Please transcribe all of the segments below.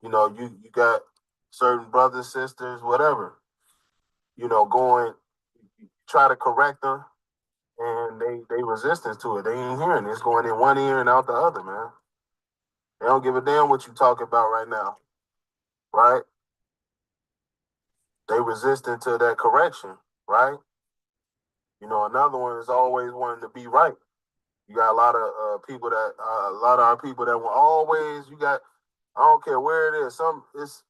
You got certain brothers, sisters, whatever, going try to correct them, and they resistance to it. They ain't hearing it. It's going in one ear and out the other, man. They don't give a damn what you talking about right now, right? They resistant to that correction, right? Another one is always wanting to be right. You got a lot of people that a lot of our people that will always. You got, I don't care where it is. It's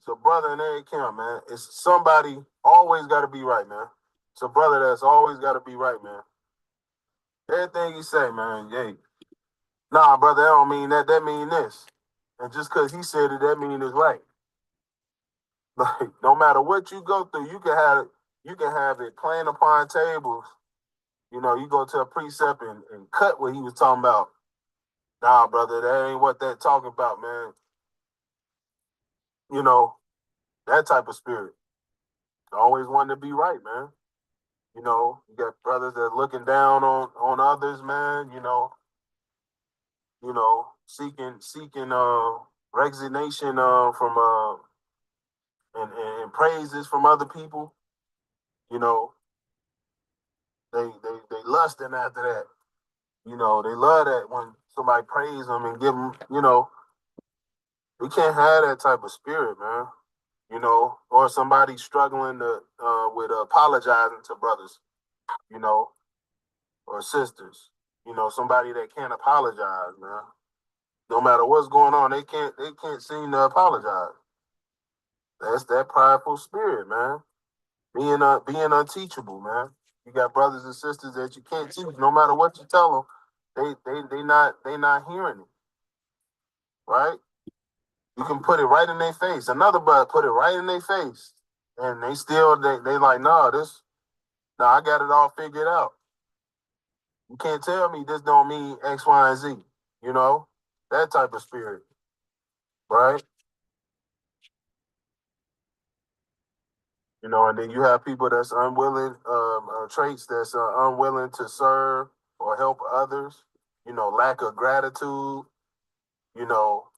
a brother in every camp, man. It's somebody always got to be right, man. It's a brother that's always got to be right, man. Everything you say, man. Hey, nah, brother, that don't mean that. That mean this. And just because he said it, that mean it's right. Like no matter what you go through, you can have it playing upon tables. You go to a precept and cut what he was talking about. Nah, brother, that ain't what that talking about, man. You know, that type of spirit. Always wanting to be right, man. You got brothers that looking down on others, man. Seeking resignation from and praises from other people. You know, they lusting after that. They love that when somebody praise them and give them. We can't have that type of spirit, man. Or somebody struggling with apologizing to brothers, you know, or sisters. Somebody that can't apologize, man. No matter what's going on, they can't seem to apologize. That's that prideful spirit, man. Being unteachable, man. You got brothers and sisters that you can't teach, no matter what you tell them. They not hearing it, right? You can put it right in their face. Another brother put it right in their face, and they like, no, I got it all figured out. You can't tell me this don't mean X, Y, and Z. That type of spirit, right? And then you have people that's unwilling, traits that's unwilling to serve or help others. Lack of gratitude. You know,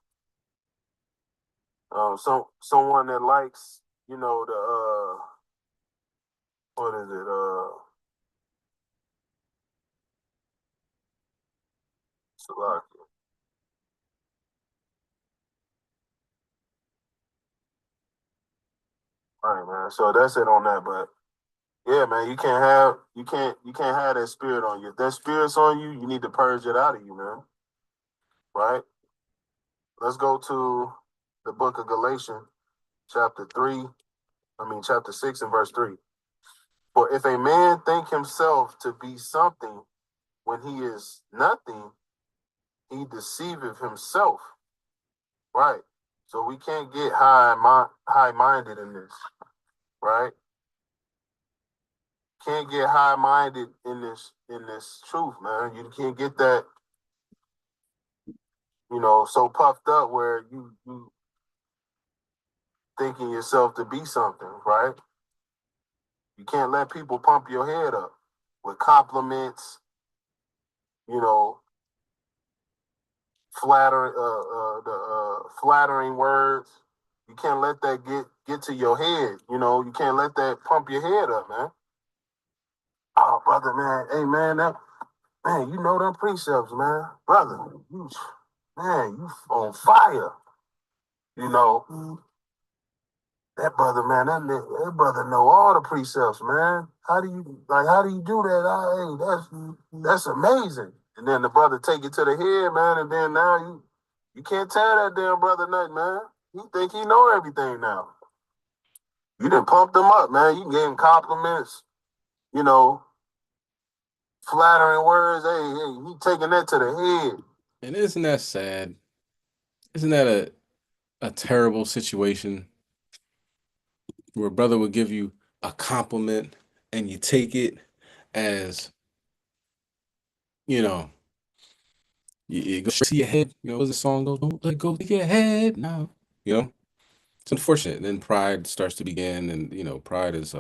someone that likes, the what is it? Salaki. All right, man. So that's it on that. But yeah, man, you can't have that spirit on you. If that spirit's on you, you need to purge it out of you, man. Right? Let's go to the book of Galatians, chapter 3. Chapter 6 and verse 3. For if a man think himself to be something when he is nothing, he deceiveth himself. Right? So we can't get high minded in this, right? Can't get high minded in this truth, man. You can't get that, so puffed up where you thinking yourself to be something, right? You can't let people pump your head up with compliments, you know, the flattering words. You can't let that get to your head. You can't let that pump your head up, man. Oh, brother, man, hey, man, man, them precepts, man, brother, you on fire. You know, that brother, man, that brother know all the precepts, man. How do you do that? Hey, that's amazing. And then the brother take it to the head, man, and then now you can't tell that damn brother nothing, man. He think he know everything now. You didn't pump them up, man. You gave him compliments, you know, flattering words. Hey, he taking that to the head. And isn't that sad? Isn't that a terrible situation where a brother would give you a compliment and you take it as, you know, you go see your head, as the song goes, don't let go to your head now. You know, it's unfortunate. And then pride starts to begin, and pride is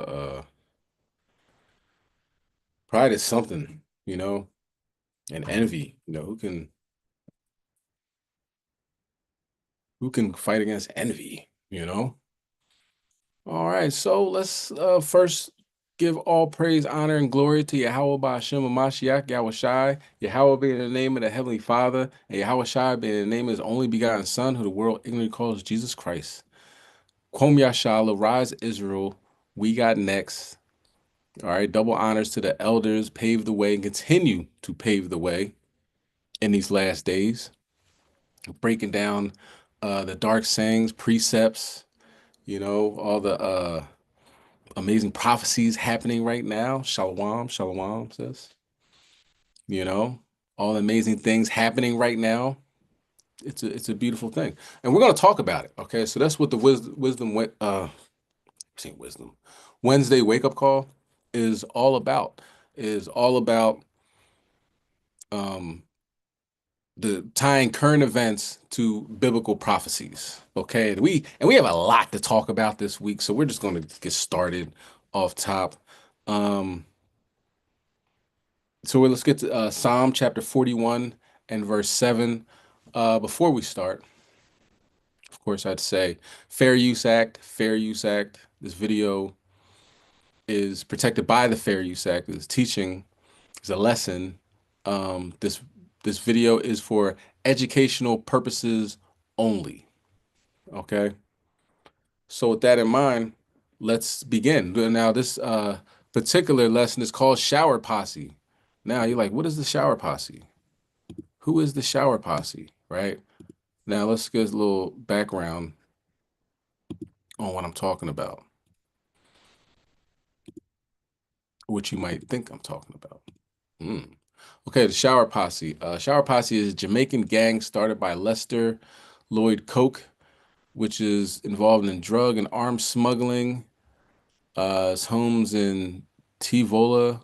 something, and envy. Who can fight against envy, you know? All right, so let's first give all praise, honor, and glory to Yahweh Ba'ashem Mashiach, Yahweh Shai, Yahweh being the name of the Heavenly Father, and Yahweh Shai being the name of his only begotten Son, who the world ignorantly calls Jesus Christ. Kwom Yashala, rise Israel, we got next. All right, double honors to the elders, paved the way and continue to pave the way in these last days, breaking down the dark sayings, precepts, all the amazing prophecies happening right now. Shalom, shalom, sis. You know, all the amazing things happening right now. It's a beautiful thing, and we're gonna talk about it. Okay, so that's what the wisdom Wednesday wake up call is all about. Is all about um the tying current events to biblical prophecies. Okay, and we have a lot to talk about this week, so we're just going to get started off top. Um, let's get to Psalm chapter 41 and verse 7. Before we start, of course, I'd say Fair Use Act, Fair Use Act. This video is protected by the Fair Use Act. It's teaching, it's a lesson. This video is for educational purposes only. Okay. So with that in mind, let's begin. Now, this particular lesson is called Shower Posse. Now you're like, what is the Shower Posse? Who is the Shower Posse? Right? Now let's get a little background on what I'm talking about, what you might think I'm talking about. Hmm. Okay, the Shower Posse. Shower Posse is a Jamaican gang started by Lester Lloyd Coke, which is involved in drug and arms smuggling. His homes in Tivola,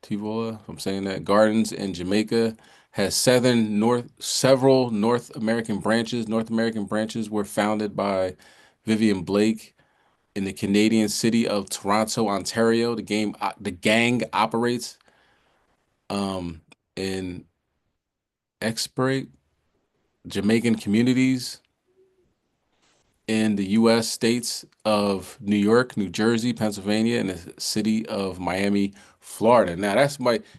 if I'm saying that, Gardens in Jamaica, has several North American branches. North American branches were founded by Vivian Blake in the Canadian city of Toronto, Ontario. The gang operates in expert Jamaican communities in the U.S. states of New York, New Jersey, Pennsylvania, and the city of Miami, Florida. Now,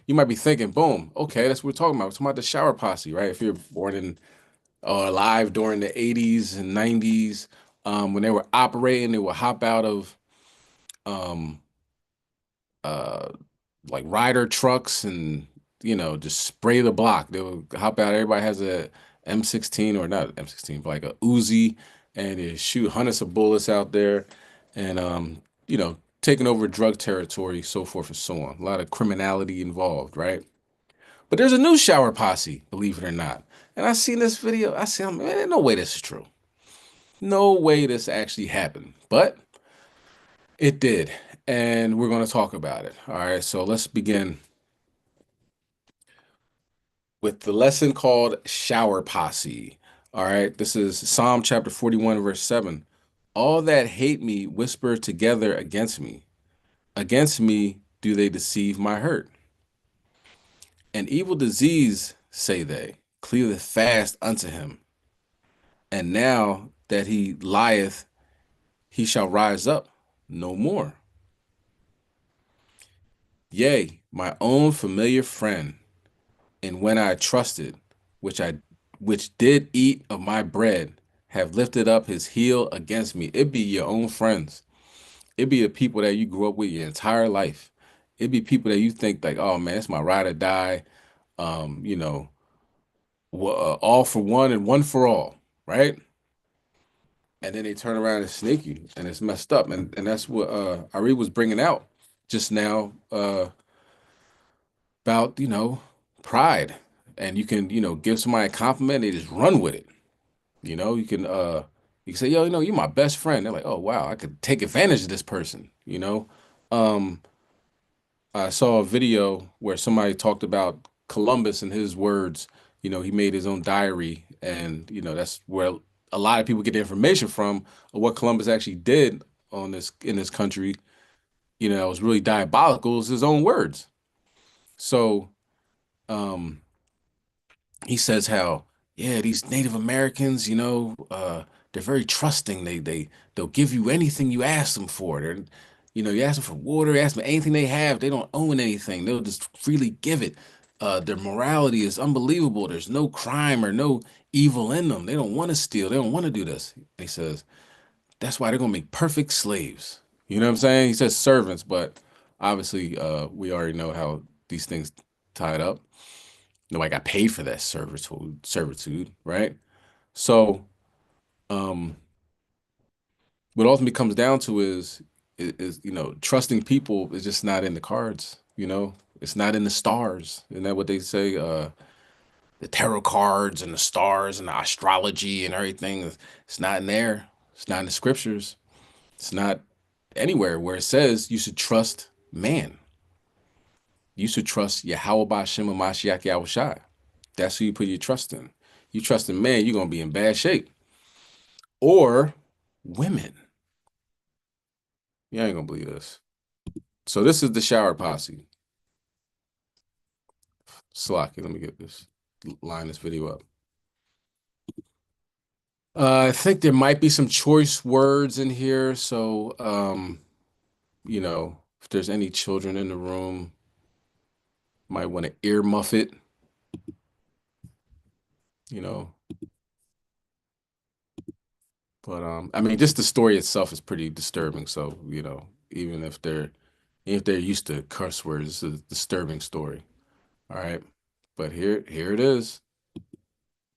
you might be thinking, boom, okay, that's what we're talking about. We're talking about the Shower Posse, right? If you're born in or alive during the 80s and 90s, when they were operating, they would hop out of um, uh, like rider trucks and just spray the block. They would hop out. Everybody has a M16 or not M16, but like a Uzi, and they shoot hundreds of bullets out there, and taking over drug territory, so forth and so on. A lot of criminality involved, right? But there's a new shower posse, believe it or not. And I seen this video. I said, man, no way this is true. No way this actually happened. But it did. And we're going to talk about it. All right. So let's begin with the lesson called Shower Posse. All right, this is Psalm chapter 41, verse 7. All that hate me whisper together against me. Against me do they deceive my hurt. An evil disease, say they, cleaveth fast unto him. And now that he lieth, he shall rise up no more. Yea, my own familiar friend, and when I trusted, which I which did eat of my bread, have lifted up his heel against me. It be your own friends. It be the people that you grew up with your entire life. It be people that you think like, oh man, it's my ride or die. Um, you know, all for one and one for all, right? And then they turn around and snake you, and it's messed up. And that's what Ari was bringing out just now about pride. And you can give somebody a compliment, they just run with it. You can say, yo, you're my best friend. They're like, oh wow, I could take advantage of this person. Um, I saw a video where somebody talked about Columbus and his words. He made his own diary, and that's where a lot of people get the information from of what Columbus actually did in this country. It was really diabolical. It was his own words. So, um, he says how yeah, these Native Americans, they're very trusting. They'll give you anything you ask them for. You ask them for water, ask them anything they have. They don't own anything. They'll just freely give it. Their morality is unbelievable. There's no crime or no evil in them. They don't want to steal. They don't want to do this. He says that's why they're gonna make perfect slaves. You know what I'm saying? He says servants, but obviously, we already know how these things tied up. Nobody got paid for that servitude, right? So, um, what ultimately comes down to is trusting people is just not in the cards. It's not in the stars. Isn't that what they say? The tarot cards and the stars and the astrology and everything. It's not in there. It's not in the scriptures. It's not anywhere where it says you should trust man. You should trust Yahweh Ba'Shem Mashiach Yahushai. That's who you put your trust in. You trust in man, you're gonna be in bad shape. Or women. You ain't gonna believe this. So this is the shower posse. Slocky, let me get this line this video up. I think there might be some choice words in here. So if there's any children in the room, might want to ear muff it, you know. But I mean, just the story itself is pretty disturbing. So, even if they're used to curse words, it's a disturbing story. All right. But here it is.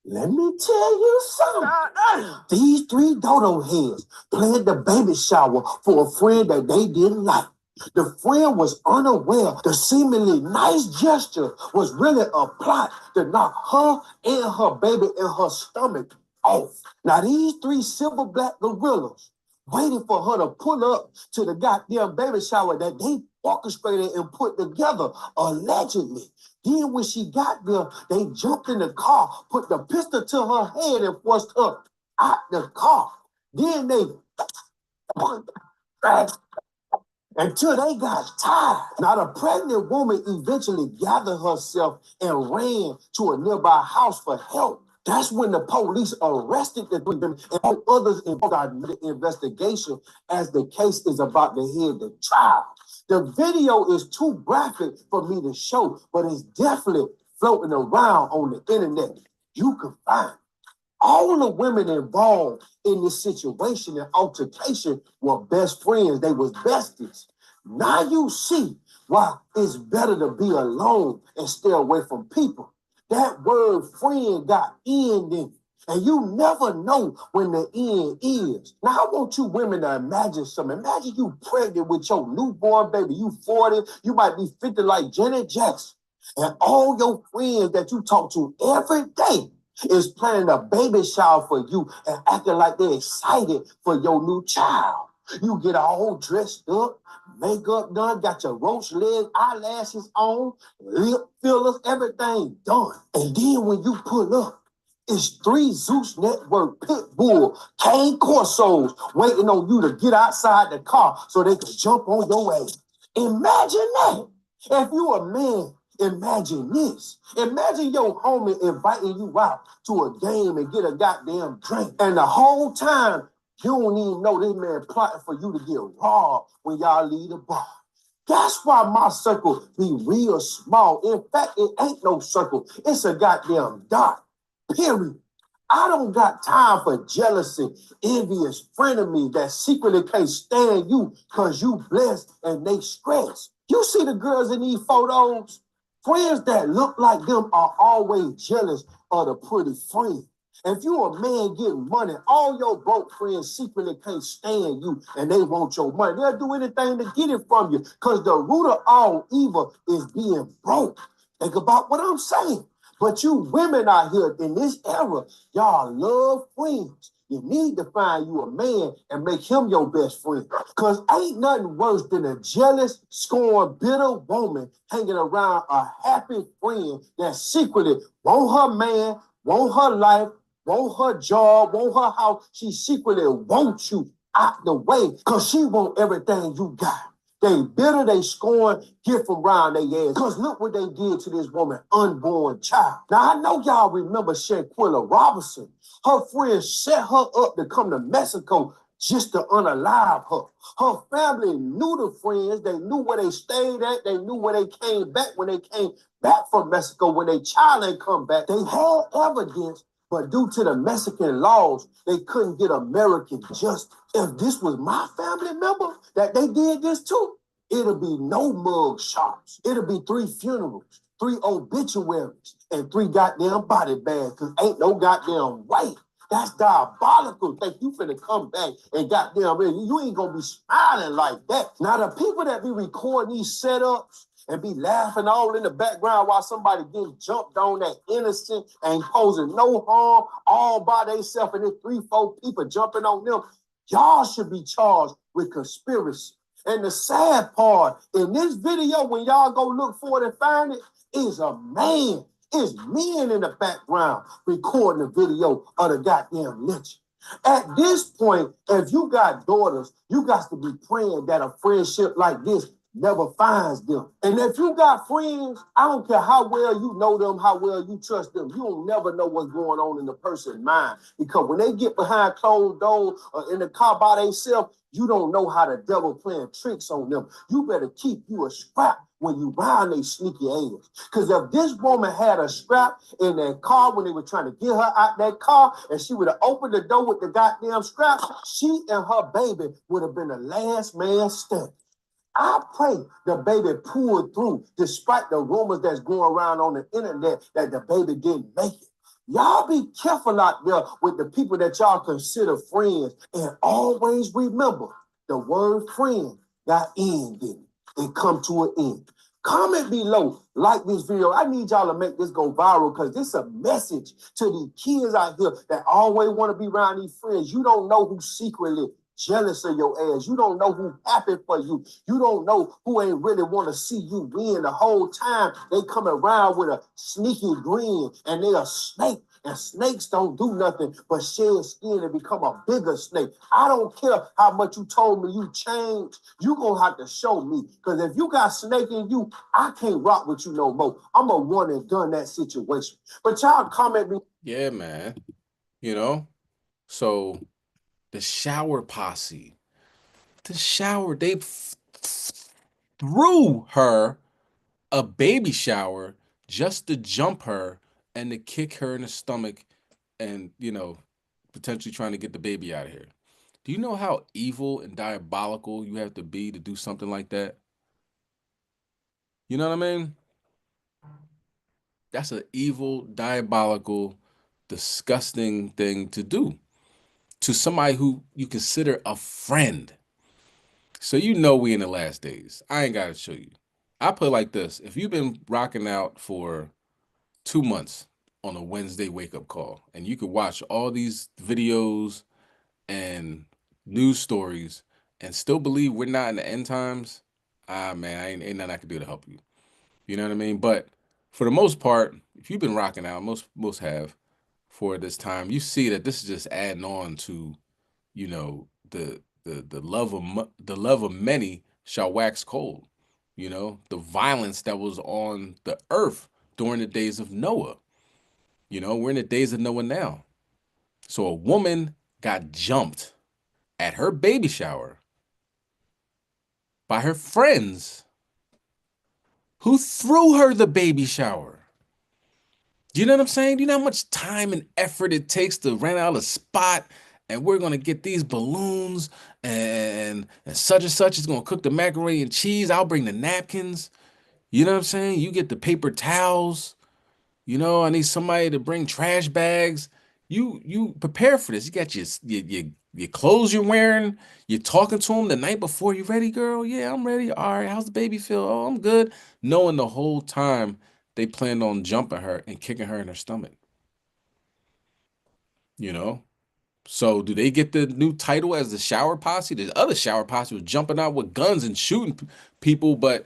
Let me tell you something. These three dodo heads planned the baby shower for a friend that they didn't like. The friend was unaware the seemingly nice gesture was really a plot to knock her and her baby in her stomach off. Now, these three silver black gorillas waiting for her to pull up to the goddamn baby shower that they orchestrated and put together, allegedly. Then when she got there, they jumped in the car, put the pistol to her head and forced her out the car. Then they until they got tired. Now, the pregnant woman eventually gathered herself and ran to a nearby house for help. That's when the police arrested the three women and all others involved in the investigation as the case is about to head to trial. The video is too graphic for me to show, but it's definitely floating around on the internet. You can find it. All the women involved in this situation and altercation were best friends. They was besties. Now you see why it's better to be alone and stay away from people. That word friend got end in it. And you never know when the end is. Now, I want you women to imagine something. Imagine you pregnant with your newborn baby. You 40, you might be 50 like Janet Jackson. And all your friends that you talk to every day is planning a baby shower for you and acting like they're excited for your new child. You get all dressed up, makeup done, got your roach leg eyelashes on, lip fillers, everything done. And then when you pull up, it's three Zeus Network pit bull cane corsos waiting on you to get outside the car so they can jump on your ass. Imagine that. If you a man, imagine this. Imagine your homie inviting you out to a game and get a goddamn drink. And the whole time, you don't even know this man plotting for you to get robbed when y'all leave the bar. That's why my circle be real small. In fact, it ain't no circle. It's a goddamn dot. Period. I don't got time for jealousy, envious frenemies that secretly can't stand you because you blessed and they stressed. You see the girls in these photos? Friends that look like them are always jealous of the pretty friend. If you a man getting money, all your broke friends secretly can't stand you and they want your money. They'll do anything to get it from you because the root of all evil is being broke. Think about what I'm saying. But you women out here in this era, y'all love friends. You need to find you a man and make him your best friend. Because ain't nothing worse than a jealous, scorned, bitter woman hanging around a happy friend that secretly want her man, want her life, want her job, want her house. She secretly wants you out the way because she want everything you got. They bitter, they scorn, get from round their ass. Because look what they did to this woman, unborn child. Now, I know y'all remember Shanquilla Robinson. Her friends set her up to come to Mexico just to unalive her. Her family knew the friends. They knew where they stayed at. They knew where they came back when they came back from Mexico. When their child ain't come back, they had evidence, but due to the Mexican laws, they couldn't get American justice. If this was my family member that they did this to, it'll be no mug shots. It'll be 3 funerals, 3 obituaries, and 3 goddamn body bags, because ain't no goddamn way. That's diabolical. Think you finna come back and goddamn, you ain't gonna be smiling like that. Now, the people that be recording these setups and be laughing all in the background while somebody getting jumped on that innocent and posing no harm all by themselves, and there's 3, 4 people jumping on them, y'all should be charged with conspiracy. And the sad part, in this video, when y'all go look for it and find it, is a man. It's men in the background recording the video of the goddamn lynching. At this point, if you got daughters, you got to be praying that a friendship like this never finds them. And if you got friends, I don't care how well you know them, how well you trust them, you'll never know what's going on in the person's mind. Because when they get behind closed doors or in the car by themselves, you don't know how the devil playing tricks on them. You better keep you a scrap when you round they sneaky ass. Because if this woman had a scrap in that car when they were trying to get her out that car, and she would have opened the door with the goddamn scrap, she and her baby would have been the last man standing. I pray the baby pulled through, despite the rumors that's going around on the internet that the baby didn't make it. Y'all be careful out there with the people that y'all consider friends, and always remember the word friend got end in it. It come to an end. Comment below, like this video. I need y'all to make this go viral because this is a message to these kids out here that always want to be around these friends. You don't know who secretly jealous of your ass. You don't know who happy for you. You don't know who ain't really want to see you win. The whole time they come around with a sneaky grin, and they a snake. And snakes don't do nothing but shed skin and become a bigger snake. I don't care how much you told me you changed. You gonna have to show me. Because if you got snake in you, I can't rock with you no more. I'm a one and done that situation. But y'all comment me. Yeah, man. You know, so the shower posse, they threw her a baby shower just to jump her and to kick her in the stomach and, potentially trying to get the baby out of here. Do you know how evil and diabolical you have to be to do something like that? You know what I mean? That's an evil, diabolical, disgusting thing to do to somebody who you consider a friend. So we in the last days. I ain't got to show you. I put it like this. If you've been rocking out for 2 months on a Wednesday wake-up call, and you could watch all these videos and news stories and still believe we're not in the end times, man, ain't nothing I can do to help you. You know what I mean? But for the most part, if you've been rocking out, most have for this time, you see that this is just adding on to, the love of many shall wax cold. The violence that was on the earth during the days of Noah. We're in the days of Noah now. So a woman got jumped at her baby shower by her friends who threw her the baby shower. Do you know what I'm saying? Do you know how much time and effort it takes to rent out a spot, and we're gonna get these balloons and such is gonna cook the macaroni and cheese. I'll bring the napkins. You know what I'm saying? You get the paper towels. I need somebody to bring trash bags. You prepare for this. You got your clothes you're wearing. You're talking to them the night before. You ready, girl? Yeah, I'm ready. All right, how's the baby feel? Oh, I'm good. Knowing the whole time they planned on jumping her and kicking her in her stomach. You know? So do they get the new title as the shower posse? The other shower posse was jumping out with guns and shooting people, but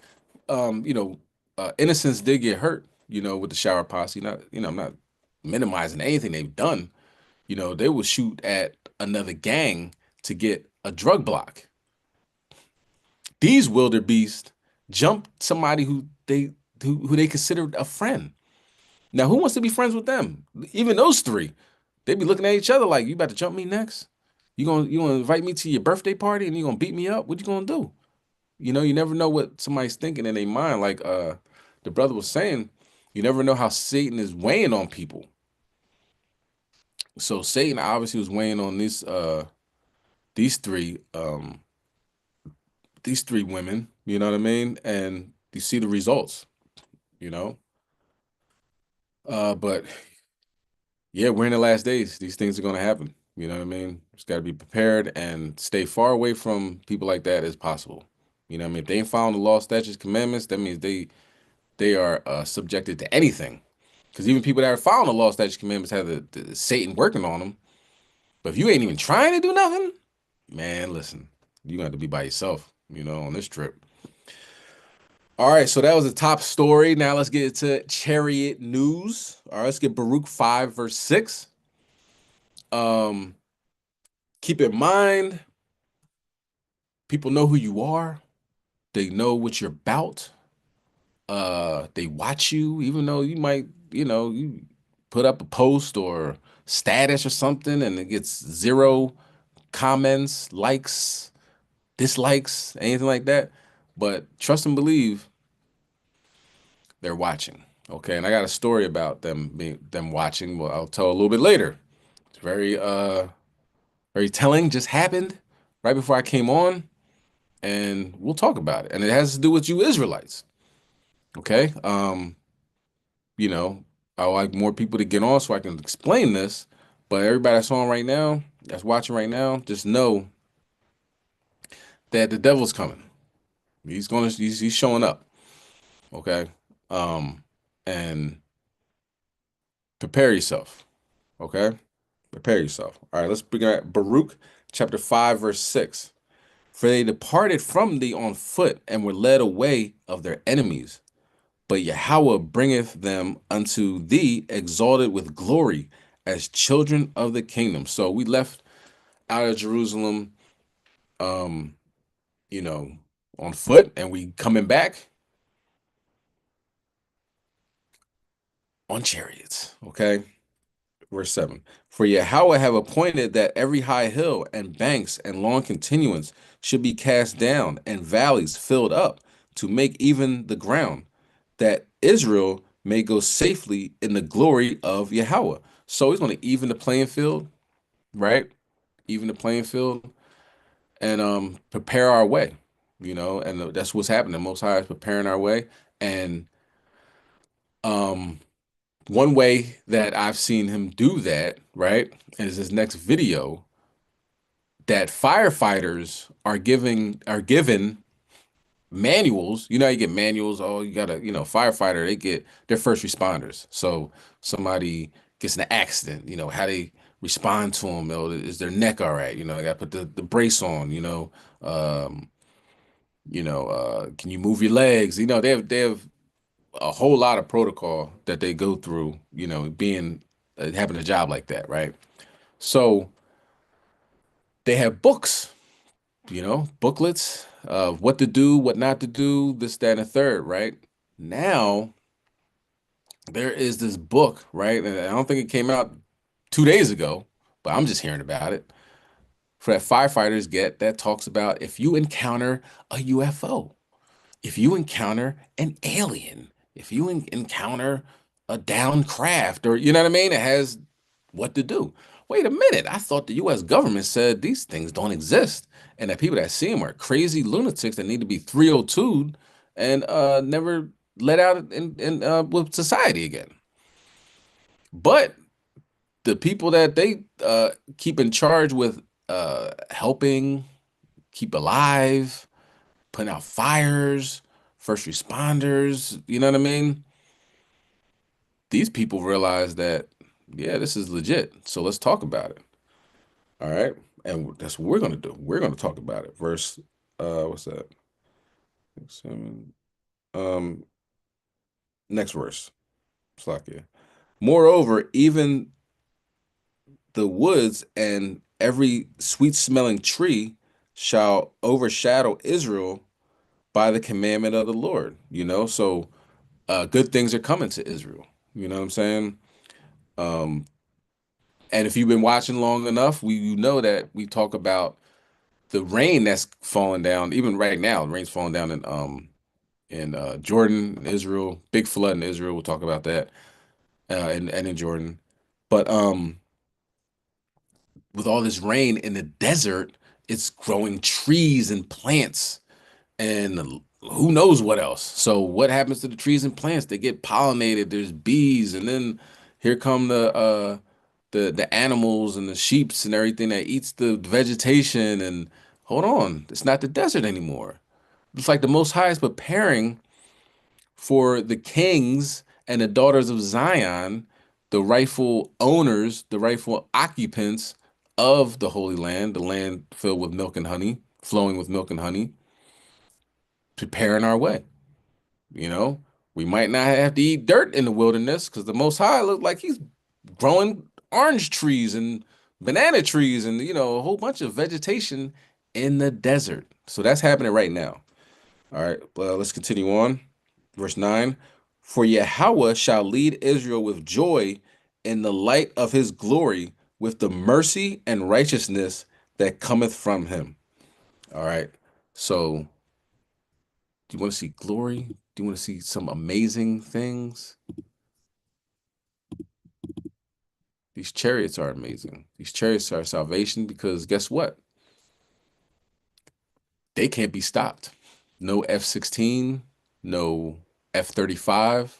innocents did get hurt, with the shower posse. Not, I'm not minimizing anything they've done. They will shoot at another gang to get a drug block. These wildebeest jumped somebody who they considered a friend. Now, who wants to be friends with them? Even those three, they be looking at each other like, you about to jump me next? You gonna invite me to your birthday party and you gonna beat me up? What you gonna do? You never know what somebody's thinking in their mind. Like the brother was saying, you never know how Satan is weighing on people. So Satan obviously was weighing on these three these three women, you know what I mean? And you see the results, you know. But yeah, we're in the last days. These things are gonna happen. You know what I mean? Just gotta be prepared and stay far away from people like that as possible. You know what I mean? If they ain't following the law, statutes, commandments, that means they are subjected to anything. Because even people that are following the law, statutes, commandments have the Satan working on them. But if you ain't even trying to do nothing, man, listen, you got to be by yourself, on this trip. All right, so that was the top story. Now let's get into chariot news. All right, let's get Baruch 5, verse 6. Um, Keep in mind, people know who you are. They know what you're about. They watch you, even though you might, you put up a post or status or something and it gets zero comments, likes, dislikes, anything like that. But trust and believe they're watching. Okay, and I got a story about them watching. Well, I'll tell a little bit later. It's very telling. Just happened right before I came on, and we'll talk about it. And it has to do with you Israelites. Okay. You know, I like more people to get on so I can explain this. But everybody that's on right now, that's watching right now, just know that the devil's coming. He's showing up. Okay. Um, and prepare yourself. Okay. Prepare yourself. All right, let's bring at Baruch chapter 5, verse 6. For they departed from thee on foot and were led away of their enemies. But Yahweh bringeth them unto thee exalted with glory as children of the kingdom. So we left out of Jerusalem, um, you know, on foot, and we coming back on chariots. Okay. Verse 7. For Yahweh have appointed that every high hill and banks and long continuance should be cast down, and valleys filled up, to make even the ground, that Israel may go safely in the glory of Yahweh. So he's going to even the playing field, right? Even the playing field and prepare our way, and that's what's happening. The Most High is preparing our way. And um one way that I've seen him do that, right, is his next video that firefighters are given manuals. You know, you get manuals. Oh, you gotta, firefighter, they get they're first responders. So somebody gets in an accident, how they respond to them. Is their neck all right? They gotta put the brace on, um, can you move your legs? They have a whole lot of protocol that they go through, being having a job like that, right? So they have books, booklets of what to do, what not to do, this, that, and the third, right? Now there is this book, right? And I don't think it came out 2 days ago, but I'm just hearing about it. For that firefighters get that talks about if you encounter a UFO, if you encounter an alien, if you encounter a down craft, or you know what I mean, it has what to do. Wait a minute, I thought the U.S. government said these things don't exist, and that people that see them are crazy lunatics that need to be 302'd and never let out in with society again. But the people that they keep in charge with helping keep alive, putting out fires, first responders, you know what I mean? These people realize that, yeah, this is legit. So let's talk about it. All right. And that's what we're going to do. We're going to talk about it. Verse, what's that? 7. Um, Next verse. Slakia. Moreover, even the woods and every sweet smelling tree shall overshadow Israel by the commandment of the Lord, So good things are coming to Israel. You know what I'm saying? Um, and if you've been watching long enough, you know that we talk about the rain that's falling down. Even right now, the rain's falling down in Jordan, Israel, big flood in Israel. We'll talk about that, and in Jordan. But with all this rain in the desert, it's growing trees and plants and who knows what else. So what happens to the trees and plants? They get pollinated. There's bees, and then here come the animals and the sheeps and everything that eats the vegetation. And hold on, it's not the desert anymore. It's like the Most High is preparing for the kings and the daughters of Zion, the rightful owners, the rightful occupants of the Holy Land, the land filled with milk and honey, flowing with milk and honey, preparing our way. You know, we might not have to eat dirt in the wilderness because the Most High looked like he's growing orange trees and banana trees and, a whole bunch of vegetation in the desert. So that's happening right now. All right, let's continue on. Verse 9, for Yahweh shall lead Israel with joy in the light of his glory, with the mercy and righteousness that cometh from him. All right, so do you want to see glory? Do you want to see some amazing things? These chariots are amazing. These chariots are salvation because guess what? They can't be stopped. No F-16, no F-35,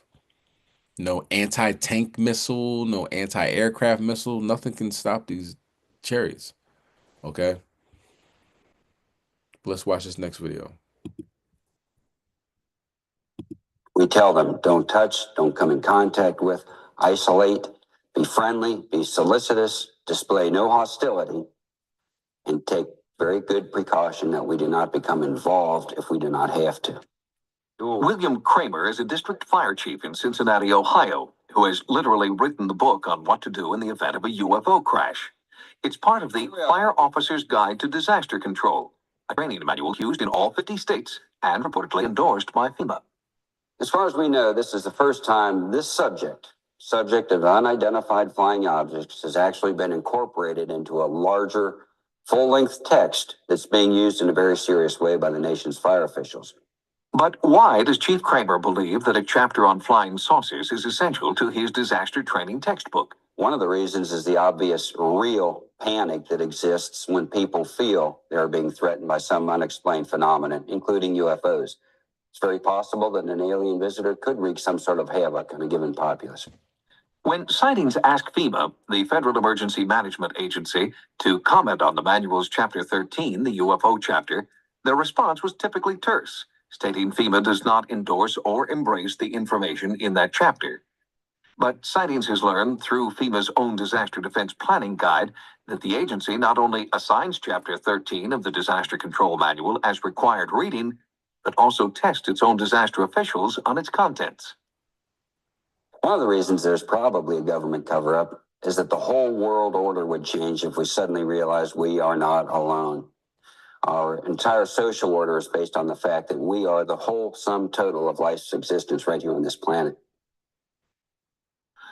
no anti-tank missile, no anti-aircraft missile. Nothing can stop these chariots. Okay? Let's watch this next video. We tell them, don't touch, don't come in contact with, isolate, be friendly, be solicitous, display no hostility, and take very good precaution that we do not become involved if we do not have to. William Kramer is a district fire chief in Cincinnati, Ohio, who has literally written the book on what to do in the event of a UFO crash. It's part of the Fire Officer's Guide to Disaster Control, a training manual used in all 50 states and reportedly endorsed by FEMA. As far as we know, this is the first time this subject of unidentified flying objects, has actually been incorporated into a larger, full-length text that's being used in a very serious way by the nation's fire officials. But why does Chief Kramer believe that a chapter on flying saucers is essential to his disaster training textbook? One of the reasons is the obvious real panic that exists when people feel they're being threatened by some unexplained phenomenon, including UFOs. It's very possible that an alien visitor could wreak some sort of havoc on a given populace. When sightings ask FEMA, the Federal Emergency Management Agency, to comment on the manual's Chapter 13, the UFO chapter, their response was typically terse, stating FEMA does not endorse or embrace the information in that chapter. But Sightings has learned through FEMA's own disaster defense planning guide that the agency not only assigns Chapter 13 of the Disaster Control Manual as required reading, but also tests its own disaster officials on its contents. One of the reasons there's probably a government cover-up is that the whole world order would change if we suddenly realized we are not alone. Our entire social order is based on the fact that we are the whole sum total of life's existence right here on this planet.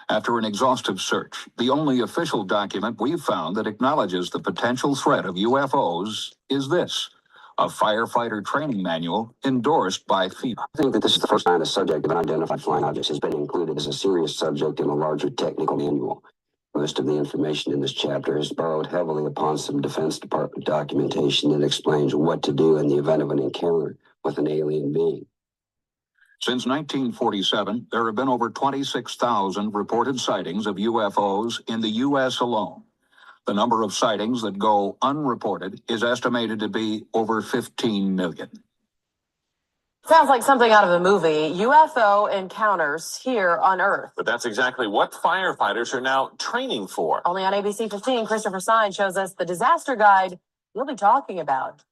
After an exhaustive search, the only official document we've found that acknowledges the potential threat of UFOs is this: a firefighter training manual endorsed by FEMA. I think that this is the first time the subject of unidentified flying objects has been included as a serious subject in a larger technical manual. Most of the information in this chapter is borrowed heavily upon some Defense Department documentation that explains what to do in the event of an encounter with an alien being. Since 1947, there have been over 26,000 reported sightings of UFOs in the U.S. alone. The number of sightings that go unreported is estimated to be over 15 million. Sounds like something out of a movie. UFO encounters here on Earth. But that's exactly what firefighters are now training for. Only on ABC 15, Christopher Stein shows us the disaster guide you'll be talking about.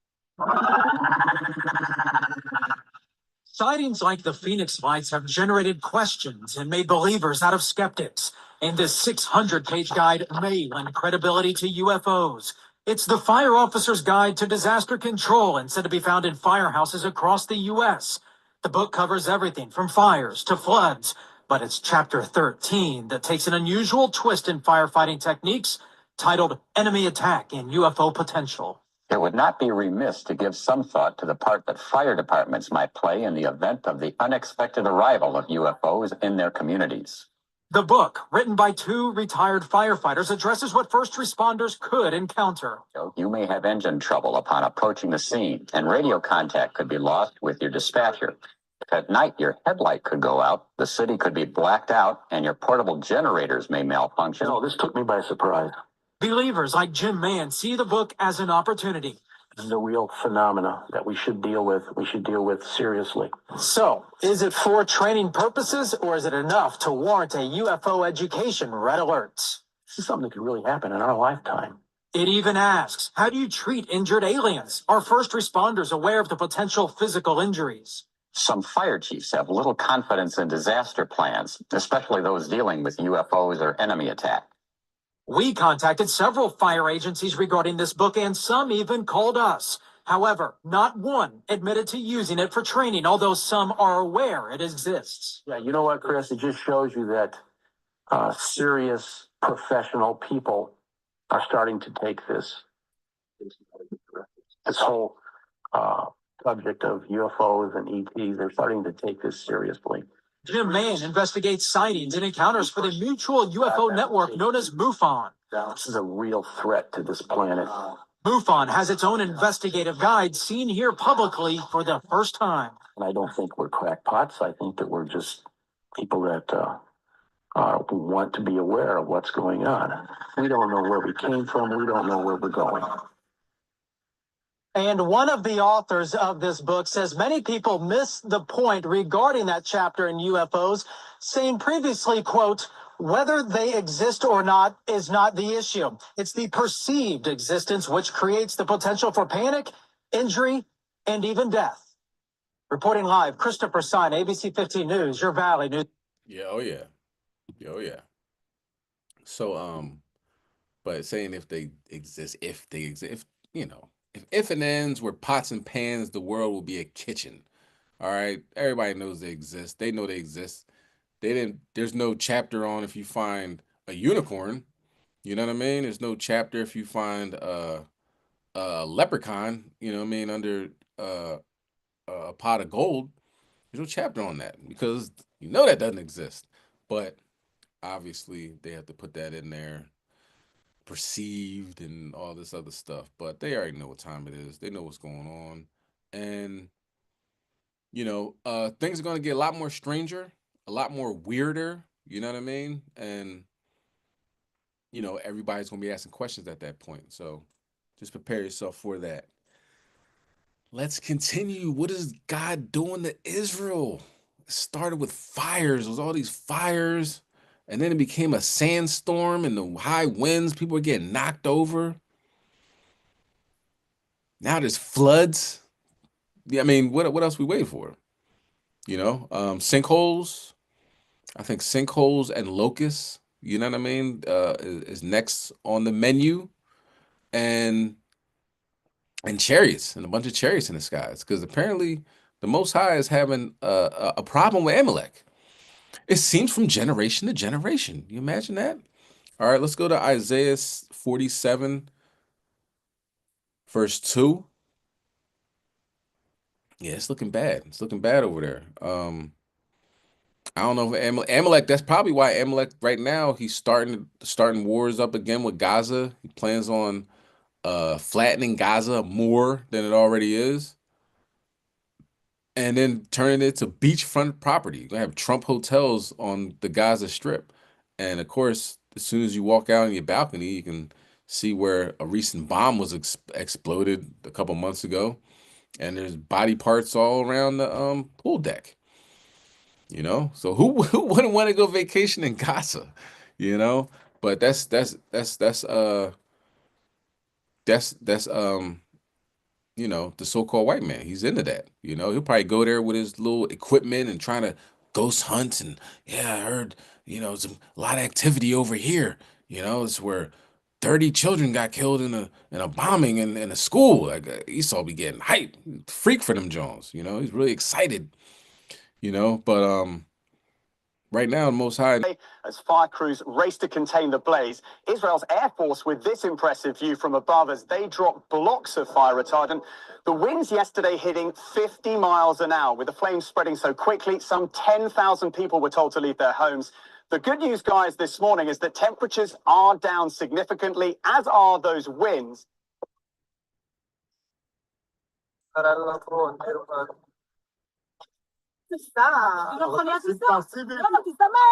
Sightings like the Phoenix Lights have generated questions and made believers out of skeptics. And this 600-page guide may lend credibility to UFOs. It's the Fire Officer's Guide to Disaster Control and said to be found in firehouses across the U.S. The book covers everything from fires to floods, but it's chapter 13 that takes an unusual twist in firefighting techniques titled Enemy Attack and UFO Potential. It would not be remiss to give some thought to the part that fire departments might play in the event of the unexpected arrival of UFOs in their communities. The book, written by 2 retired firefighters, addresses what first responders could encounter. You may have engine trouble upon approaching the scene, and radio contact could be lost with your dispatcher. If at night your headlight could go out, the city could be blacked out, and your portable generators may malfunction. No, this took me by surprise. Believers like Jim Mann see the book as an opportunity. This is a real phenomena that we should deal with. We should deal with seriously. So, is it for training purposes, or is it enough to warrant a UFO education red alert? This is something that could really happen in our lifetime. It even asks, how do you treat injured aliens? Are first responders aware of the potential physical injuries? Some fire chiefs have little confidence in disaster plans, especially those dealing with UFOs or enemy attack. We contacted several fire agencies regarding this book, and some even called us. However, not one admitted to using it for training, although some are aware it exists. Yeah, you know what, Chris? It just shows you that serious professional people are starting to take this whole subject of UFOs and ETs. They're starting to take this seriously. Jim Mann investigates sightings and encounters for the mutual UFO network known as MUFON. This is a real threat to this planet. MUFON has its own investigative guide seen here publicly for the first time. And I don't think we're crackpots. I think that we're just people that want to be aware of what's going on. We don't know where we came from. We don't know where we're going. And one of the authors of this book says many people miss the point regarding that chapter in UFOs, saying previously, quote, whether they exist or not is not the issue. It's the perceived existence which creates the potential for panic, injury, and even death. Reporting live, Christopher Stein, ABC 15 News, your Valley News. Yeah, oh yeah. Oh yeah. So but saying if they exist, if you know, if and ends were pots and pans, the world will be a kitchen. All right. Everybody knows they exist. They know they exist. There's no chapter on if you find a unicorn. You know what I mean? There's no chapter if you find a leprechaun, you know what I mean, under a pot of gold. There's no chapter on that because you know that doesn't exist. But obviously they have to put that in there, perceived and all this other stuff. But they already know what time it is. They know what's going on. And things are gonna get a lot more stranger, a lot more weirder, you know what I mean? And everybody's gonna be asking questions at that point. So just prepare yourself for that. Let's continue. What is God doing to Israel? It started with fires. There was all these fires, and then it became a sandstorm and the high winds. People were getting knocked over. Now there's floods. Yeah, I mean, what else we waiting for? Sinkholes. I think sinkholes and locusts. You know what I mean? Is next on the menu, and chariots and a bunch of chariots in the skies because apparently the Most High is having a problem with Amalek. It seems from generation to generation. You imagine that? All right, let's go to Isaiah 47, verse 2. Yeah, it's looking bad. It's looking bad over there. I don't know if Amalek. That's probably why Amalek right now he's starting wars up again with Gaza. He plans on flattening Gaza more than it already is, and then turning it to beachfront property. You're gonna have Trump hotels on the Gaza Strip, and of course, as soon as you walk out on your balcony, you can see where a recent bomb was exploded a couple months ago, and there's body parts all around the pool deck. So who wouldn't want to go vacation in Gaza? But that's the so-called white man. He's into that. He'll probably go there with his little equipment and trying to ghost hunt. And yeah, I heard, a lot of activity over here. It's where 30 children got killed in a bombing in a school. Like Esau be getting hype, freak for them Jones. You know, he's really excited. You know, but right now, the Most High. As fire crews race to contain the blaze, Israel's Air Force with this impressive view from above as they drop blocks of fire retardant. The winds yesterday hitting 50 miles an hour, with the flames spreading so quickly, some 10,000 people were told to leave their homes. The good news, guys, this morning is that temperatures are down significantly, as are those winds.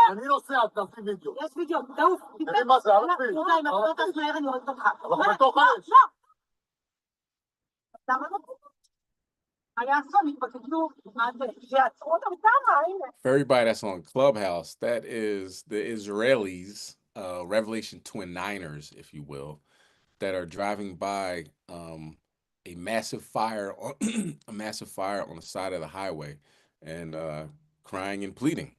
אני נוסע, תעשי וידאו. יש וידאו, תעוף. תראי מה זה, ערבי. אם אתה לא טס מהר, אני הולך אותך. אנחנו בתוך האש. למה לא? היה אסון, התפוצצו. מה זה? שיעצרו אותם כמה, הנה. For everybody that's on Clubhouse, that is the Israelis, Revelation 29ers, if you will, that are driving by a massive fire on a massive fire on the side of the highway and crying and pleading.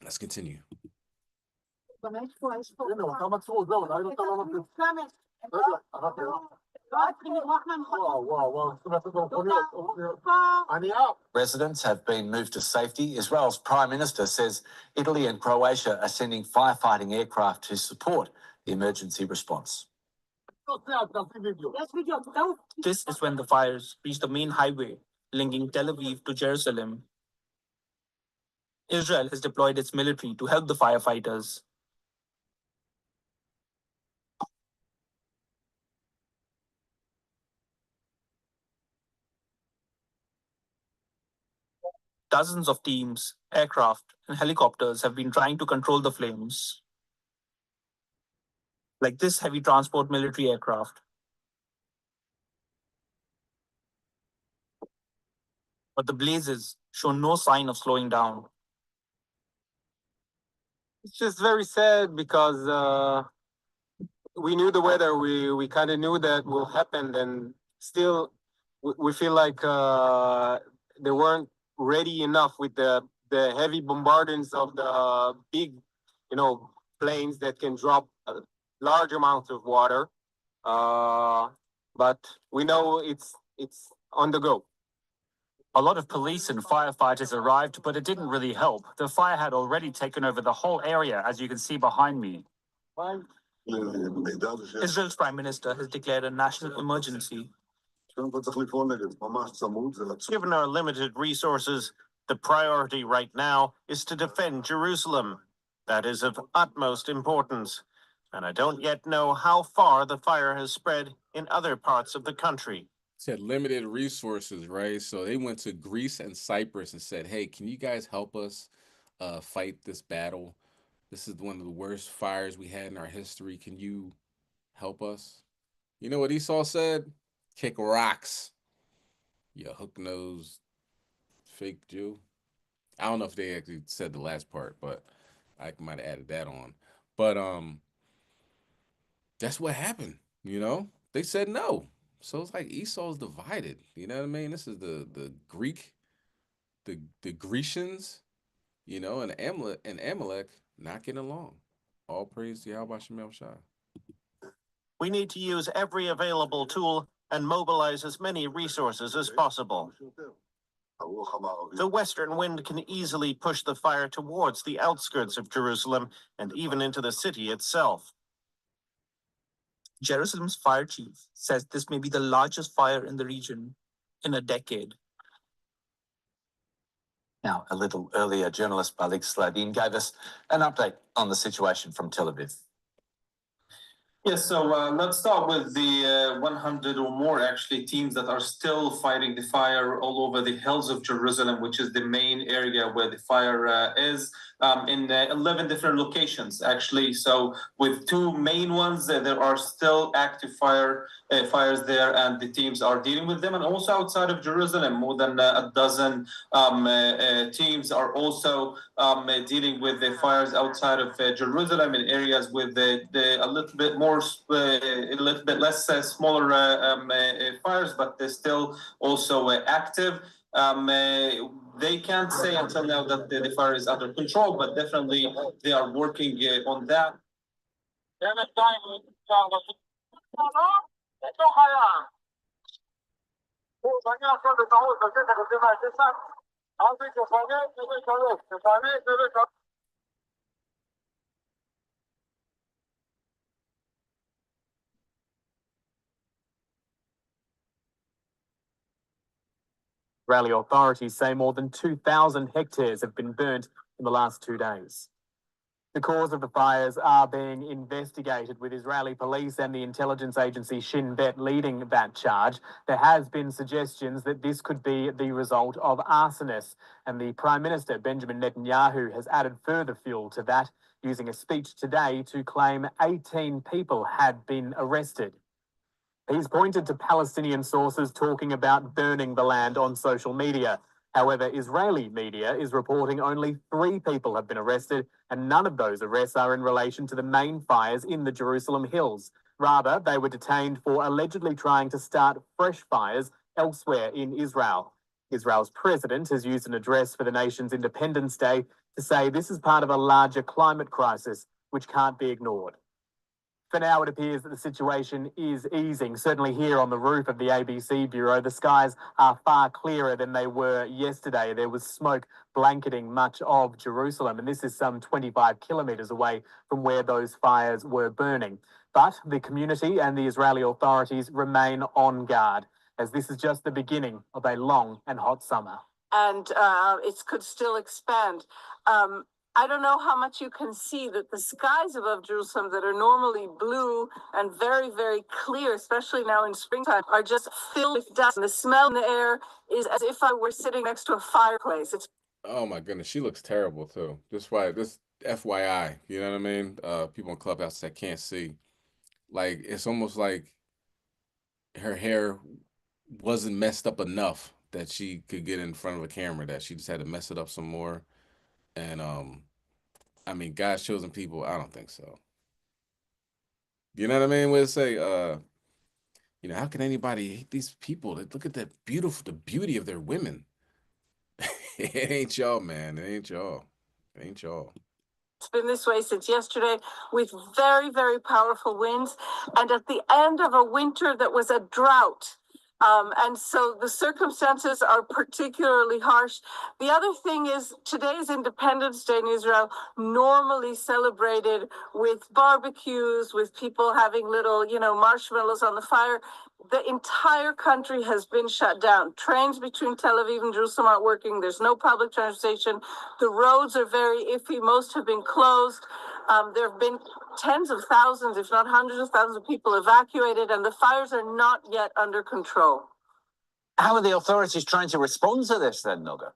Let's continue. Residents have been moved to safety. Israel's Prime Minister says Italy and Croatia are sending firefighting aircraft to support the emergency response. This is when the fires reached the main highway linking Tel Aviv to Jerusalem. Israel has deployed its military to help the firefighters. Dozens of teams, aircraft, and helicopters have been trying to control the flames, like this heavy transport military aircraft. But the blazes show no sign of slowing down. It's just very sad because we knew the weather. We kind of knew that will happen, and still we feel like they weren't ready enough with the heavy bombardments of the big, planes that can drop large amounts of water. But we know it's on the go. A lot of police and firefighters arrived, but it didn't really help. The fire had already taken over the whole area, as you can see behind me. Israel's Prime Minister has declared a national emergency. Given our limited resources, the priority right now is to defend Jerusalem. That is of utmost importance. And I don't yet know how far the fire has spread in other parts of the country. Said limited resources, right? So they went to Greece and Cyprus and said, hey, can you guys help us fight this battle? This is one of the worst fires we had in our history. Can you help us? You know what Esau said? Kick rocks, you hook-nosed fake Jew. I don't know if they actually said the last part, but I might have added that on. But that's what happened, They said no. So it's like Esau's divided. You know what I mean? This is the Greek, the Grecians, and Amalek not getting along. All praise to Yahweh Shem Shai. We need to use every available tool and mobilize as many resources as possible. The western wind can easily push the fire towards the outskirts of Jerusalem and even into the city itself. Jerusalem's fire chief says this may be the largest fire in the region in a decade. Now, a little earlier, journalist Malik Sladin gave us an update on the situation from Tel Aviv. Yes, so let's start with the 100 or more actually teams that are still fighting the fire all over the hills of Jerusalem, which is the main area where the fire is, in 11 different locations actually. So with two main ones, there are still active fires there, and the teams are dealing with them. And also outside of Jerusalem, more than a dozen teams are also dealing with the fires outside of Jerusalem in areas with a little bit more, a little bit less smaller fires, but they're still also active. They can't say until now that the fire is under control, but definitely they are working on that. Rally authorities say more than 2,000 hectares have been burnt in the last 2 days. The cause of the fires are being investigated, with Israeli police and the intelligence agency Shin Bet leading that charge. There has been suggestions that this could be the result of arsonists, and the Prime Minister Benjamin Netanyahu has added further fuel to that, using a speech today to claim 18 people had been arrested. He's pointed to Palestinian sources talking about burning the land on social media. However, Israeli media is reporting only 3 people have been arrested, and none of those arrests are in relation to the main fires in the Jerusalem hills. Rather, they were detained for allegedly trying to start fresh fires elsewhere in Israel. Israel's president has used an address for the nation's Independence Day to say this is part of a larger climate crisis which can't be ignored. For now, it appears that the situation is easing. Certainly here on the roof of the ABC Bureau, the skies are far clearer than they were yesterday. There was smoke blanketing much of Jerusalem, and this is some 25 kilometres away from where those fires were burning. But the community and the Israeli authorities remain on guard, as this is just the beginning of a long and hot summer. And it could still expand. I don't know how much you can see that the skies above Jerusalem that are normally blue and very, very clear, especially now in springtime, are just filled with dust. And the smell in the air is as if I were sitting next to a fireplace. It's Oh my goodness, she looks terrible too. Just why this FYI, you know what I mean? People in Clubhouse that can't see. Like it's almost like her hair wasn't messed up enough that she could get in front of a camera, that she just had to mess it up some more. And I mean, God's chosen people, I don't think so. You know what I mean? What it say, how can anybody hate these people that look at the beauty of their women? It ain't y'all, man. It ain't y'all. It ain't y'all. It's been this way since yesterday, with very, very powerful winds, and at the end of a winter that was a drought. And so the circumstances are particularly harsh. The other thing is today's Independence Day in Israel, normally celebrated with barbecues, with people having little, marshmallows on the fire. The entire country has been shut down. Trains between Tel Aviv and Jerusalem aren't working. There's no public transportation. The roads are very iffy. Most have been closed. There have been tens of thousands, if not hundreds of thousands of people evacuated, and the fires are not yet under control. How are the authorities trying to respond to this then, Noga?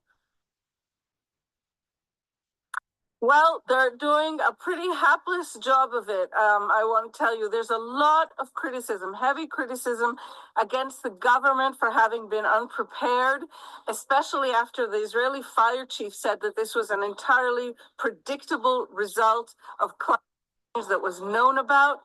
Well, they're doing a pretty hapless job of it. I want to tell you, there's a lot of criticism, heavy criticism against the government for having been unprepared, especially after the Israeli fire chief said that this was an entirely predictable result of climate change that was known about.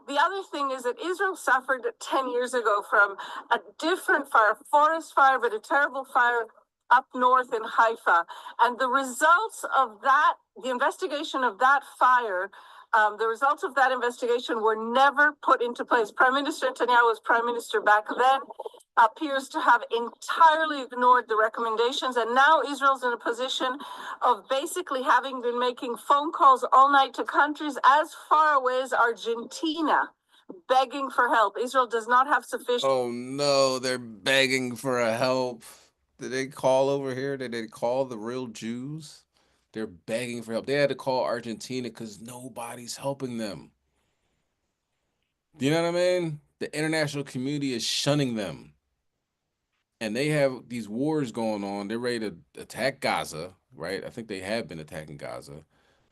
The other thing is that Israel suffered 10 years ago from a different fire, forest fire, but a terrible fire up north in Haifa. And the results of that, the investigation of that fire, the results of that investigation were never put into place. Prime Minister Netanyahu was prime minister back then, appears to have entirely ignored the recommendations. And now Israel's in a position of basically having been making phone calls all night to countries as far away as Argentina, begging for help. Israel does not have sufficient. Oh no, they're begging for a help. Did they call over here? Did they call the real Jews? They're begging for help. They had to call Argentina because nobody's helping them. Do you know what I mean? The international community is shunning them. And they have these wars going on. They're ready to attack Gaza, right? I think they have been attacking Gaza.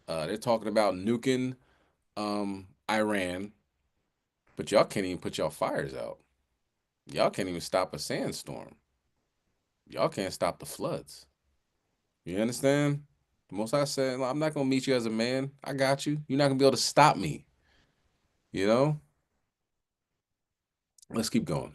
They're talking about nuking Iran, but y'all can't even put y'all fires out. Y'all can't even stop a sandstorm. Y'all can't stop the floods. You understand? The Most High said, I'm not gonna meet you as a man. I got you. You're not gonna be able to stop me. You know? Let's keep going.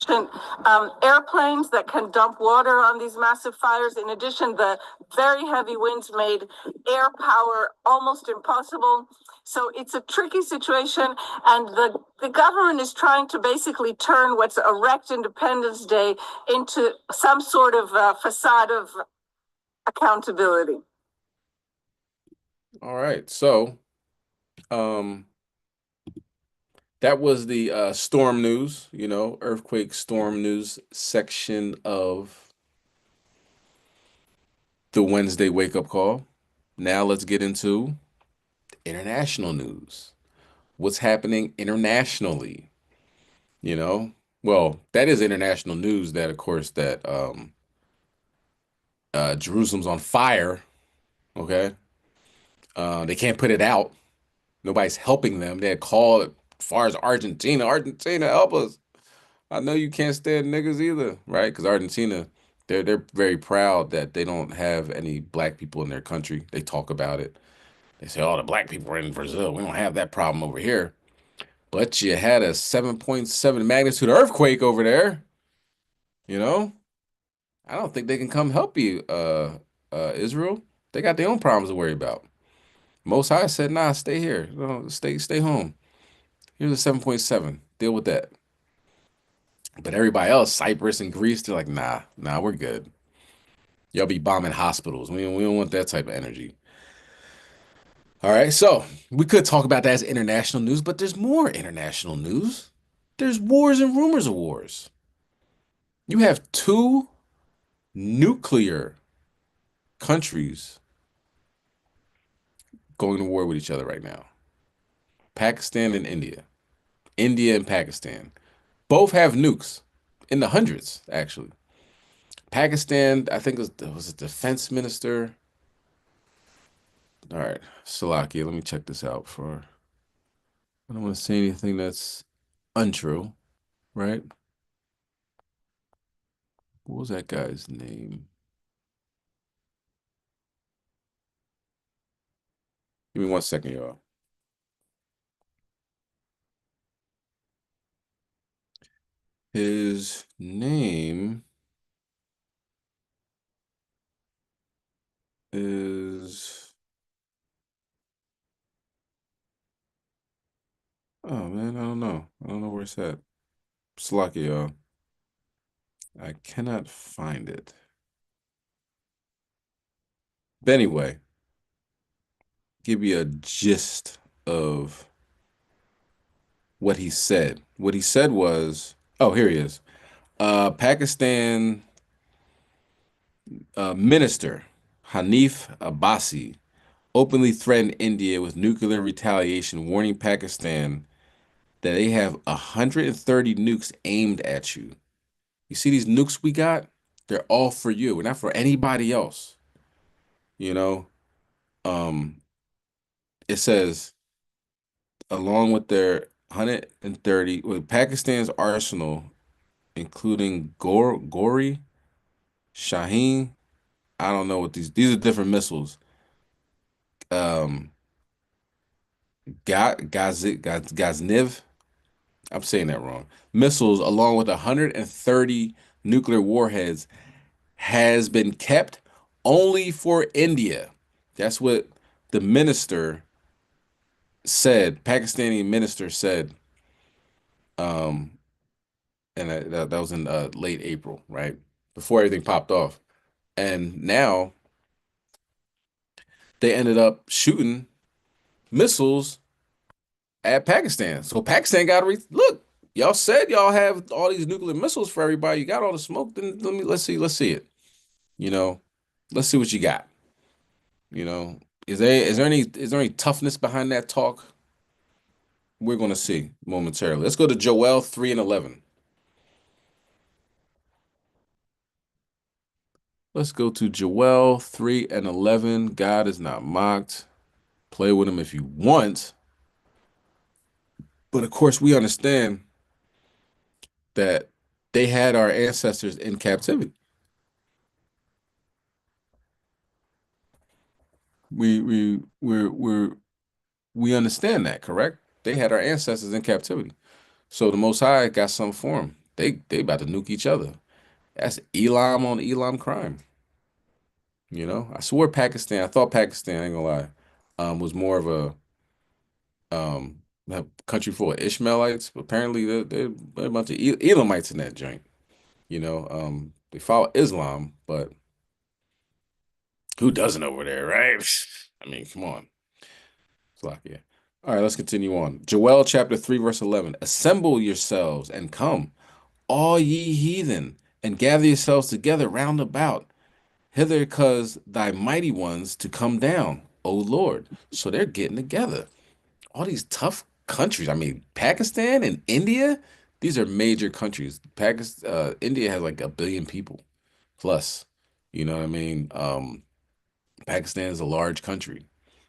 airplanes that can dump water on these massive fires. In addition, the very heavy winds made air power almost impossible. So it's a tricky situation, and the government is trying to basically turn what's Erect Independence Day into some sort of facade of accountability. All right. So, um, that was the storm news, earthquake storm news section of the Wednesday wake up call. Now let's get into international news. What's happening internationally? You know, well, that is international news that, of course, that Jerusalem's on fire. Okay. They can't put it out. Nobody's helping them. They had called as far as Argentina. Argentina, help us. I know you can't stand niggas either, right? Because Argentina, they're very proud that they don't have any black people in their country. They talk about it. They say, "Oh, the black people are in Brazil. We don't have that problem over here." But you had a 7.7 magnitude earthquake over there. You know, I don't think they can come help you, Israel. They got their own problems to worry about. Most High said, "Nah, stay here. No, stay home. Here's a 7.7. Deal with that." But everybody else, Cyprus and Greece, they're like, nah, we're good. Y'all be bombing hospitals. We don't want that type of energy. All right, so we could talk about that as international news, but there's more international news. There's wars and rumors of wars. You have two nuclear countries going to war with each other right now. Pakistan and India. India and Pakistan. Both have nukes in the hundreds, actually. Pakistan, I think was a defense minister. All right, Salakia, let me check this out for. I don't want to say anything that's untrue, right? What was that guy's name? Give me 1 second, y'all. His name is. Oh man, I don't know. I don't know where it's at. Salakia, y'all. I cannot find it. But anyway, give you a gist of what he said. What he said was, oh, here he is. Pakistan minister Hanif Abbasi openly threatened India with nuclear retaliation, warning Pakistan that they have 130 nukes aimed at you. You see these nukes we got? They're all for you. We're not for anybody else. You know, um, it says along with their 130 with Pakistan's arsenal, including Gori, Shaheen. I don't know what these are different missiles. Um, Gazniv. I'm saying that wrong. Missiles, along with 130 nuclear warheads, has been kept only for India. That's what the minister said. Pakistani minister said, um, and that was in late April, right before everything popped off. And now they ended up shooting missiles at Pakistan. So Pakistan got to look. Y'all said y'all have all these nuclear missiles for everybody. You got all the smoke. Then let's see it. You know, let's see what you got. You know, is there any toughness behind that talk? We're gonna see momentarily. Let's go to Joel 3 and 11. Let's go to Joel 3 and 11. God is not mocked. Play with him if you want. But of course, we understand that they had our ancestors in captivity. We understand that, correct? They had our ancestors in captivity. So the Most High got something for them. they about to nuke each other. That's Elam on Elam crime. You know, I swore Pakistan. I thought Pakistan, I ain't gonna lie, was more of a country full of Ishmaelites. But apparently, they're a bunch of Elamites in that joint. You know, they follow Islam, but who doesn't over there, right? I mean, come on. It's like, yeah. All right, let's continue on. Joel chapter 3, verse 11. Assemble yourselves and come, all ye heathen, and gather yourselves together round about, hither cause thy mighty ones to come down, O Lord. So they're getting together. All these tough countries. I mean, Pakistan and India, these are major countries. India has like 1 billion people plus. You know what I mean? Pakistan is a large country,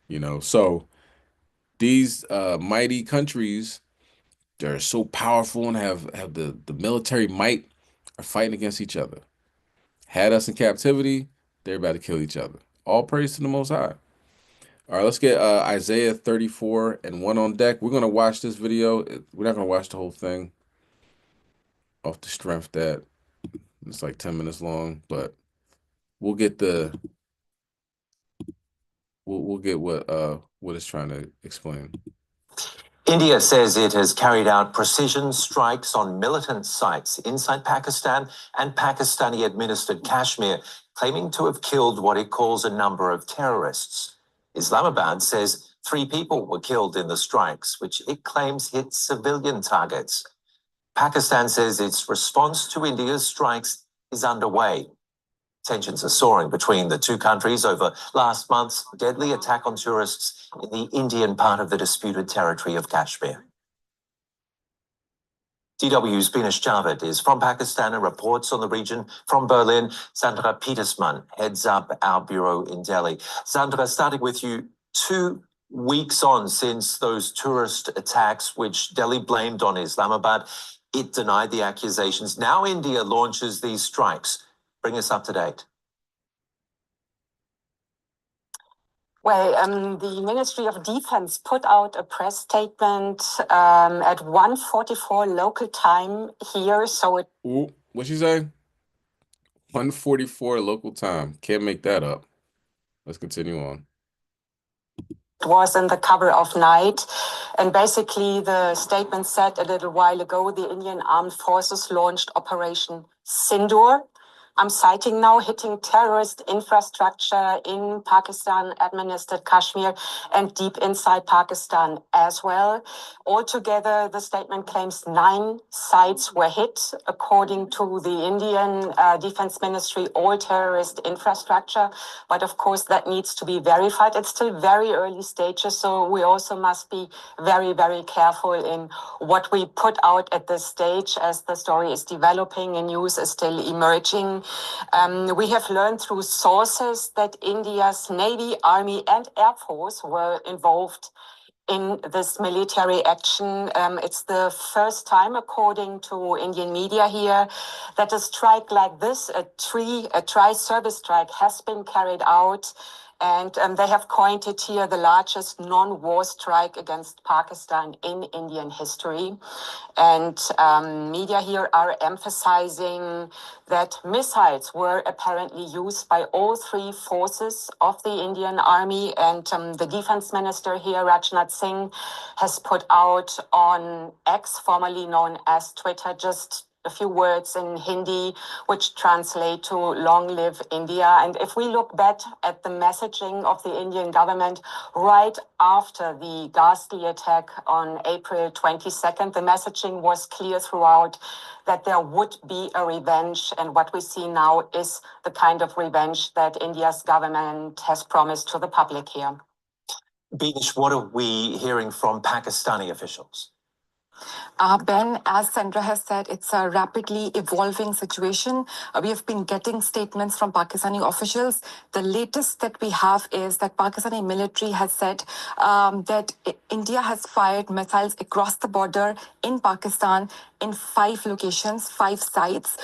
you know. So these mighty countries, they're so powerful and have the military might, are fighting against each other. Had us in captivity, they're about to kill each other. All praise to the Most High. All right, let's get Isaiah 34 and 1 on deck. We're going to watch this video. We're not going to watch the whole thing off the strength that it's like 10 minutes long, but we'll get we'll get what it's trying to explain. India says it has carried out precision strikes on militant sites inside Pakistan and Pakistani-administered Kashmir, claiming to have killed what it calls a number of terrorists. Islamabad says 3 people were killed in the strikes, which it claims hit civilian targets. Pakistan says its response to India's strikes is underway. Tensions are soaring between the two countries over last month's deadly attack on tourists in the Indian part of the disputed territory of Kashmir. DW's Binish Javed is from Pakistan and reports on the region from Berlin. Sandra Petersman heads up our bureau in Delhi. Sandra, starting with you, 2 weeks on since those tourist attacks, which Delhi blamed on Islamabad, it denied the accusations. Now India launches these strikes. Bring us up to date. Well, the Ministry of Defense put out a press statement at 1:44 local time here. So it. Ooh, what'd she say? 1:44 local time. Can't make that up. Let's continue on. Was in the cover of Night. And basically, the statement said a little while ago the Indian Armed Forces launched Operation Sindoor. I'm citing now, hitting terrorist infrastructure in Pakistan-administered Kashmir and deep inside Pakistan as well. Altogether, the statement claims 9 sites were hit. According to the Indian Defense Ministry, all terrorist infrastructure. But of course, that needs to be verified. It's still very early stages, so we also must be very, very careful in what we put out at this stage as the story is developing and news is still emerging. We have learned through sources that India's Navy, Army, and Air Force were involved in this military action. It's the first time, according to Indian media here, that a strike like this, a tri-service strike, has been carried out. And they have coined it here the largest non-war strike against Pakistan in Indian history. And media here are emphasizing that missiles were apparently used by all 3 forces of the Indian Army. And the defense minister here, Rajnath Singh, has put out on X, formerly known as Twitter, just a few words in Hindi, which translate to long live India. And if we look back at the messaging of the Indian government right after the ghastly attack on April 22nd, the messaging was clear throughout that there would be a revenge. And what we see now is the kind of revenge that India's government has promised to the public here. Binish, what are we hearing from Pakistani officials? Ben, as Sandra has said, it's a rapidly evolving situation. We have been getting statements from Pakistani officials. The latest that we have is that Pakistani military has said that India has fired missiles across the border in Pakistan in 5 locations, 5 sites.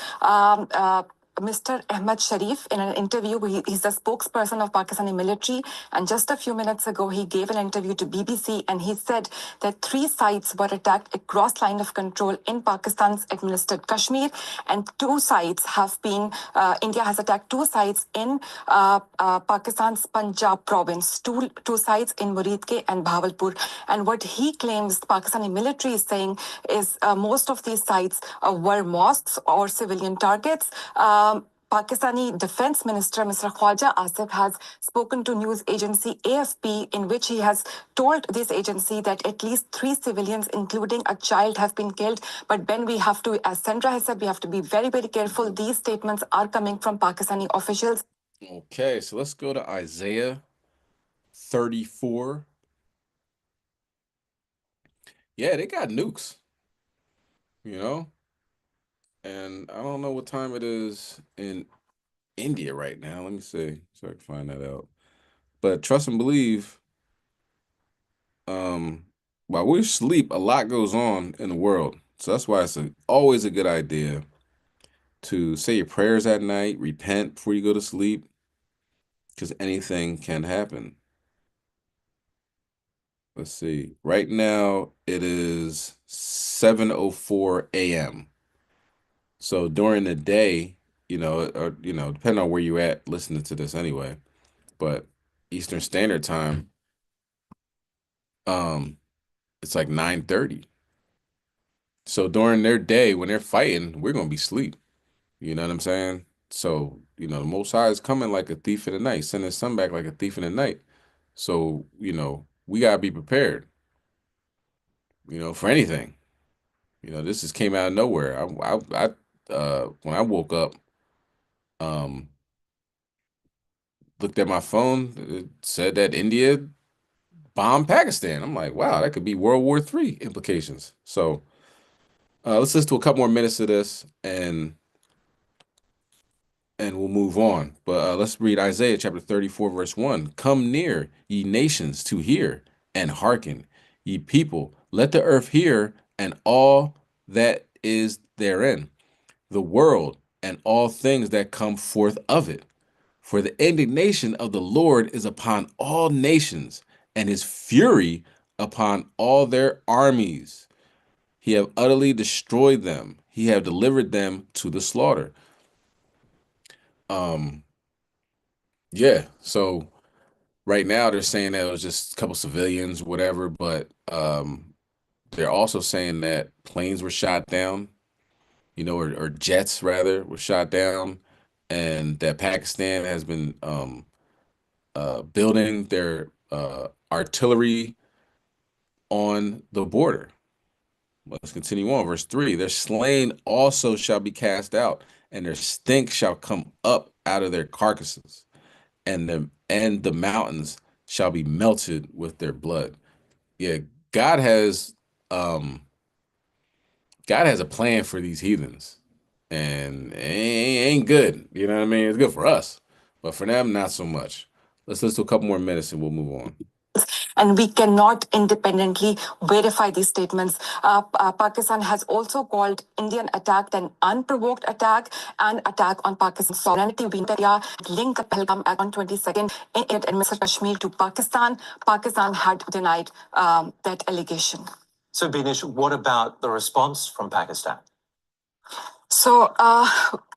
Mr. Ahmad Sharif in an interview. He's the spokesperson of Pakistani military, and just a few minutes ago, he gave an interview to BBC, and he said that 3 sites were attacked across line of control in Pakistan's administered Kashmir, and 2 sites have been, India has attacked 2 sites in Pakistan's Punjab province, two sites in Muridke and Bahawalpur. And what he claims Pakistani military is saying is most of these sites were mosques or civilian targets. Pakistani Defense Minister Mr. Khwaja Asif has spoken to news agency AFP, in which he has told this agency that at least 3 civilians, including a child, have been killed. But Ben, we have to, as Sandra has said, we have to be very, very careful. These statements are coming from Pakistani officials. Okay, so let's go to Isaiah 34. Yeah, they got nukes, you know? And I don't know what time it is in India right now. Let me see so I can find that out. But trust and believe, while we're asleep, a lot goes on in the world. So that's why it's always a good idea to say your prayers at night, repent before you go to sleep, because anything can happen. Let's see. Right now it is 7:04 a.m. So during the day, or depending on where you're at listening to this anyway, but Eastern Standard Time, it's like 9:30. So during their day, when they're fighting, we're gonna be asleep. You know what I'm saying? So, the Most High is coming like a thief in the night, sending his son back like a thief in the night. So, we gotta be prepared, for anything. This just came out of nowhere. When I woke up, um, looked at my phone, it said that India bombed Pakistan. I'm like, wow, that could be World War III implications. So, let's listen to a couple more minutes of this and we'll move on. But let's read Isaiah chapter 34, verse 1. Come near, ye nations, to hear, and hearken, ye people. Let the earth hear, and all that is therein, the world, and all things that come forth of it. For the indignation of the Lord is upon all nations, and his fury upon all their armies. He have utterly destroyed them. He have delivered them to the slaughter. Yeah, so right now they're saying that it was just a couple civilians, whatever, but they're also saying that planes were shot down, or jets rather were shot down, and that Pakistan has been building their artillery on the border. Let's continue on. Verse 3, their slain also shall be cast out, and their stink shall come up out of their carcasses, and the mountains shall be melted with their blood. Yeah, God has um God has a plan for these heathens, and it ain't good. You know what I mean? It's good for us, but for them, not so much. Let's listen to a couple more minutes and we'll move on. And we cannot independently verify these statements. Pakistan has also called Indian attack an unprovoked attack and attack on Pakistan's sovereignty. We linked the Pahalgam on 22nd in it administered Kashmir to Pakistan. Pakistan had denied that allegation. So, Binish, what about the response from Pakistan? So,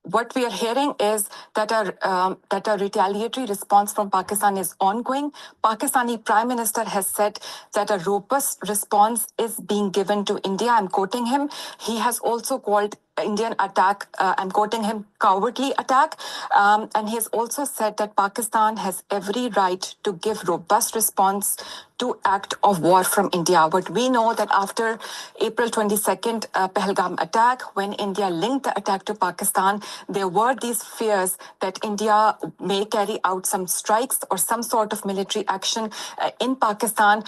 what we are hearing is that a retaliatory response from Pakistan is ongoing. Pakistani Prime Minister has said that a robust response is being given to India. I'm quoting him. He has also called Indian attack, I'm quoting him, cowardly attack. And he has also said that Pakistan has every right to give robust response to act of war from India. But we know that after April 22nd Pahalgam attack, when India linked the attack to Pakistan, there were these fears that India may carry out some strikes or some sort of military action in Pakistan.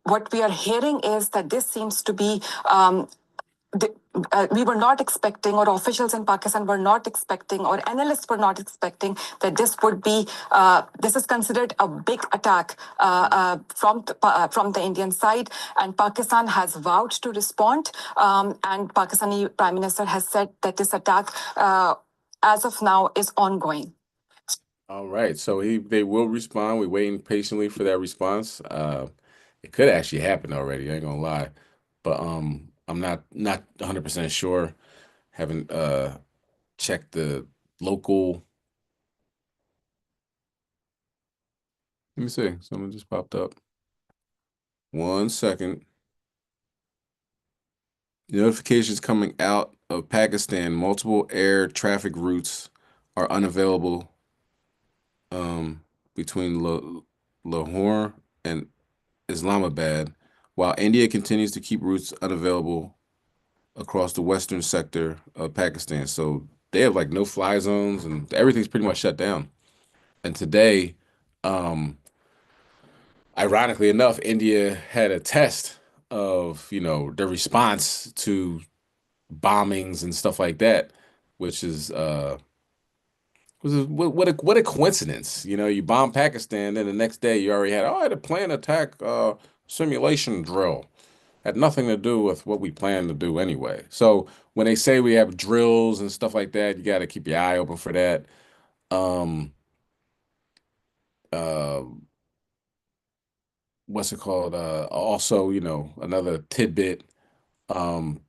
What we are hearing is that this seems to be we were not expecting, or officials in Pakistan were not expecting, or analysts were not expecting that this would be, this is considered a big attack from the Indian side. And Pakistan has vowed to respond. And Pakistani Prime Minister has said that this attack as of now is ongoing. All right, so they will respond. We're waiting patiently for that response. It could actually happen already. I ain't gonna lie, but I'm not 100% sure. Haven't checked the local. Let me see. Someone just popped up. 1 second. Notifications coming out of Pakistan. Multiple air traffic routes are unavailable between Lahore and Islamabad, while India continues to keep routes unavailable across the western sector of Pakistan. So they have like no fly zones and everything's pretty much shut down. And today, ironically enough, India had a test of, their response to bombings and stuff like that, which is what a coincidence. You bomb Pakistan, then the next day you already had a planned attack simulation drill. Had nothing to do with what we plan to do anyway. So when they say we have drills and stuff like that, you got to keep your eye open for that. Um, uh, what's it called? Also, another tidbit. William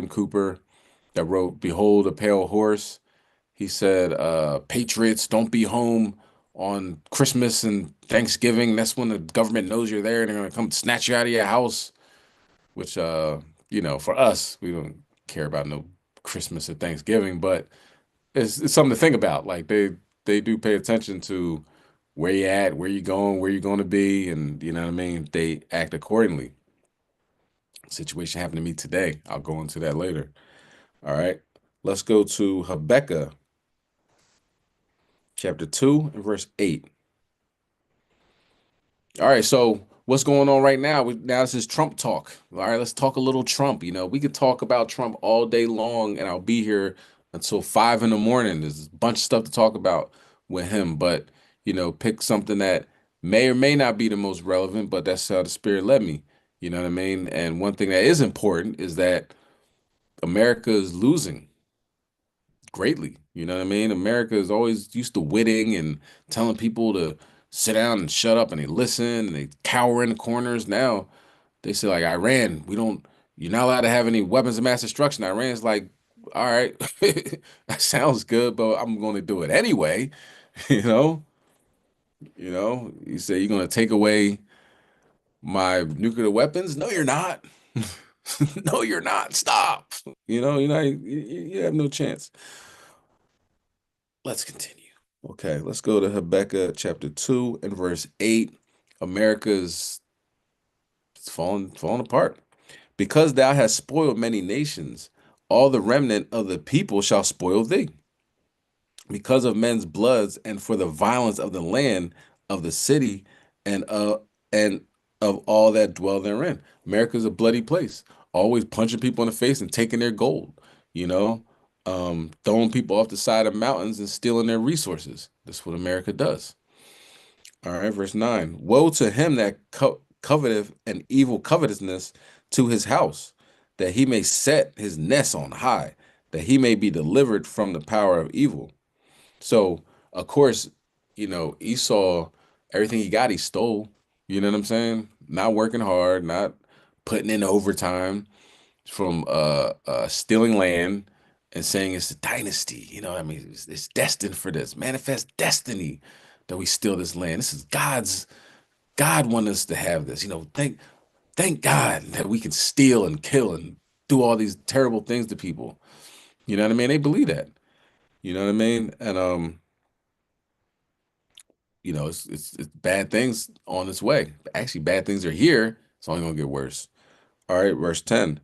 Cooper, that wrote "Behold a Pale Horse." He said, "Patriots don't be home on Christmas and Thanksgiving. That's when the government knows you're there and they're gonna come snatch you out of your house." Which, for us, we don't care about no Christmas or Thanksgiving, but it's something to think about. Like they do pay attention to where you at, where you going, where you're going to be, and you know what I mean. They act accordingly. Situation happened to me today. I'll go into that later. All right, let's go to Habakkuk chapter 2 and verse 8. All right, so what's going on right now? Now this is Trump talk. All right, let's talk a little Trump. We could talk about Trump all day long, and I'll be here until 5 in the morning. There's a bunch of stuff to talk about with him, but pick something that may or may not be the most relevant, but that's how the Spirit led me. You know what I mean? And one thing that is important is that America is losing greatly. You know what I mean? America is always used to witting and telling people to sit down and shut up, and they listen and they cower in the corners. Now they say like Iran, you're not allowed to have any weapons of mass destruction. Iran's like, all right, that sounds good, but I'm going to do it anyway. You know, you say you're going to take away my nuclear weapons. No, you're not. No, you're not. Stop. You have no chance. Let's continue. Okay, let's go to Habakkuk chapter 2 and verse 8. America's falling apart. Because thou hast spoiled many nations, all the remnant of the people shall spoil thee. Because of men's bloods and for the violence of the land of the city and and of all that dwell therein. America's a bloody place, always punching people in the face and taking their gold, you know, throwing people off the side of mountains and stealing their resources. That's what America does. All right, verse 9. Woe to him that coveteth an evil covetousness to his house, that he may set his nest on high, that he may be delivered from the power of evil. So, of course, Esau, everything he got, he stole. You know what I'm saying? Not working hard, not putting in overtime, from stealing land and saying it's a dynasty. I mean, it's destined for this, manifest destiny that we steal this land. This is God want us to have this. Thank God that we can steal and kill and do all these terrible things to people. You know what I mean? They believe that. You know what I mean? And it's bad things on its way. Actually, bad things are here. It's only gonna get worse. All right, verse 10.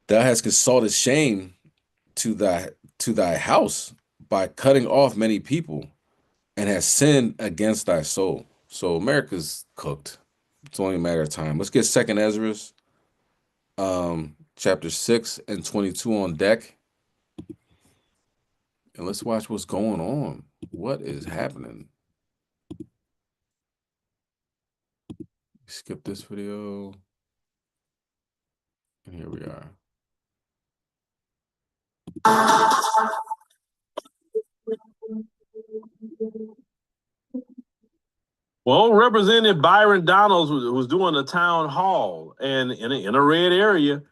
Thou hast consulted shame to thy house by cutting off many people, and has sinned against thy soul. So America's cooked. It's only a matter of time. Let's get Second Ezra, chapter 6 and 22 on deck, and let's watch what's going on. What is happening? Skip this video, and here we are. Well, Representative Byron Donalds was doing a town hall and in a red area,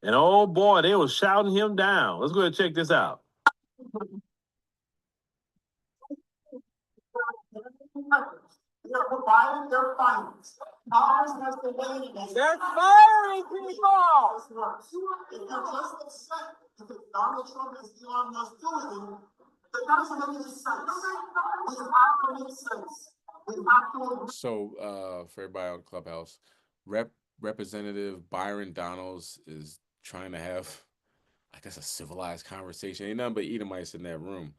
and oh boy, they was shouting him down. Let's go ahead and check this out. They're providing their finance. Congress has to weigh in. They're firing people. If you're just upset because Donald Trump is Elon Musk doing it, that doesn't make any sense. We have to make sense. We have to. So, for everybody on Clubhouse, Representative Byron Donalds is trying to have, I guess, a civilized conversation. Ain't nothing but Edomites in that room.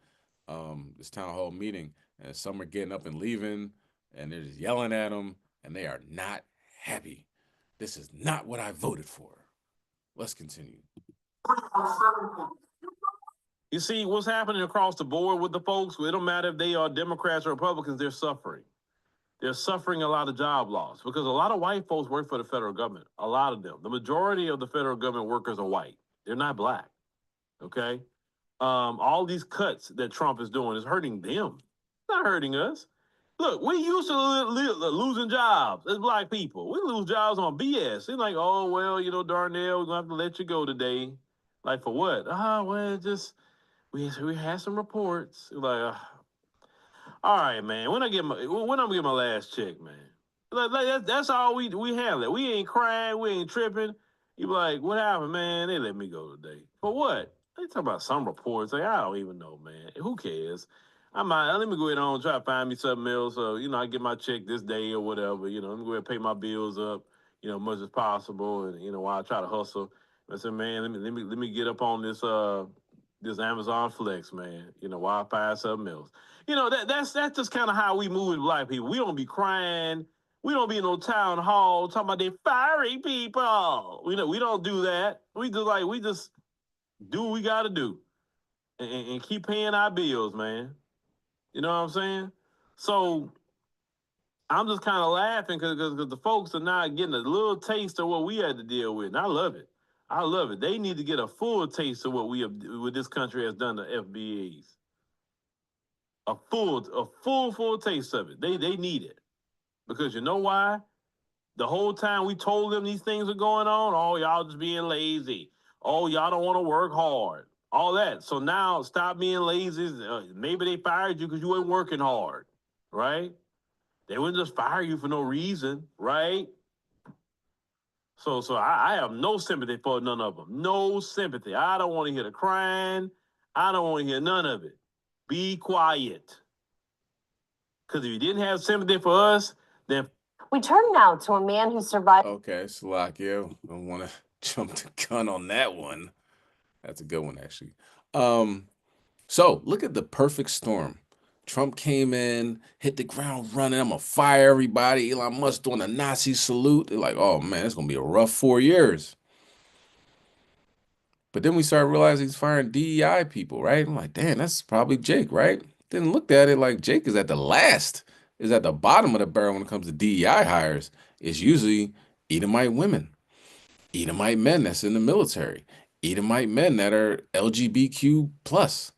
This town hall meeting, and some are getting up and leaving, and they're just yelling at him, and they are not happy. This is not what I voted for. Let's continue. You see what's happening across the board with the folks? It don't matter if they are Democrats or Republicans, they're suffering. They're suffering a lot of job loss because a lot of white folks work for the federal government. A lot of them. The majority of the federal government workers are white. They're not black. Okay? All these cuts that Trump is doing is hurting them. It's not hurting us. Look, we used to losing jobs as black people. We lose jobs on BS. It's like, oh, well, Darnell, we're going to have to let you go today. Like, for what? Well, just, we had some reports. Like, all right, man. When I'm gonna get my last check, man. That's all we handle it. We ain't crying, we ain't tripping. You be like, what happened, man? They let me go today. For what? They talk about some reports. Like, I don't even know, man. Who cares? Let me go ahead on and try to find me something else. So, I get my check this day or whatever. Let me go ahead and pay my bills up, much as possible. And while I try to hustle. I said, man, let me get up on this Amazon Flex, man. While I find something else. That's just kind of how we move with black people. We don't be crying. We don't be in no town hall talking about they firing people. We don't do that. We just do what we got to do and keep paying our bills, man. You know what I'm saying? So I'm just kind of laughing because the folks are not getting a little taste of what we had to deal with, and I love it. I love it. They need to get a full taste of what this country has done to FBAs. A full taste of it. They need it. Because you know why? The whole time we told them these things are going on, oh, y'all just being lazy. Oh, y'all don't want to work hard. All that. So now stop being lazy. Maybe they fired you because you weren't working hard, right? They wouldn't just fire you for no reason, right? So I have no sympathy for none of them. No sympathy. I don't want to hear the crying. I don't want to hear none of it. Be quiet. Because if you didn't have sympathy for us, then... We turn now to a man who survived. Okay, Slovakia. Don't want to jump the gun on that one. That's a good one, actually. So look at the perfect storm. Trump came in, hit the ground running. I'm going to fire everybody. Elon Musk doing a Nazi salute. They're like, oh, man, it's going to be a rough 4 years. But then we started realizing he's firing DEI people, right? I'm like, damn, that's probably Jake, right? Then looked at it like Jake is at the bottom of the barrel when it comes to DEI hires. It's usually Edomite women, Edomite men that's in the military, Edomite men that are LGBTQ plus,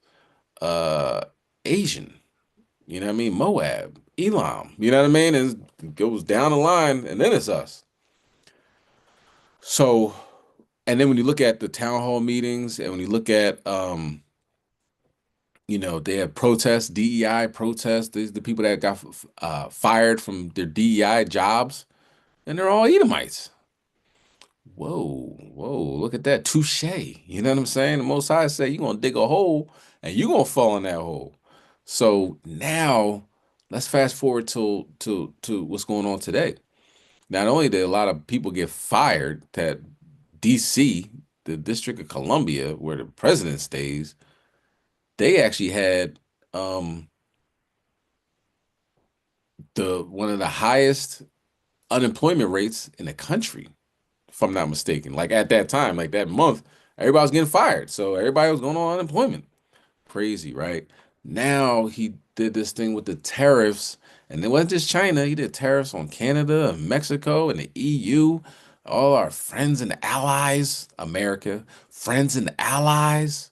Asian, you know what I mean? Moab, Elam, you know what I mean? And it goes down the line, and then it's us. So, and then when you look at the town hall meetings, and when you look at they have protests, DEI protests. These the people that got fired from their DEI jobs, and they're all Edomites. Whoa, look at that. Touche. You know what I'm saying? The Most High say you're going to dig a hole, and you're going to fall in that hole. So now, let's fast forward to what's going on today. Not only did a lot of people get fired, that D.C., the District of Columbia, where the president stays, they actually had one of the highest unemployment rates in the country, if I'm not mistaken. Like at that time, like that month, everybody was getting fired. So everybody was going on unemployment. Crazy, right? Now he did this thing with the tariffs, and it wasn't just China. He did tariffs on Canada and Mexico and the EU, all our friends and allies, America, friends and allies.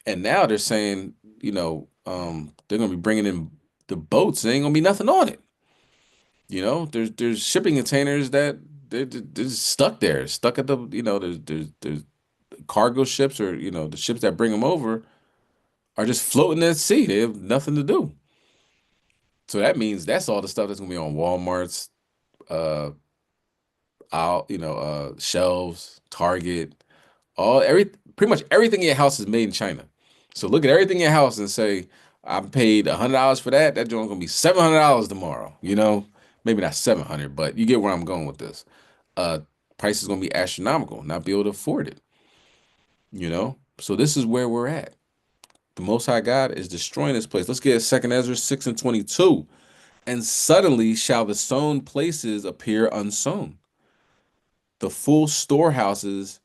And now they're saying, they're going to be bringing in the boats. There ain't going to be nothing on it. You know, there's shipping containers that they're just stuck there, stuck at the, there's cargo ships, or the ships that bring them over are just floating at sea. They have nothing to do. So that means that's all the stuff that's gonna be on Walmart's uh shelves, Target, pretty much everything in your house is made in China. So look at everything in your house and say, I paid $100 for that. That joint's gonna be $700 tomorrow. Maybe not 700, but you get where I'm going with this. Uh, Price is gonna be astronomical, not be able to afford it. So this is where we're at. The Most High God is destroying this place. Let's get 2nd Ezra 6:22. And suddenly shall the sown places appear unsown. The full storehouses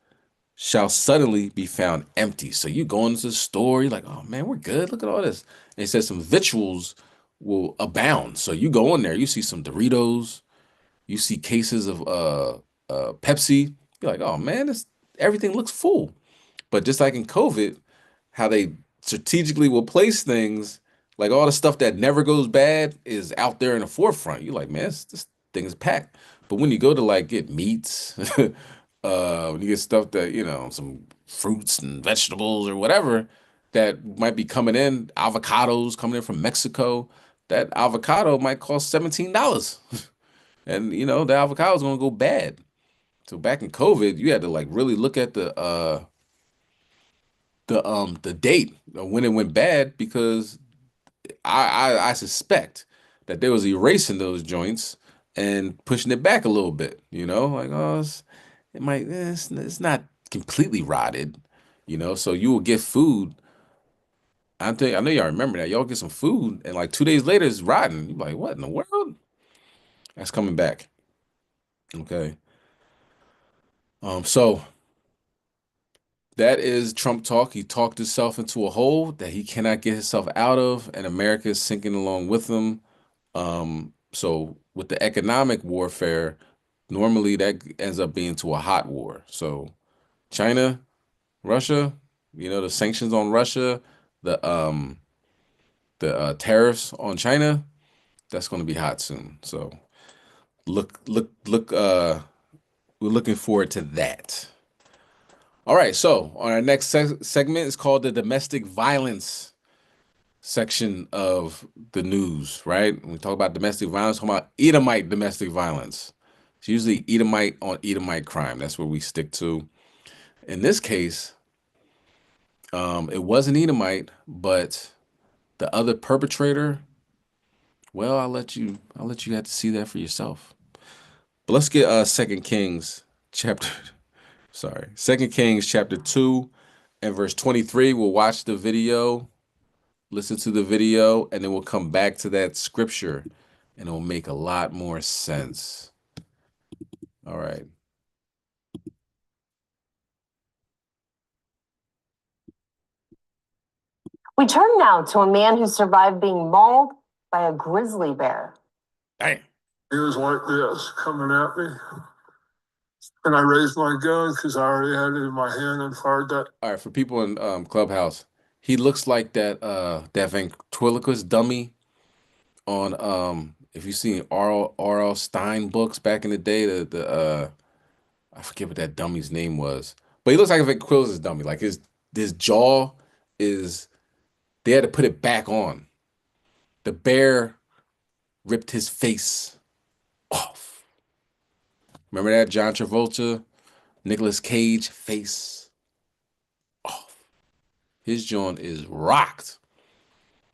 shall suddenly be found empty. So you go into the store, you're like, oh man, we're good. Look at all this. And it says some victuals will abound. So you go in there, you see some Doritos, you see cases of Pepsi. You're like, oh man, everything looks full. But just like in COVID, how they strategically will place things, like all the stuff that never goes bad is out there in the forefront. You're like, man, this thing is packed. But when you go to like get meats, when you get stuff that, some fruits and vegetables or whatever that might be coming in, avocados coming in from Mexico, that avocado might cost $17. And the avocado is gonna go bad. So back in COVID, you had to like really look at the date of when it went bad, because I suspect that they was erasing those joints and pushing it back a little bit, like, oh, it's not completely rotted, so you will get food. I know y'all remember that. Y'all get some food and like 2 days later it's rotten. You're like, what in the world? That's coming back. Okay. So that is Trump talk. He talked himself into a hole that he cannot get himself out of, and America is sinking along with him. So with the economic warfare, normally that ends up being to a hot war. So China, Russia, the sanctions on Russia, the tariffs on China, that's going to be hot soon. So look. We're looking forward to that. All right. So on our next segment is called the domestic violence section of the news, right? When we talk about domestic violence, talk about Edomite domestic violence. It's usually Edomite on Edomite crime. That's where we stick to. In this case, it wasn't Edomite, but the other perpetrator. Well, I'll let you have to see that for yourself. But let's get Second Kings chapter. Sorry, Second Kings chapter 2 and verse 23. We'll watch the video, listen to the video, and then we'll come back to that scripture, and it'll make a lot more sense. All right. We turn now to a man who survived being mauled by a grizzly bear. Dang. He was like this, coming at me. And I raised my gun because I already had it in my hand and fired that. All right, for people in Clubhouse, he looks like that ventriloquist dummy on if you've seen R.L. Stein books back in the day, the I forget what that dummy's name was, but he looks like a ventriloquist dummy. Like his jaw is, they had to put it back on. The bear ripped his face off. Remember that John Travolta, Nicolas Cage face off. His jaw is rocked.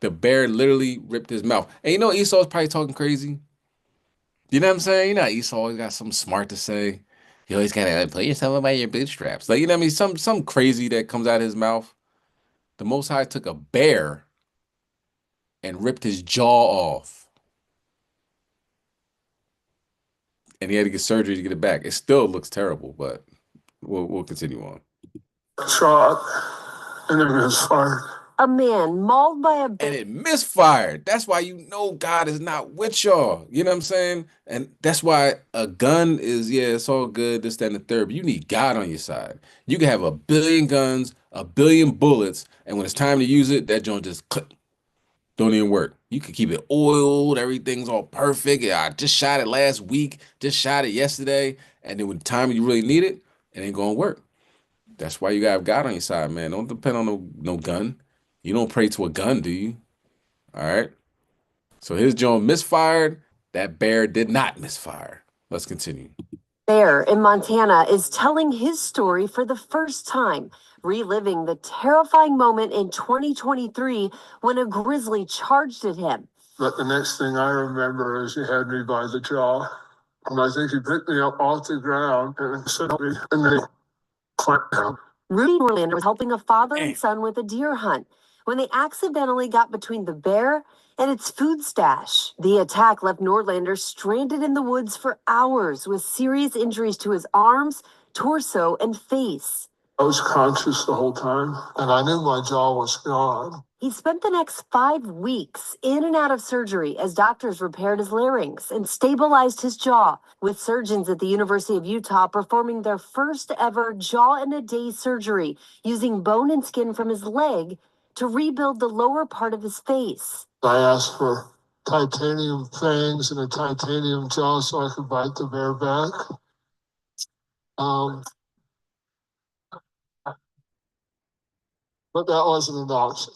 The bear literally ripped his mouth. And Esau's probably talking crazy. You know what I'm saying? Esau always got something smart to say. You always gotta pull yourself by your bootstraps. Like, what I mean? Some crazy that comes out of his mouth. The Most High took a bear and ripped his jaw off. And he had to get surgery to get it back. It still looks terrible, but we'll continue on. Shot, and it misfired. A man mauled by a bear. And it misfired. That's why God is not with y'all. You know what I'm saying? And that's why a gun is, it's all good, this, that, and the third. But you need God on your side. You can have 1 billion guns, 1 billion bullets, and when it's time to use it, that joint just click. Don't even work. You can keep it oiled, everything's all perfect. Yeah, I just shot it last week, just shot it yesterday, and then when the time you really need it, it ain't gonna work. That's why you gotta have God on your side, man. Don't depend on no gun. You don't pray to a gun, do you? All right. So his drone misfired. That bear did not misfire. Let's continue. Bear in Montana is telling his story for the first time, reliving the terrifying moment in 2023 when a grizzly charged at him. But the next thing I remember is he had me by the jaw. And I think he picked me up off the ground and set me, and then he clamped down. Rudy Norlander was helping a father and son with a deer hunt when they accidentally got between the bear and its food stash. The attack left Norlander stranded in the woods for hours with serious injuries to his arms, torso, and face. I was conscious the whole time, and I knew my jaw was gone. He spent the next 5 weeks in and out of surgery as doctors repaired his larynx and stabilized his jaw, with surgeons at the University of Utah performing their first ever jaw-in-a-day surgery using bone and skin from his leg to rebuild the lower part of his face. I asked for titanium fangs and a titanium jaw so I could bite the bear back. But that wasn't an option.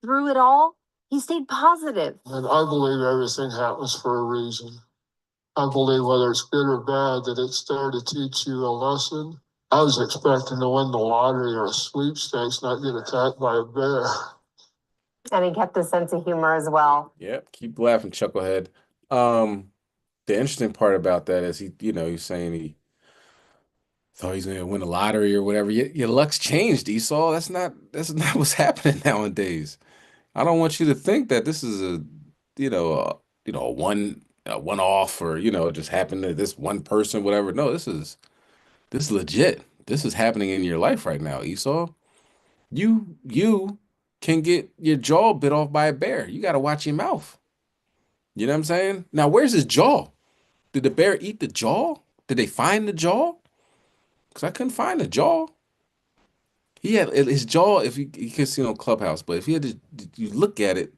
Through it all, he stayed positive. And I believe everything happens for a reason. I believe whether it's good or bad, that it's there to teach you a lesson. I was expecting to win the lottery or a sweepstakes, not get attacked by a bear. And he kept a sense of humor as well. Yep, keep laughing, chucklehead. The interesting part about that is he's saying he thought he's gonna win the lottery or whatever. Your luck's changed, Esau. That's not what's happening nowadays. I don't want you to think that this is a one off or just happened to this one person, whatever. No, this is legit. This is happening in your life right now, Esau. You can get your jaw bit off by a bear. You got to watch your mouth. You know what I'm saying? Now, where's his jaw? Did the bear eat the jaw? Did they find the jaw? Because I couldn't find the jaw. He had his jaw, if you can see on Clubhouse, but if you had to you look at it,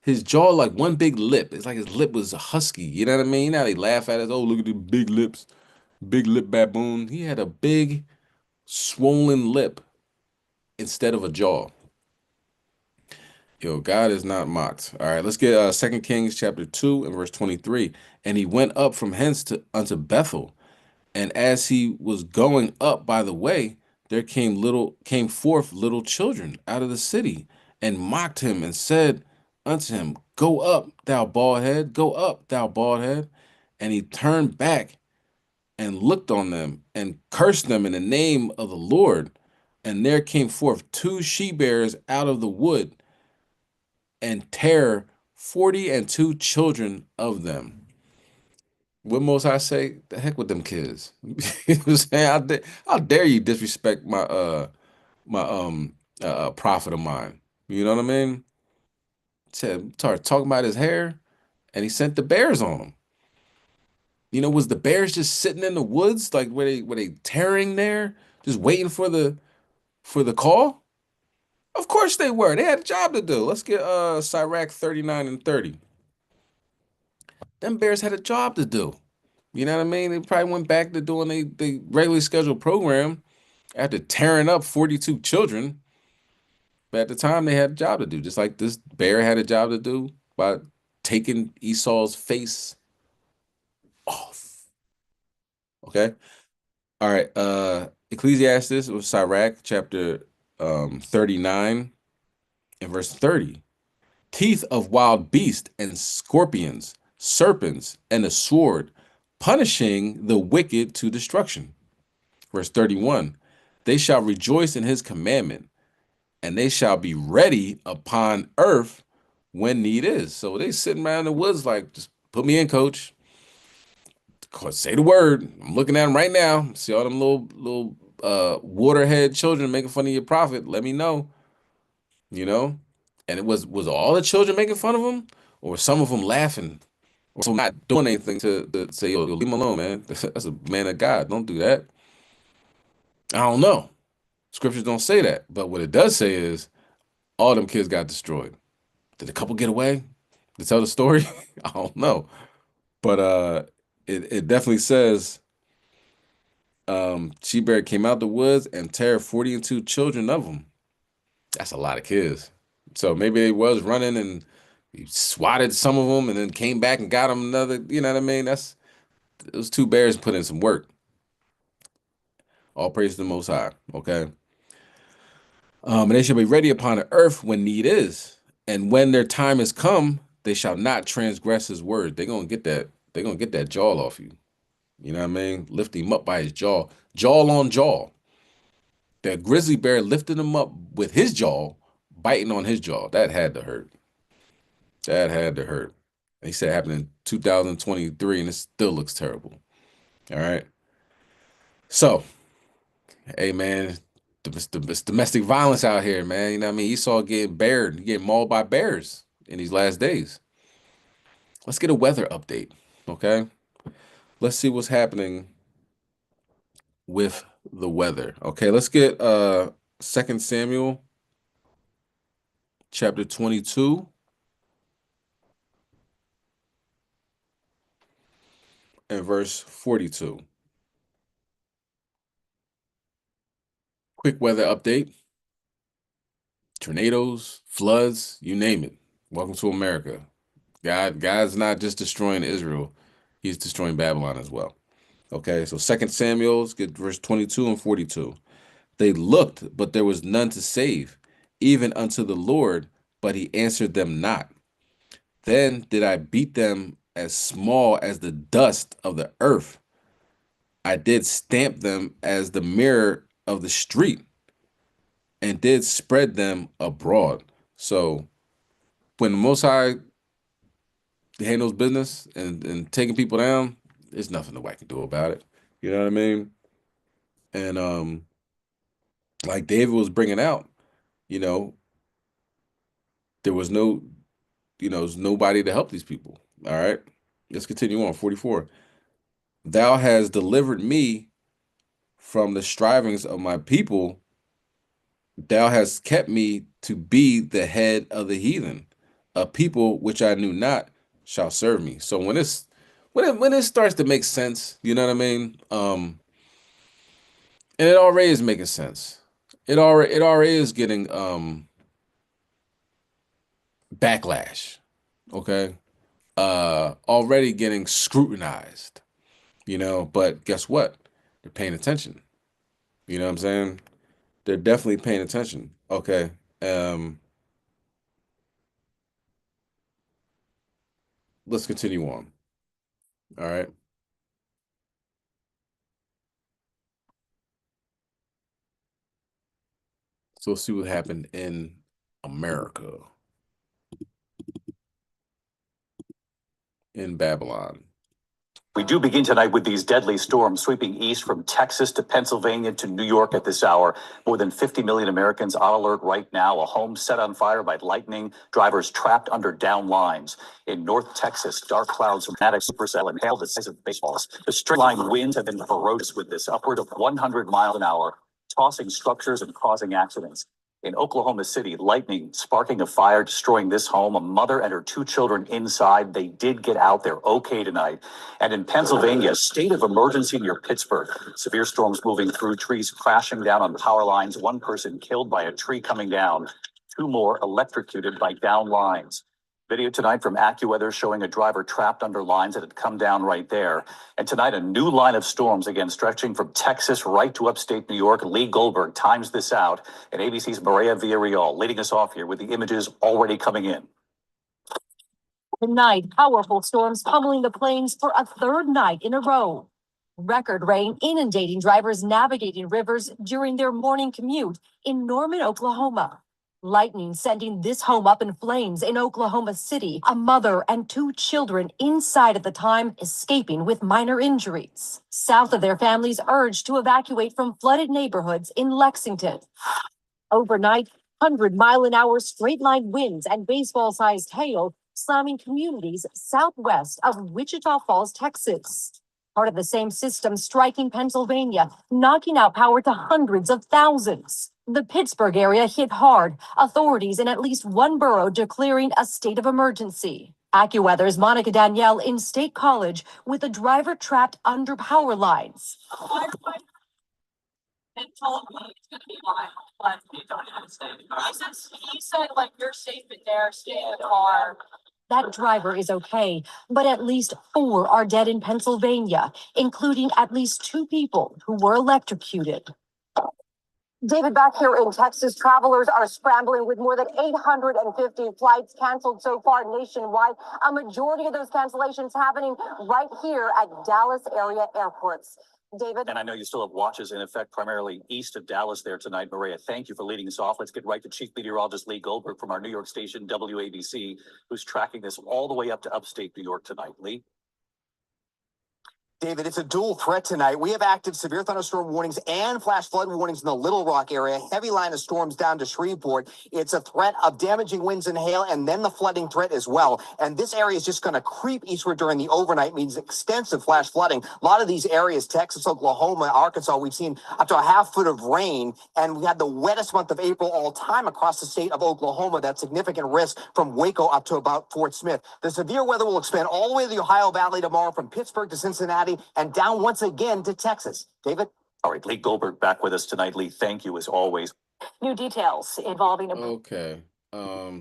his jaw like one big lip. It's like his lip was a husky. You know what I mean? Now they laugh at us. Oh, look at the big lips, big lip baboon. He had a big swollen lip instead of a jaw. Yo, God is not mocked. All right, let's get 2 Kings chapter 2 and verse 23. And he went up from hence unto Bethel, and as he was going up by the way, there came forth little children out of the city, and mocked him, and said unto him, Go up, thou bald head, go up, thou bald head. And he turned back and looked on them, and cursed them in the name of the Lord. And there came forth 2 she-bears out of the wood, and tear 42 children of them. What most I say, the heck with them kids. You know what I'm saying? How dare you disrespect my prophet of mine? You know what I mean? Started talking about his hair, and he sent the bears on him. Was the bears just sitting in the woods, like were they tearing there, just waiting for the call? Of course they were. They had a job to do. Let's get Sirach 39 and 30. Them bears had a job to do. You know what I mean? They probably went back to doing the regularly scheduled program after tearing up 42 children. But at the time, they had a job to do, just like this bear had a job to do by taking Esau's face off. Okay? All right. Ecclesiastes or Sirach, chapter 39 and verse 30. Teeth of wild beasts and scorpions, serpents, and a sword, punishing the wicked to destruction. Verse 31, they shall rejoice in his commandment, and they shall be ready upon earth when need is. So they sitting around in the woods like, just put me in, coach. Say the word. I'm looking at them right now. See all them little waterhead children making fun of your prophet. Let me know. And it was all the children making fun of him, or some of them laughing, or some not doing anything to say, yo, leave him alone, man. That's a man of God. Don't do that. I don't know. Scriptures don't say that. But what it does say is all them kids got destroyed. Did the couple get away to tell the story? I don't know. But it definitely says She Bear came out the woods and tear 42 children of them. That's a lot of kids. So maybe they was running and he swatted some of them and then came back and got them another, you know what I mean? Those two bears put in some work. All praise to the Most High, okay? And they shall be ready upon the earth when need is. And when their time is come, they shall not transgress his word. They're gonna get that, jaw off you. You know what I mean? Lift him up by his jaw. Jaw on jaw. That grizzly bear lifted him up with his jaw, biting on his jaw. That had to hurt. That had to hurt. He said it happened in 2023, and it still looks terrible. All right. So, hey man, it's domestic violence out here, man. You know what I mean? Esau getting mauled by bears in these last days. Let's get a weather update, okay? Let's see what's happening with the weather. Okay, let's get 2 Samuel chapter 22 and verse 42. Quick weather update. Tornadoes, floods, you name it. Welcome to America. God's not just destroying Israel, he's destroying Babylon as well. Okay, so 2 Samuel, get verse 22 and 42. They looked, but there was none to save, even unto the Lord, but he answered them not. Then did I beat them as small as the dust of the earth. I did stamp them as the mirror of the street, and did spread them abroad. So when the Most High handles business and taking people down, there's nothing nobody can do about it. You know what I mean? And like David was bringing out, you know, there was there's nobody to help these people. All right, let's continue on. 44. Thou hast delivered me from the strivings of my people. Thou hast kept me to be the head of the heathen. A people which I knew not shall serve me. So when it starts to make sense, you know what I mean? And it already is making sense. It already is getting backlash. Okay. Already getting scrutinized, but guess what? They're paying attention. You know what I'm saying? They're definitely paying attention. Okay. Let's continue on. All right. So let's see what happened in America, in Babylon. We do begin tonight with these deadly storms sweeping east from Texas to Pennsylvania to New York at this hour. More than 50 million Americans on alert right now. A home set on fire by lightning. Drivers trapped under down lines. In North Texas, dark clouds from dramatic supercell and hail the size of baseballs. The straight line winds have been ferocious with this, upward of 100 miles an hour, tossing structures and causing accidents. In Oklahoma City, lightning sparking a fire, destroying this home. A mother and her 2 children inside. They did get out. They're okay tonight. And in Pennsylvania, state of emergency near Pittsburgh. Severe storms moving through, trees crashing down on power lines. 1 person killed by a tree coming down. 2 more electrocuted by down lines. Video tonight from AccuWeather showing a driver trapped under lines that had come down right there. And tonight, a new line of storms, again, stretching from Texas right to upstate New York. Lee Goldberg times this out. And ABC's Maria Villarreal leading us off here with the images already coming in. Tonight, powerful storms pummeling the plains for a 3rd night in a row. Record rain inundating drivers navigating rivers during their morning commute in Norman, Oklahoma. Lightning sending this home up in flames in Oklahoma City. A mother and 2 children inside at the time, escaping with minor injuries. South of their families urged to evacuate from flooded neighborhoods in Lexington. Overnight, 100-mile-an-hour straight-line winds and baseball-sized hail slamming communities southwest of Wichita Falls, Texas. Part of the same system striking Pennsylvania, knocking out power to hundreds of thousands. The Pittsburgh area hit hard, authorities in at least one borough declaring a state of emergency. AccuWeather's Monica Danielle in State College with a driver trapped under power lines. And told me it's going to be mine, but you don't have to stay in the car. He said, like, you're safe in there, stay in the car. That driver is okay, but at least 4 are dead in Pennsylvania, including at least 2 people who were electrocuted. David, back here in Texas, travelers are scrambling with more than 850 flights canceled so far nationwide. A majority of those cancellations happening right here at Dallas area airports. David? And I know you still have watches in effect primarily east of Dallas there tonight. Maria, thank you for leading us off. Let's get right to Chief Meteorologist Lee Goldberg from our New York station, WABC, who's tracking this all the way up to upstate New York tonight. Lee? David, it's a dual threat tonight. We have active severe thunderstorm warnings and flash flood warnings in the Little Rock area. Heavy line of storms down to Shreveport. It's a threat of damaging winds and hail, and then the flooding threat as well. And this area is just going to creep eastward during the overnight, means extensive flash flooding. A lot of these areas, Texas, Oklahoma, Arkansas, we've seen up to a half foot of rain, and we had the wettest month of April all time across the state of Oklahoma. That's significant risk from Waco up to about Fort Smith. The severe weather will expand all the way to the Ohio Valley tomorrow from Pittsburgh to Cincinnati and down once again to Texas. David? All right, Lee Goldberg back with us tonight. Lee, thank you as always. New details involving a... Okay.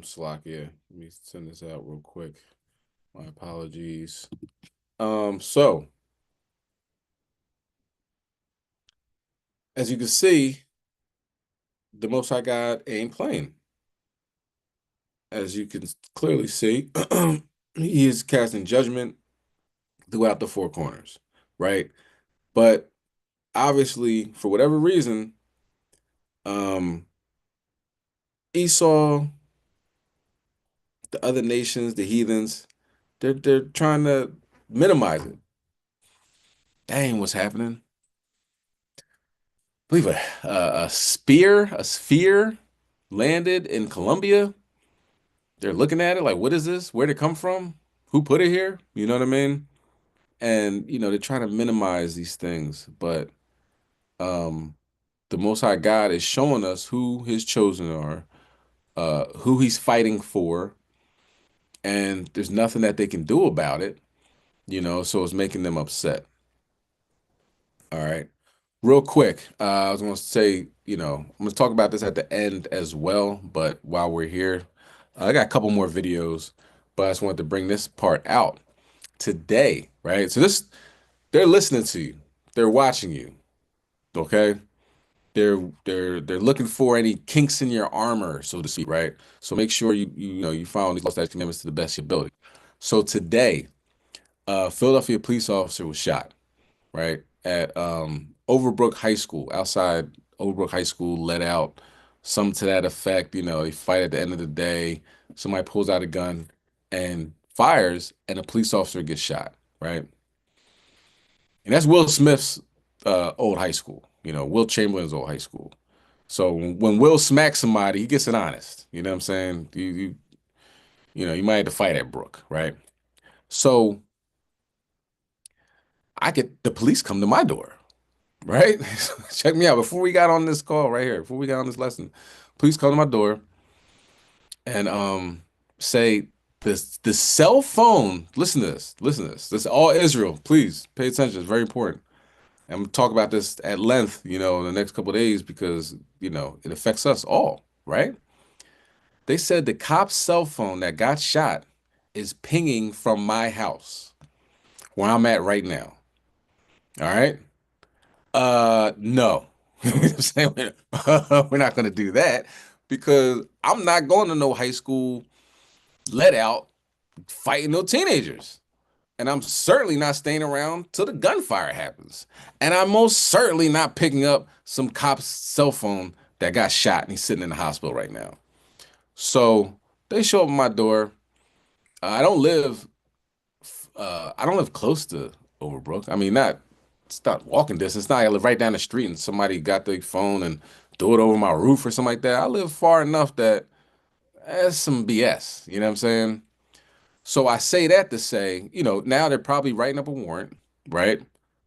Slovakia. Let me send this out real quick. My apologies. So as you can see, the Most High God ain't playing. As you can clearly see, he is casting judgment throughout the 4 corners, right? But obviously, for whatever reason, Esau, the other nations, the heathens, they're trying to minimize it. Dang, what's happening? I believe a sphere landed in Colombia. They're looking at it like, what is this? Where'd it come from? Who put it here? You know what I mean? And, they're trying to minimize these things. But the Most High God is showing us who his chosen are, who he's fighting for, and there's nothing that they can do about it, so it's making them upset. All right. Real quick, I was going to say, I'm going to talk about this at the end as well, but while we're here, I got a couple more videos, but I just wanted to bring this part out today, right? So they're listening to you. They're watching you, okay? They're looking for any kinks in your armor, so to speak, right? So make sure you follow these laws and commandments to the best of your ability. So today, Philadelphia police officer was shot, right, at Overbrook High School. Outside Overbrook High School, let out something to that effect. They fight at the end of the day. Somebody pulls out a gun and fires, and a police officer gets shot, right? And that's Will Smith's old high school. Will Chamberlain's old high school. So when Will smacks somebody, he gets it honest. You know what I'm saying? You might have to fight at Brook, right? So the police come to my door, right? Check me out. Before we got on this call right here, before we got on this lesson, police come to my door and say the cell phone. Listen to this. This is all Israel. Please pay attention. It's very important. I'm gonna talk about this at length, in the next couple of days because, it affects us all, right? They said the cop's cell phone that got shot is pinging from my house where I'm at right now. All right? No. You know what I'm saying? We're not gonna do that because I'm not going to no high school let out fighting no teenagers. And I'm certainly not staying around till the gunfire happens. And I'm most certainly not picking up some cop's cell phone that got shot and he's sitting in the hospital right now. So they show up at my door. I don't live close to Overbrook. I mean, it's not walking distance. It's not, I live right down the street and somebody got their phone and threw it over my roof or something like that. I live far enough that that's some BS. You know what I'm saying? So I say that to say, now they're probably writing up a warrant, right?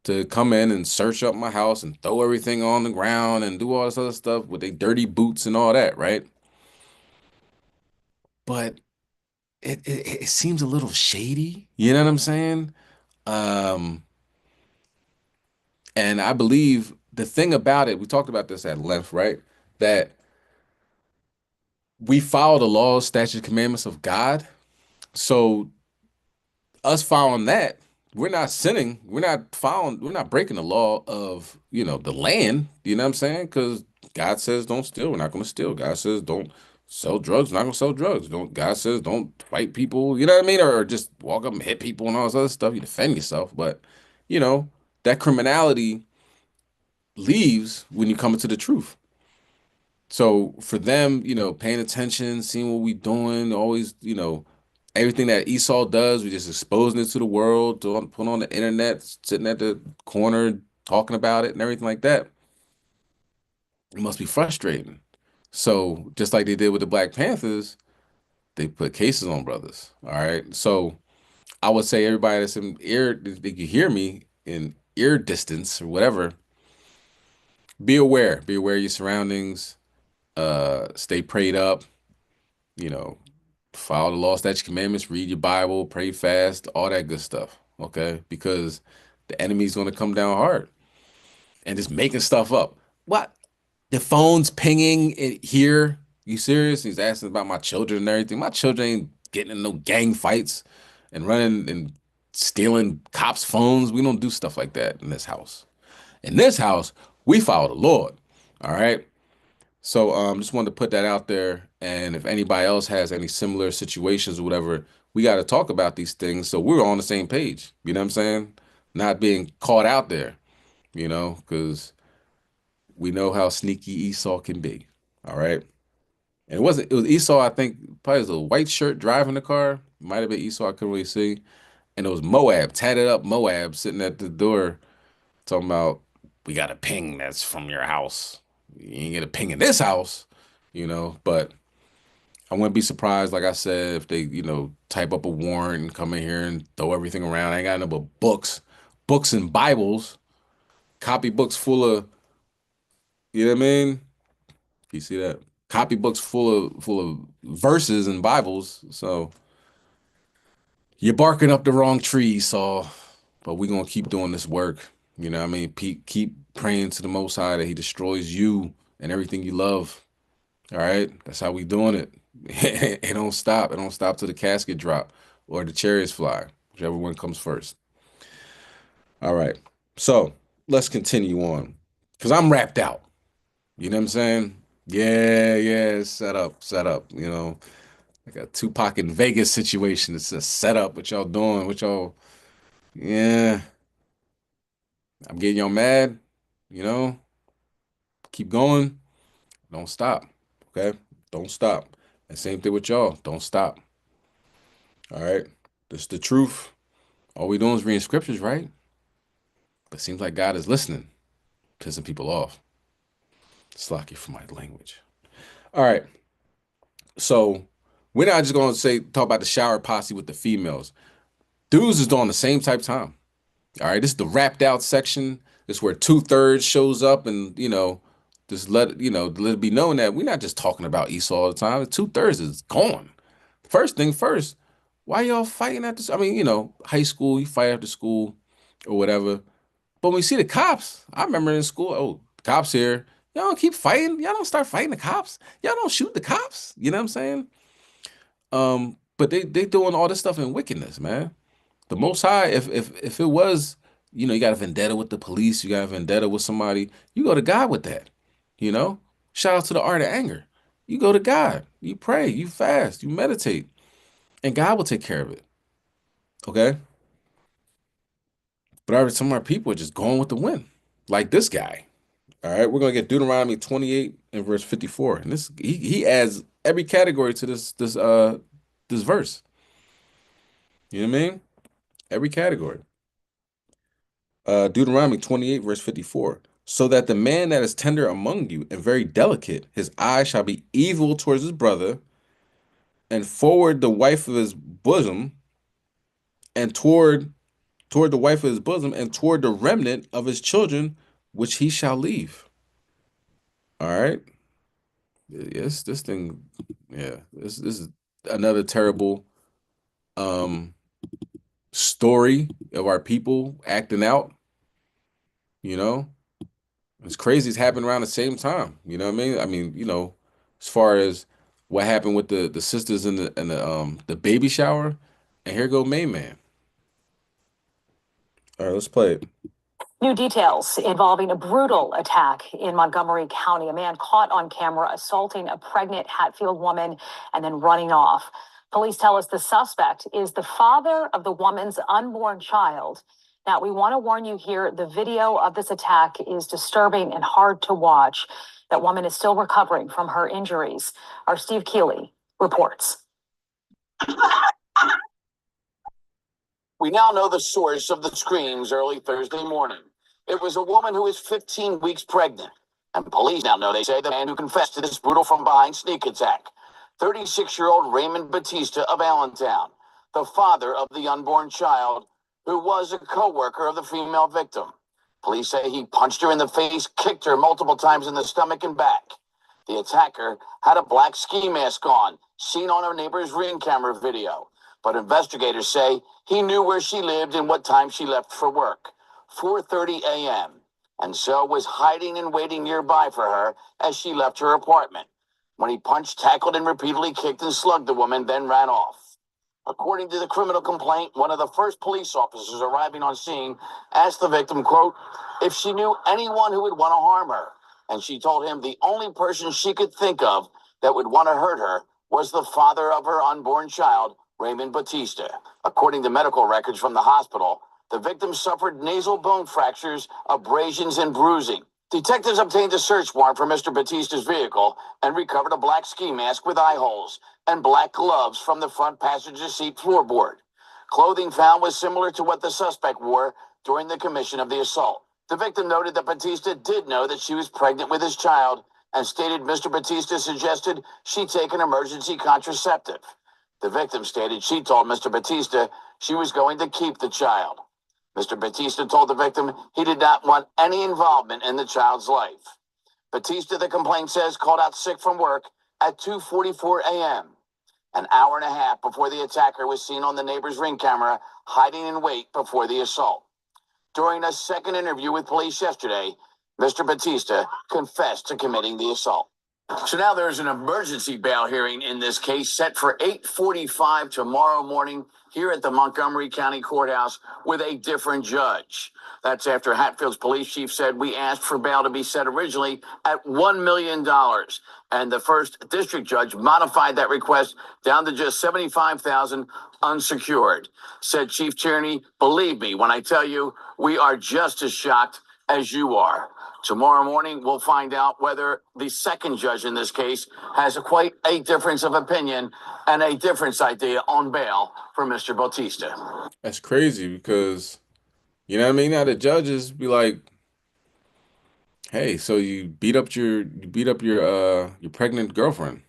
to come in and search up my house and throw everything on the ground and do all this other stuff with their dirty boots and all that, right? But it seems a little shady. You know what I'm saying? Um, and I believe the thing about it, we talked about this at length, right? That we follow the laws, statutes, commandments of God. So us following that, we're not sinning. We're not breaking the law of, the land. You know what I'm saying? Because God says don't steal, we're not gonna steal. God says don't sell drugs, we're not gonna sell drugs. Don't God says don't fight people, you know what I mean? Or just walk up and hit people and all this other stuff. You defend yourself. But you know, that criminality leaves when you come into the truth. So for them, paying attention, seeing what we doing, always, everything that Esau does, we just exposing it to the world, put on the internet, sitting at the corner talking about it and everything like that. It must be frustrating. So just like they did with the Black Panthers, they put cases on brothers. All right. So I would say everybody that's in ear, they can hear me in ear distance or whatever. Be aware. Be aware of your surroundings. Stay prayed up. You know, follow the law, statutes, commandments, read your Bible, pray fast, all that good stuff. Okay, because the enemy's gonna come down hard and just making stuff up. What? The phone's pinging it here. You serious? He's asking about my children and everything. My children ain't getting in no gang fights and running and stealing cops' phones. We don't do stuff like that in this house. In this house, we follow the Lord. All right. So just wanted to put that out there. And if anybody else has any similar situations or whatever, we got to talk about these things so we're on the same page. You know what I'm saying? Not being caught out there, because we know how sneaky Esau can be. All right. And it was Esau, I think, probably was a white shirt driving the car. Might have been Esau, I couldn't really see. And it was Moab, tatted up Moab, sitting at the door talking about, we got a ping that's from your house. You ain't get a ping in this house, but I wouldn't be surprised, like I said, if they, type up a warrant and come in here and throw everything around. I ain't got no but books and Bibles, copy books full of, you know what I mean? You see that? Copy books full of verses and Bibles. So you're barking up the wrong tree, Saul. But we're gonna keep doing this work. You know what I mean? Keep praying to the Most High that He destroys you and everything you love. All right? That's how we doing it. It don't stop. It don't stop till the casket drop or the chariots fly, whichever one comes first. All right. So let's continue on. Because I'm wrapped out. You know what I'm saying? Yeah, set up. Like a Tupac in Vegas situation. It's a setup. What y'all doing? Yeah. I'm getting y'all mad. You know, keep going. Don't stop. Okay? Don't stop. And same thing with y'all. Don't stop. All right? This is the truth. All we doing is reading scriptures, right? But it seems like God is listening, pissing people off. Slacky for my language. All right. So we're not just gonna talk about the shower posse with the females. Dudes is doing the same type time. All right, this is the wrapped out section. This is where 2/3 shows up, and just let it be known that we're not just talking about Esau all the time. 2/3 is gone. First thing first, why y'all fighting at this? I mean, high school, you fight after school or whatever. But when we see the cops, I remember in school, oh, the cops here. Y'all don't keep fighting. Y'all don't start fighting the cops. Y'all don't shoot the cops. You know what I'm saying? But they doing all this stuff in wickedness, man. The Most High, if it was, you got a vendetta with the police, you got a vendetta with somebody, you go to God with that. You know? Shout out to the art of anger. You go to God. You pray, you fast, you meditate, and God will take care of it. Okay? But some of our people are just going with the wind. Like this guy. All right, we're gonna get Deuteronomy 28 and verse 54. And this he adds every category to this verse. You know what I mean? Every category. Deuteronomy 28, verse 54. So that the man that is tender among you and very delicate, his eye shall be evil towards his brother, and forward the wife of his bosom, and toward toward the wife of his bosom, and toward the remnant of his children, which he shall leave. All right. Yes, this thing, yeah, this is another terrible um story of our people acting out, you know. It's crazy it's happened around the same time. You know what I mean? I mean, as far as what happened with the sisters in the baby shower, and here go Mayman. All right, let's play it. New details involving a brutal attack in Montgomery County. A man caught on camera assaulting a pregnant Hatfield woman and then running off. Police tell us the suspect is the father of the woman's unborn child. Now, we want to warn you here, the video of this attack is disturbing and hard to watch. That woman is still recovering from her injuries. Our Steve Keeley reports. We now know the source of the screams early Thursday morning. It was a woman who is 15 weeks pregnant. And police now know, they say, the man who confessed to this brutal from-behind sneak attack. 36-year-old Raymond Batista of Allentown, the father of the unborn child, who was a co-worker of the female victim. Police say he punched her in the face, kicked her multiple times in the stomach and back. The attacker had a black ski mask on, seen on her neighbor's Ring camera video. But investigators say he knew where she lived and what time she left for work, 4:30 a.m., and so was hiding and waiting nearby for her as she left her apartment. When he punched, tackled, and repeatedly kicked and slugged the woman, then ran off. According to the criminal complaint, one of the first police officers arriving on scene asked the victim, quote, if she knew anyone who would want to harm her. And she told him the only person she could think of that would want to hurt her was the father of her unborn child, Raymond Batista. According to medical records from the hospital, the victim suffered nasal bone fractures, abrasions, and bruising. Detectives obtained a search warrant for Mr. Batista's vehicle and recovered a black ski mask with eye holes and black gloves from the front passenger seat floorboard. Clothing found was similar to what the suspect wore during the commission of the assault. The victim noted that Batista did know that she was pregnant with his child and stated Mr. Batista suggested she take an emergency contraceptive. The victim stated she told Mr. Batista she was going to keep the child. Mr. Batista told the victim he did not want any involvement in the child's life. Batista, the complaint says, called out sick from work at 2:44 a.m., an hour and a half before the attacker was seen on the neighbor's Ring camera hiding in wait before the assault. During a second interview with police yesterday, Mr. Batista confessed to committing the assault. So now there's an emergency bail hearing in this case set for 8:45 tomorrow morning here at the Montgomery County Courthouse with a different judge. That's after Hatfield's police chief said we asked for bail to be set originally at $1 million. And the first district judge modified that request down to just $75,000 unsecured. Said Chief Tierney, believe me when I tell you, we are just as shocked as you are. Tomorrow morning, we'll find out whether the second judge in this case has quite a difference of opinion and a difference idea on bail for Mr. Bautista. That's crazy because, you know what I mean? Now the judges be like, hey, so you beat up your pregnant girlfriend.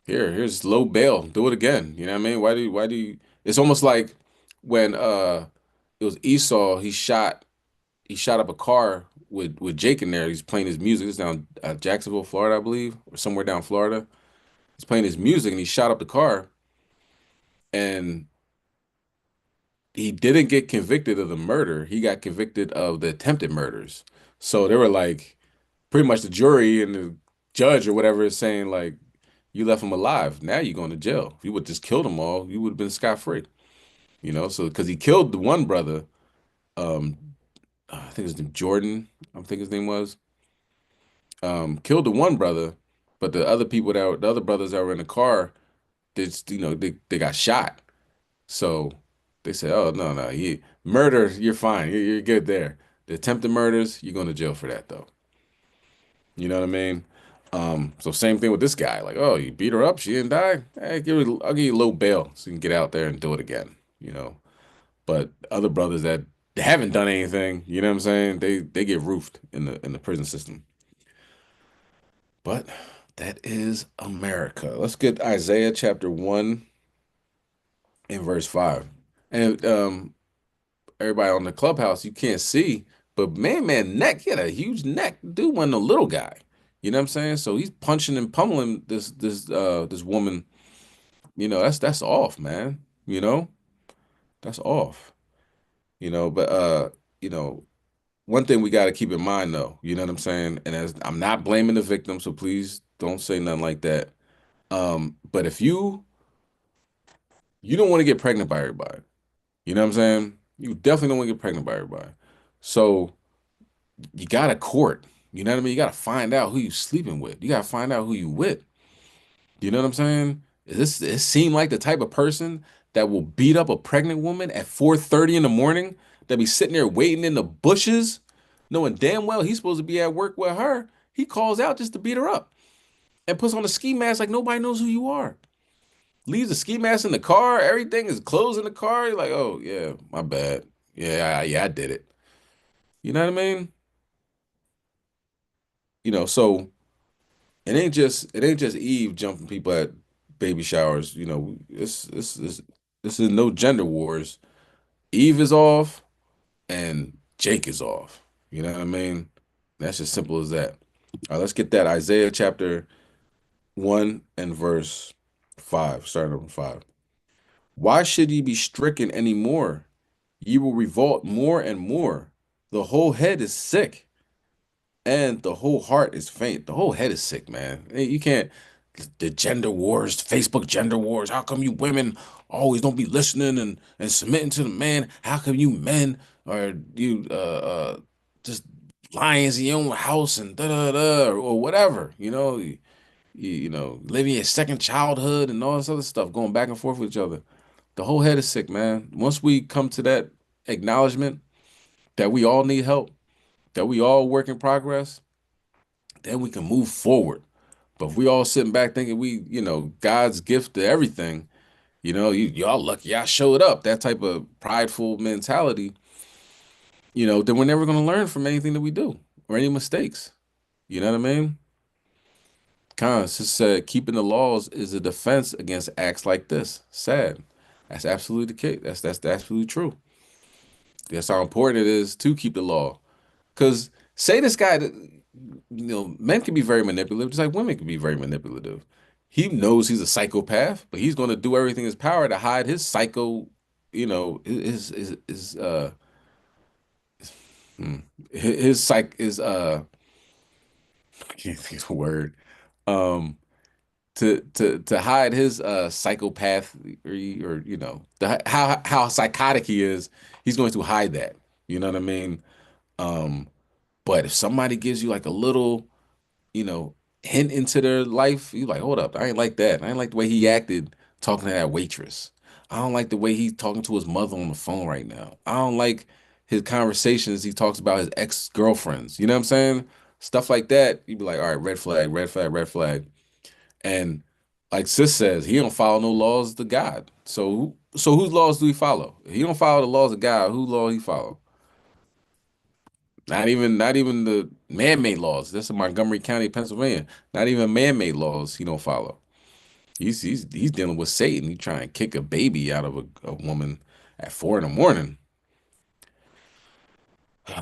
Here's low bail. Do it again. You know what I mean? Why do you it's almost like when it was Esau, he shot up a car with Jake in there. He's playing his music. It's down Jacksonville, Florida, I believe, or somewhere down Florida. He's playing his music and he shot up the car and he didn't get convicted of the murder. He got convicted of the attempted murders. So they were like, pretty much the jury and the judge or whatever is saying like, you left him alive. Now you're going to jail. If you would just killed them all, you would have been scot-free. So because he killed the one brother, um, I think his name Jordan, I think his name was, killed the one brother, but the other brothers that were in the car, they got shot. So they said, oh no, no, murder, you're fine. You're good there. The attempted murders, you're going to jail for that though. You know what I mean? So same thing with this guy. Like, oh, you beat her up, she didn't die. Hey, I'll give you a little bail so you can get out there and do it again. But other brothers that haven't done anything, you know what I'm saying? They get roofed in the prison system. But that is America. Let's get Isaiah chapter 1 and verse 5. And everybody on the clubhouse, you can't see, but man, neck, he had a huge neck. Dude wasn't a little guy. You know what I'm saying? So he's punching and pummeling this woman. That's off, man. That's off. But you know, one thing we got to keep in mind though, you know what I'm saying? And as I'm not blaming the victim, so please don't say nothing like that. But if you don't want to get pregnant by everybody, you know what I'm saying? You definitely don't want to get pregnant by everybody. So you got to court. You know what I mean? You got to find out who you sleeping with. You got to find out who you with. You know what I'm saying? It seem like the type of person that will beat up a pregnant woman at 4:30 in the morning, that be sitting there waiting in the bushes, knowing damn well he's supposed to be at work with her. He calls out just to beat her up and puts on a ski mask like nobody knows who you are. Leaves the ski mask in the car. Everything is clothes in the car. You're like, oh yeah, my bad. Yeah, I did it. You know what I mean? So it ain't just Eve jumping people at baby showers. This is no gender wars. Eve is off and Jake is off. You know what I mean? That's as simple as that. All right, let's get that Isaiah chapter 1 and verse 5, starting over 5. Why should ye be stricken any more? Ye will revolt more and more. The whole head is sick, and the whole heart is faint. The whole head is sick, man. Hey, you can't. The gender wars, Facebook gender wars. How come you women always don't be listening and submitting to the man? How come you men are you just lions in your own house and da da da or whatever? Living your second childhood and all this other stuff, going back and forth with each other. The whole head is sick, man. Once we come to that acknowledgement that we all need help, that we all work in progress, then we can move forward. But if we all sitting back thinking God's gift to everything, y'all lucky I showed up, that type of prideful mentality, then we're never going to learn from anything that we do or any mistakes. You know what I mean? Cons just said keeping the laws is a defense against acts like this. Sad. That's absolutely the case. That's absolutely true. That's how important it is to keep the law. Because say this guy, men can be very manipulative, just like women can be very manipulative. He knows he's a psychopath, but he's going to do everything in his power to hide his psycho, his hmm, his psych is I can't think of the word. Um, to hide his psychopath how psychotic he is, he's going to hide that. You know what I mean? Um, but if somebody gives you like a little you know, hint into their life, you like, hold up, I ain't like that. I ain't like the way he acted talking to that waitress. I don't like the way he's talking to his mother on the phone right now. I don't like his conversations. He talks about his ex-girlfriends. You know what I'm saying? Stuff like that. You'd be like, all right, red flag, red flag, red flag. And like Sis says, he don't follow no laws to God. So whose laws do he follow? If he don't follow the laws of God, whose law he follow? Not even the man-made laws. That's in Montgomery County, Pennsylvania. Not even man-made laws he don't follow. He's dealing with Satan. He trying to kick a baby out of a woman at 4 in the morning.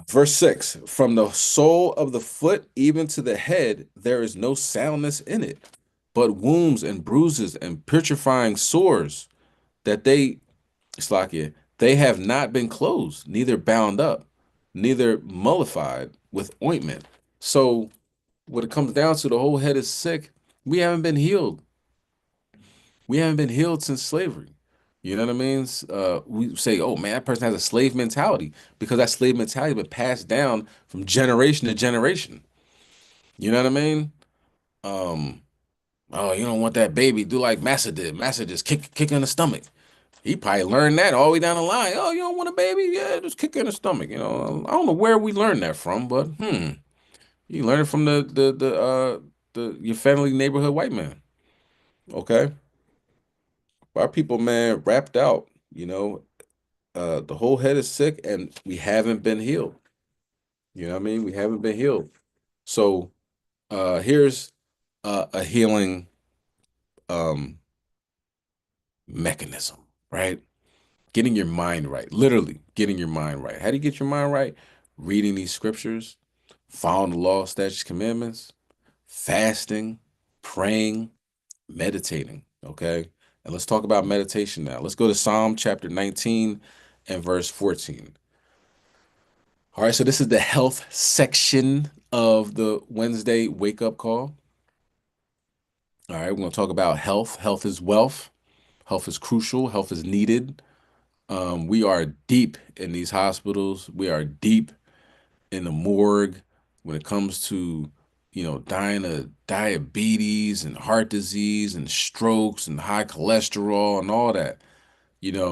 Verse 6, from the sole of the foot even to the head, there is no soundness in it, but wounds and bruises and putrefying sores, that they have not been closed, neither bound up, neither mollified with ointment. So when it comes down to the whole head is sick, we haven't been healed. We haven't been healed since slavery. You know what I mean? We say, oh man, that person has a slave mentality because that slave mentality has been passed down from generation to generation. You know what I mean? Um, oh, you don't want that baby. Do like Massa did. Massa just kick in the stomach. He probably learned that all the way down the line. Oh, you don't want a baby? Yeah, just kick her in the stomach. I don't know where we learned that from, but you learn it from the your family neighborhood white man. Okay, our people, man, wrapped out. The whole head is sick, and we haven't been healed. You know what I mean? We haven't been healed. So here's a healing um mechanism, right? getting your mind right, literally getting your mind right. How do you get your mind right? Reading these scriptures, following the law, statutes, commandments, fasting, praying, meditating. Okay. And let's talk about meditation now. Let's go to Psalm chapter 19 and verse 14. All right. So this is the health section of the Wednesday wake up call. All right. We're going to talk about health. Health is wealth. Health is crucial. Health is needed. We are deep in these hospitals. We are deep in the morgue when it comes to, dying of diabetes and heart disease and strokes and high cholesterol and all that,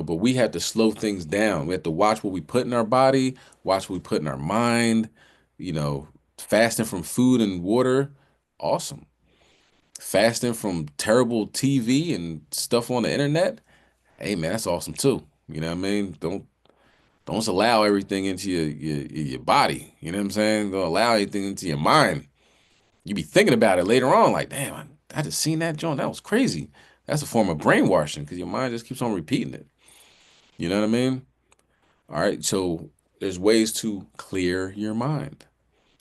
but we have to slow things down. We have to watch what we put in our body, watch what we put in our mind, you know, fasting from food and water. Awesome. Fasting from terrible TV and stuff on the internet. Hey man, that's awesome too. You know what I mean? Don't allow everything into your body. You know what I'm saying? Don't allow anything into your mind. You be thinking about it later on, like, damn, I just seen that joint. That was crazy. That's a form of brainwashing because your mind just keeps on repeating it. You know what I mean? All right. So there's ways to clear your mind.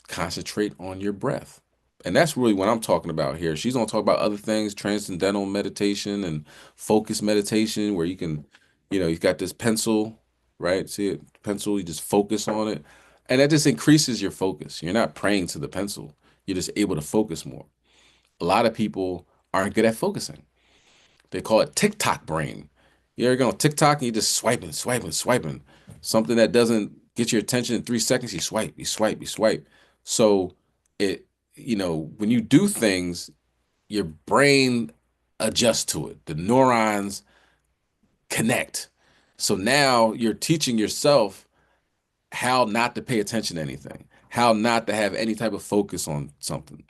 Concentrate on your breath. And that's really what I'm talking about here. She's gonna talk about other things, transcendental meditation and focus meditation, where you can, you've got this pencil, right? See it, pencil, you just focus on it. And that just increases your focus. You're not praying to the pencil. You're just able to focus more. A lot of people aren't good at focusing. They call it TikTok brain. You're on TikTok and you're just swiping, swiping, swiping. Something that doesn't get your attention in 3 seconds, you swipe, you swipe, you swipe. So it, when you do things, your brain adjusts to it. The neurons connect. So now you're teaching yourself how not to pay attention to anything, how not to have any type of focus on something.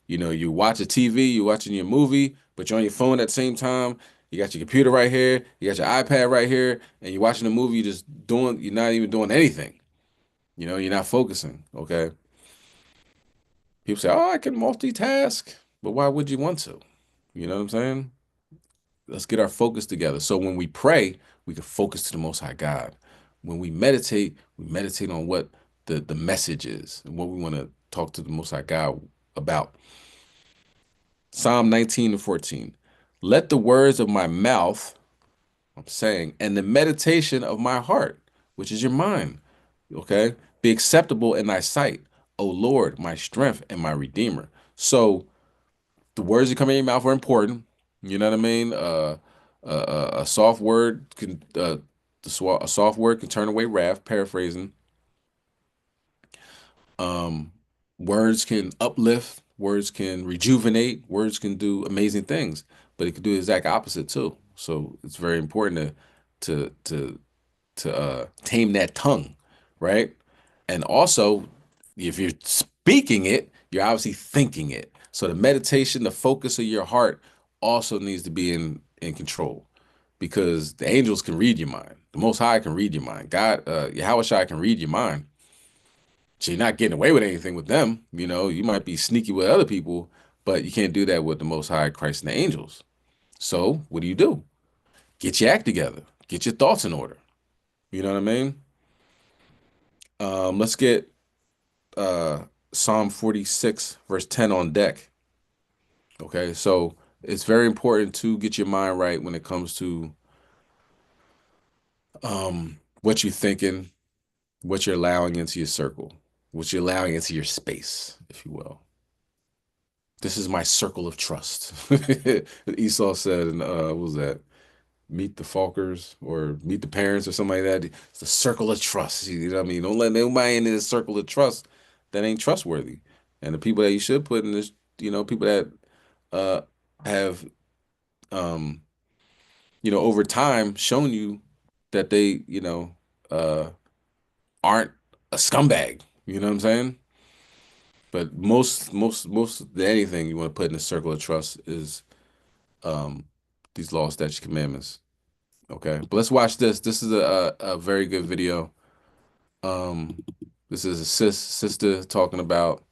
You watch a TV, you're watching your movie, but you're on your phone at the same time. You got your computer right here, you got your iPad right here, and you're watching a movie, you're not even doing anything. You're not focusing. Okay. People say, oh, I can multitask, but why would you want to? You know what I'm saying? Let's get our focus together. So when we pray, we can focus to the Most High God. When we meditate on what the message is and what we want to talk to the Most High God about. Psalm 19 and 14. Let the words of my mouth, I'm saying, and the meditation of my heart, which is your mind, okay, be acceptable in thy sight, O Lord, my strength and my redeemer. So the words that come in your mouth are important. You know what I mean? A soft word can a soft word can turn away wrath. Paraphrasing. Um, Words can uplift. Words can rejuvenate. Words can do amazing things, but it can do the exact opposite too. So it's very important to tame that tongue, right? And also, if you're speaking it, you're obviously thinking it. So the meditation, the focus of your heart also needs to be in control because the angels can read your mind. The Most High can read your mind. God, Yahweh Shai can read your mind. So you're not getting away with anything with them. You might be sneaky with other people, but you can't do that with the Most High, Christ, and the angels. So what do? Get your act together. Get your thoughts in order. You know what I mean? Let's get Psalm 46, verse 10 on deck. Okay, so it's very important to get your mind right when it comes to what you're thinking, what you're allowing into your circle, what you're allowing into your space, if you will. This is my circle of trust. Esau said, and what was that? Meet the Falkers or Meet the Parents or something like that. It's the circle of trust. You know what I mean? Don't let nobody in this circle of trust that ain't trustworthy. And the people that you should put in this, people that uh have um over time shown you that they, uh aren't a scumbag. You know what I'm saying? But most anything you want to put in a circle of trust is um these law, statutes, commandments. Okay, but let's watch this. This is a very good video. Um, this is a sister talking about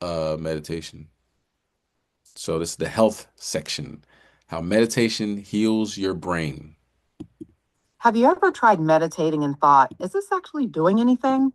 meditation. So this is the health section, how meditation heals your brain. Have you ever tried meditating and thought, is this actually doing anything?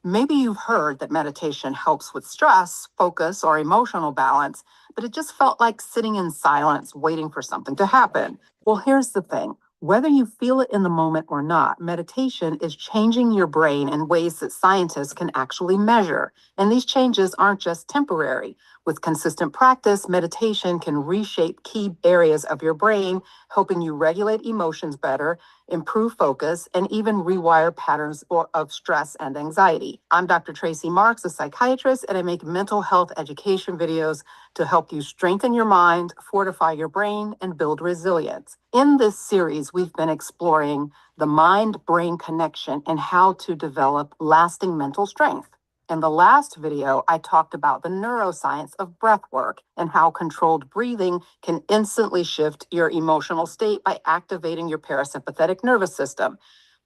Maybe you've heard that meditation helps with stress, focus, or emotional balance, but it just felt like sitting in silence, waiting for something to happen. Well, here's the thing. Whether you feel it in the moment or not, meditation is changing your brain in ways that scientists can actually measure. And these changes aren't just temporary. With consistent practice, meditation can reshape key areas of your brain, helping you regulate emotions better, improve focus, and even rewire patterns of stress and anxiety. I'm Dr. Tracy Marks, a psychiatrist, and I make mental health education videos to help you strengthen your mind, fortify your brain, and build resilience. In this series, we've been exploring the mind-brain connection and how to develop lasting mental strength. In the last video, I talked about the neuroscience of breath work and how controlled breathing can instantly shift your emotional state by activating your parasympathetic nervous system.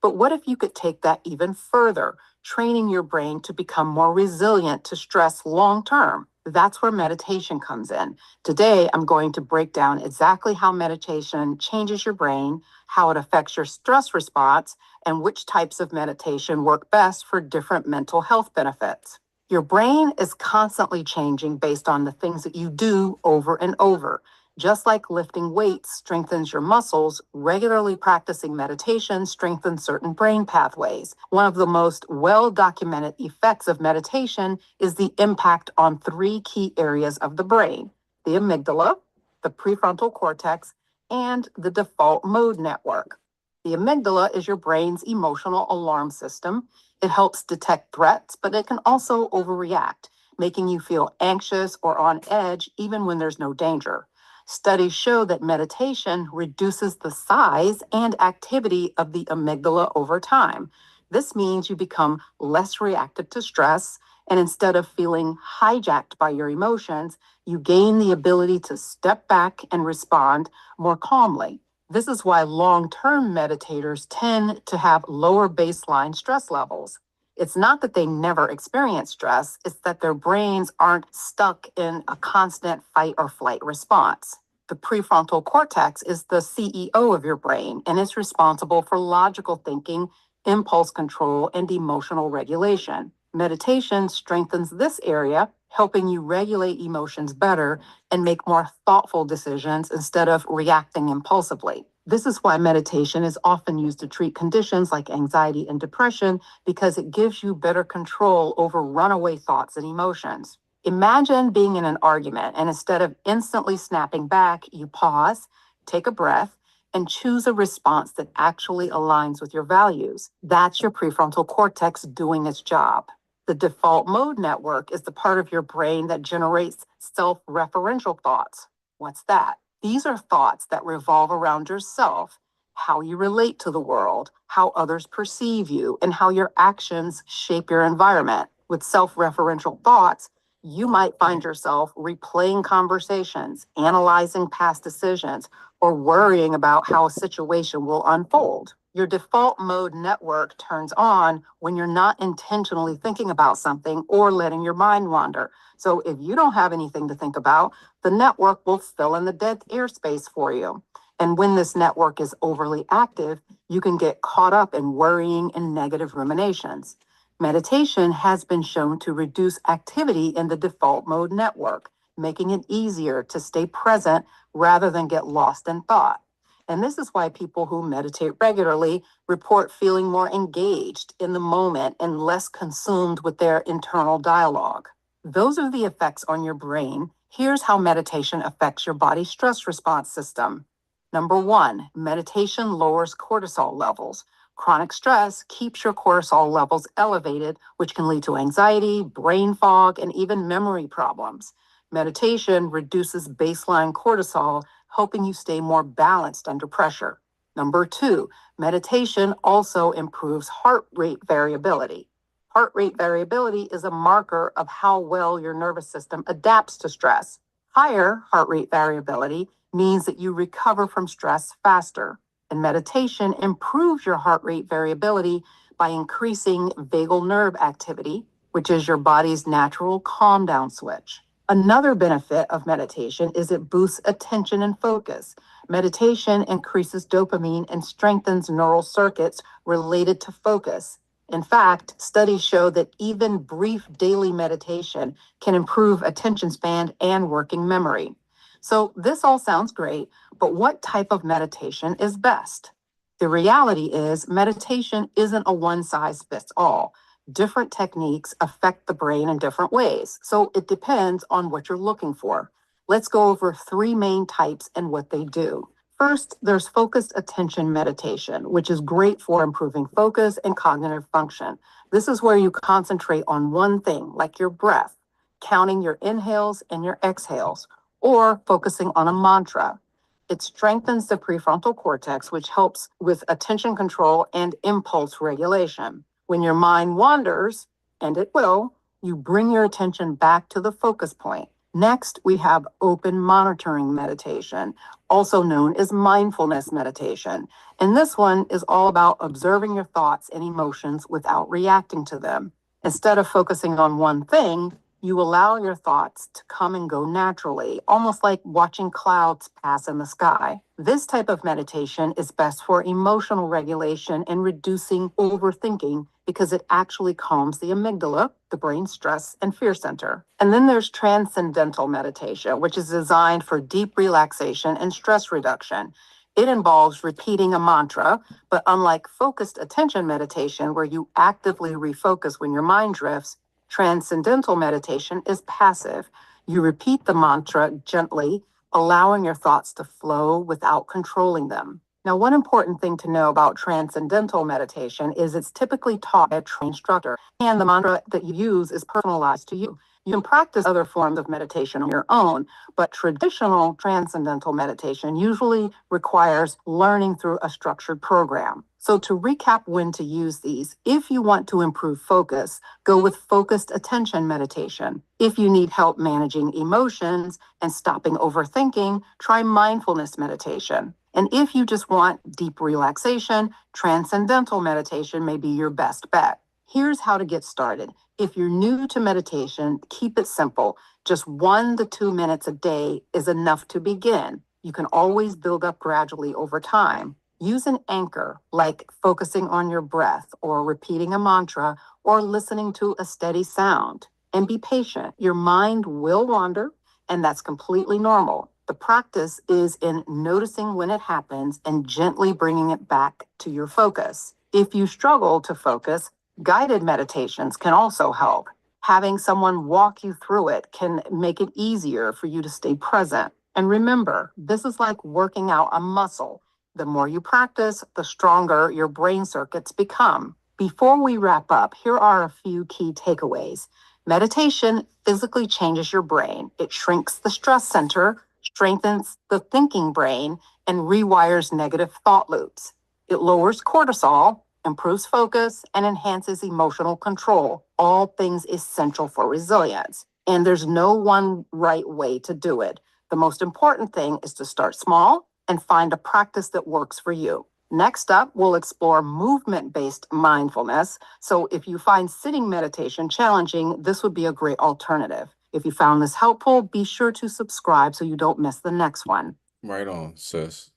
But what if you could take that even further, training your brain to become more resilient to stress long term? That's where meditation comes in. Today, I'm going to break down exactly how meditation changes your brain, how it affects your stress response, and which types of meditation work best for different mental health benefits. Your brain is constantly changing based on the things that you do over and over. Just like lifting weights strengthens your muscles, regularly practicing meditation strengthens certain brain pathways. One of the most well-documented effects of meditation is the impact on three key areas of the brain: the amygdala, the prefrontal cortex, and the default mode network. The amygdala is your brain's emotional alarm system. It helps detect threats, but it can also overreact, making you feel anxious or on edge even when there's no danger. Studies show that meditation reduces the size and activity of the amygdala over time. This means you become less reactive to stress, and instead of feeling hijacked by your emotions, you gain the ability to step back and respond more calmly. This is why long-term meditators tend to have lower baseline stress levels. It's not that they never experience stress, it's that their brains aren't stuck in a constant fight or flight response. The prefrontal cortex is the CEO of your brain, and it's responsible for logical thinking, impulse control, and emotional regulation. Meditation strengthens this area, helping you regulate emotions better and make more thoughtful decisions instead of reacting impulsively. This is why meditation is often used to treat conditions like anxiety and depression, because it gives you better control over runaway thoughts and emotions. Imagine being in an argument, and instead of instantly snapping back, you pause, take a breath, and choose a response that actually aligns with your values. That's your prefrontal cortex doing its job. The default mode network is the part of your brain that generates self-referential thoughts. What's that? These are thoughts that revolve around yourself, how you relate to the world, how others perceive you, and how your actions shape your environment. With self-referential thoughts, you might find yourself replaying conversations, analyzing past decisions, or worrying about how a situation will unfold. Your default mode network turns on when you're not intentionally thinking about something or letting your mind wander. So if you don't have anything to think about, the network will fill in the dead airspace for you. And when this network is overly active, you can get caught up in worrying and negative ruminations. Meditation has been shown to reduce activity in the default mode network, making it easier to stay present rather than get lost in thought. And this is why people who meditate regularly report feeling more engaged in the moment and less consumed with their internal dialogue. Those are the effects on your brain. Here's how meditation affects your body's stress response system. Number one, meditation lowers cortisol levels. Chronic stress keeps your cortisol levels elevated, which can lead to anxiety, brain fog, and even memory problems. Meditation reduces baseline cortisol, helping you stay more balanced under pressure. Number two, meditation also improves heart rate variability. Heart rate variability is a marker of how well your nervous system adapts to stress. Higher heart rate variability means that you recover from stress faster. And meditation improves your heart rate variability by increasing vagal nerve activity, which is your body's natural calm down switch. Another benefit of meditation is it boosts attention and focus. Meditation increases dopamine and strengthens neural circuits related to focus. In fact, studies show that even brief daily meditation can improve attention span and working memory. So this all sounds great, but what type of meditation is best? The reality is meditation isn't a one size fits all. Different techniques affect the brain in different ways, so it depends on what you're looking for. Let's go over three main types and what they do. First, there's focused attention meditation, which is great for improving focus and cognitive function. This is where you concentrate on one thing, like your breath, counting your inhales and your exhales, or focusing on a mantra. It strengthens the prefrontal cortex, which helps with attention control and impulse regulation. When your mind wanders, and it will, you bring your attention back to the focus point. Next, we have open monitoring meditation, also known as mindfulness meditation. And this one is all about observing your thoughts and emotions without reacting to them. Instead of focusing on one thing, you allow your thoughts to come and go naturally, almost like watching clouds pass in the sky. This type of meditation is best for emotional regulation and reducing overthinking because it actually calms the amygdala, the brain's stress and fear center. And then there's transcendental meditation, which is designed for deep relaxation and stress reduction. It involves repeating a mantra, but unlike focused attention meditation, where you actively refocus when your mind drifts, transcendental meditation is passive. You repeat the mantra gently, allowing your thoughts to flow without controlling them. Now, one important thing to know about transcendental meditation is it's typically taught by a trained instructor, and the mantra that you use is personalized to you. You can practice other forms of meditation on your own, but traditional transcendental meditation usually requires learning through a structured program. So to recap when to use these, if you want to improve focus, go with focused attention meditation. If you need help managing emotions and stopping overthinking, try mindfulness meditation. And if you just want deep relaxation, transcendental meditation may be your best bet. Here's how to get started. If you're new to meditation, keep it simple. Just 1 to 2 minutes a day is enough to begin. You can always build up gradually over time. Use an anchor, like focusing on your breath or repeating a mantra or listening to a steady sound. And be patient. Your mind will wander, and that's completely normal. The practice is in noticing when it happens and gently bringing it back to your focus. If you struggle to focus, guided meditations can also help. Having someone walk you through it can make it easier for you to stay present. And remember, this is like working out a muscle. The more you practice, the stronger your brain circuits become. Before we wrap up, here are a few key takeaways. Meditation physically changes your brain. It shrinks the stress center, strengthens the thinking brain, and rewires negative thought loops. It lowers cortisol, improves focus, and enhances emotional control, all things essential for resilience. And there's no one right way to do it. The most important thing is to start small and find a practice that works for you. Next up, we'll explore movement-based mindfulness. So if you find sitting meditation challenging, this would be a great alternative. If you found this helpful, be sure to subscribe so you don't miss the next one. Right on, sis.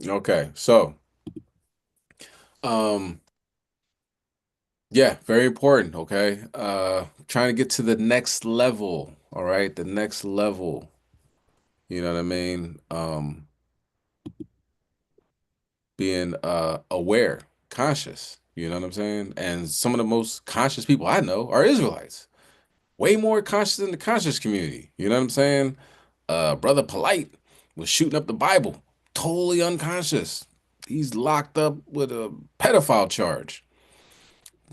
Okay, so yeah, very important, okay? Trying to get to the next level, all right? The next level. You know what I mean? Being aware, conscious, you know what I'm saying? And some of the most conscious people I know are Israelites. Way more conscious than the conscious community. You know what I'm saying? Brother Polite was shooting up the Bible, totally unconscious. He's locked up with a pedophile charge.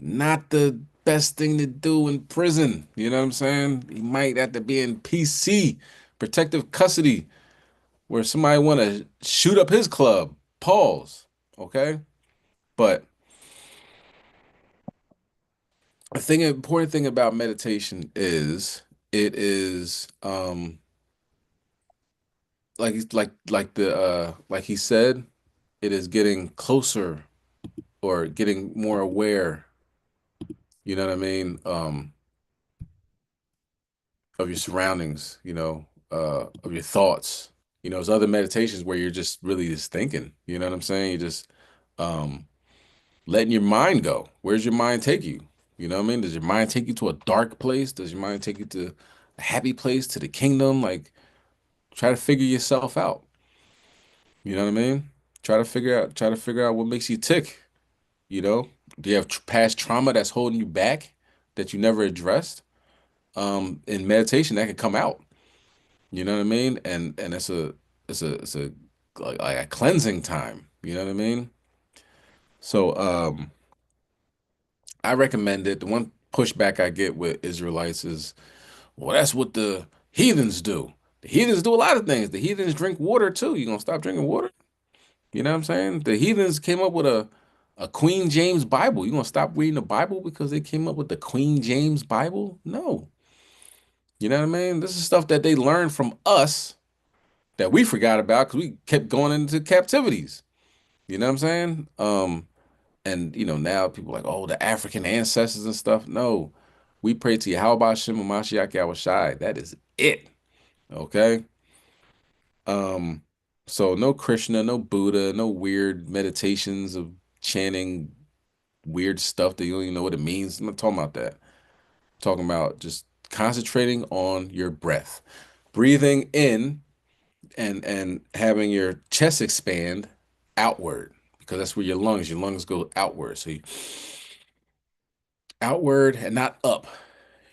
Not the best thing to do in prison. You know what I'm saying? He might have to be in PC, protective custody, where somebody want to shoot up his club. Pause. Okay? But important thing about meditation is it is like he said, it is getting closer or getting more aware, you know what I mean? of your surroundings, of your thoughts. There's other meditations where you're just really just thinking, you know what I'm saying? You're just um letting your mind go. Where's your mind take you? You know what I mean? Does your mind take you to a dark place? Does your mind take you to a happy place, to the kingdom? Like, try to figure yourself out. You know what I mean? Try to figure out what makes you tick, you know? Do you have past trauma that's holding you back that you never addressed? In meditation that can come out. You know what I mean? And it's a like a cleansing time. You know what I mean? So I recommend it. The one pushback I get with Israelites is, well, that's what the heathens do. The heathens do a lot of things. The heathens drink water too. You gonna stop drinking water? You know what I'm saying? The heathens came up with a Queen James Bible. You gonna stop reading the Bible because they came up with the Queen James Bible? No. You know what I mean? This is stuff that they learned from us that we forgot about because we kept going into captivities. You know what I'm saying? And now people are like, oh, the African ancestors and stuff. No, we pray to Yahweh Shem and Mashiach Yahushai. That is it. Okay. Um, so no Krishna, no Buddha, no weird meditations of chanting weird stuff that you don't even know what it means. I'm not talking about that. I'm talking about just concentrating on your breath, breathing in and having your chest expand outward because that's where your lungs go outward. So you outward and not up.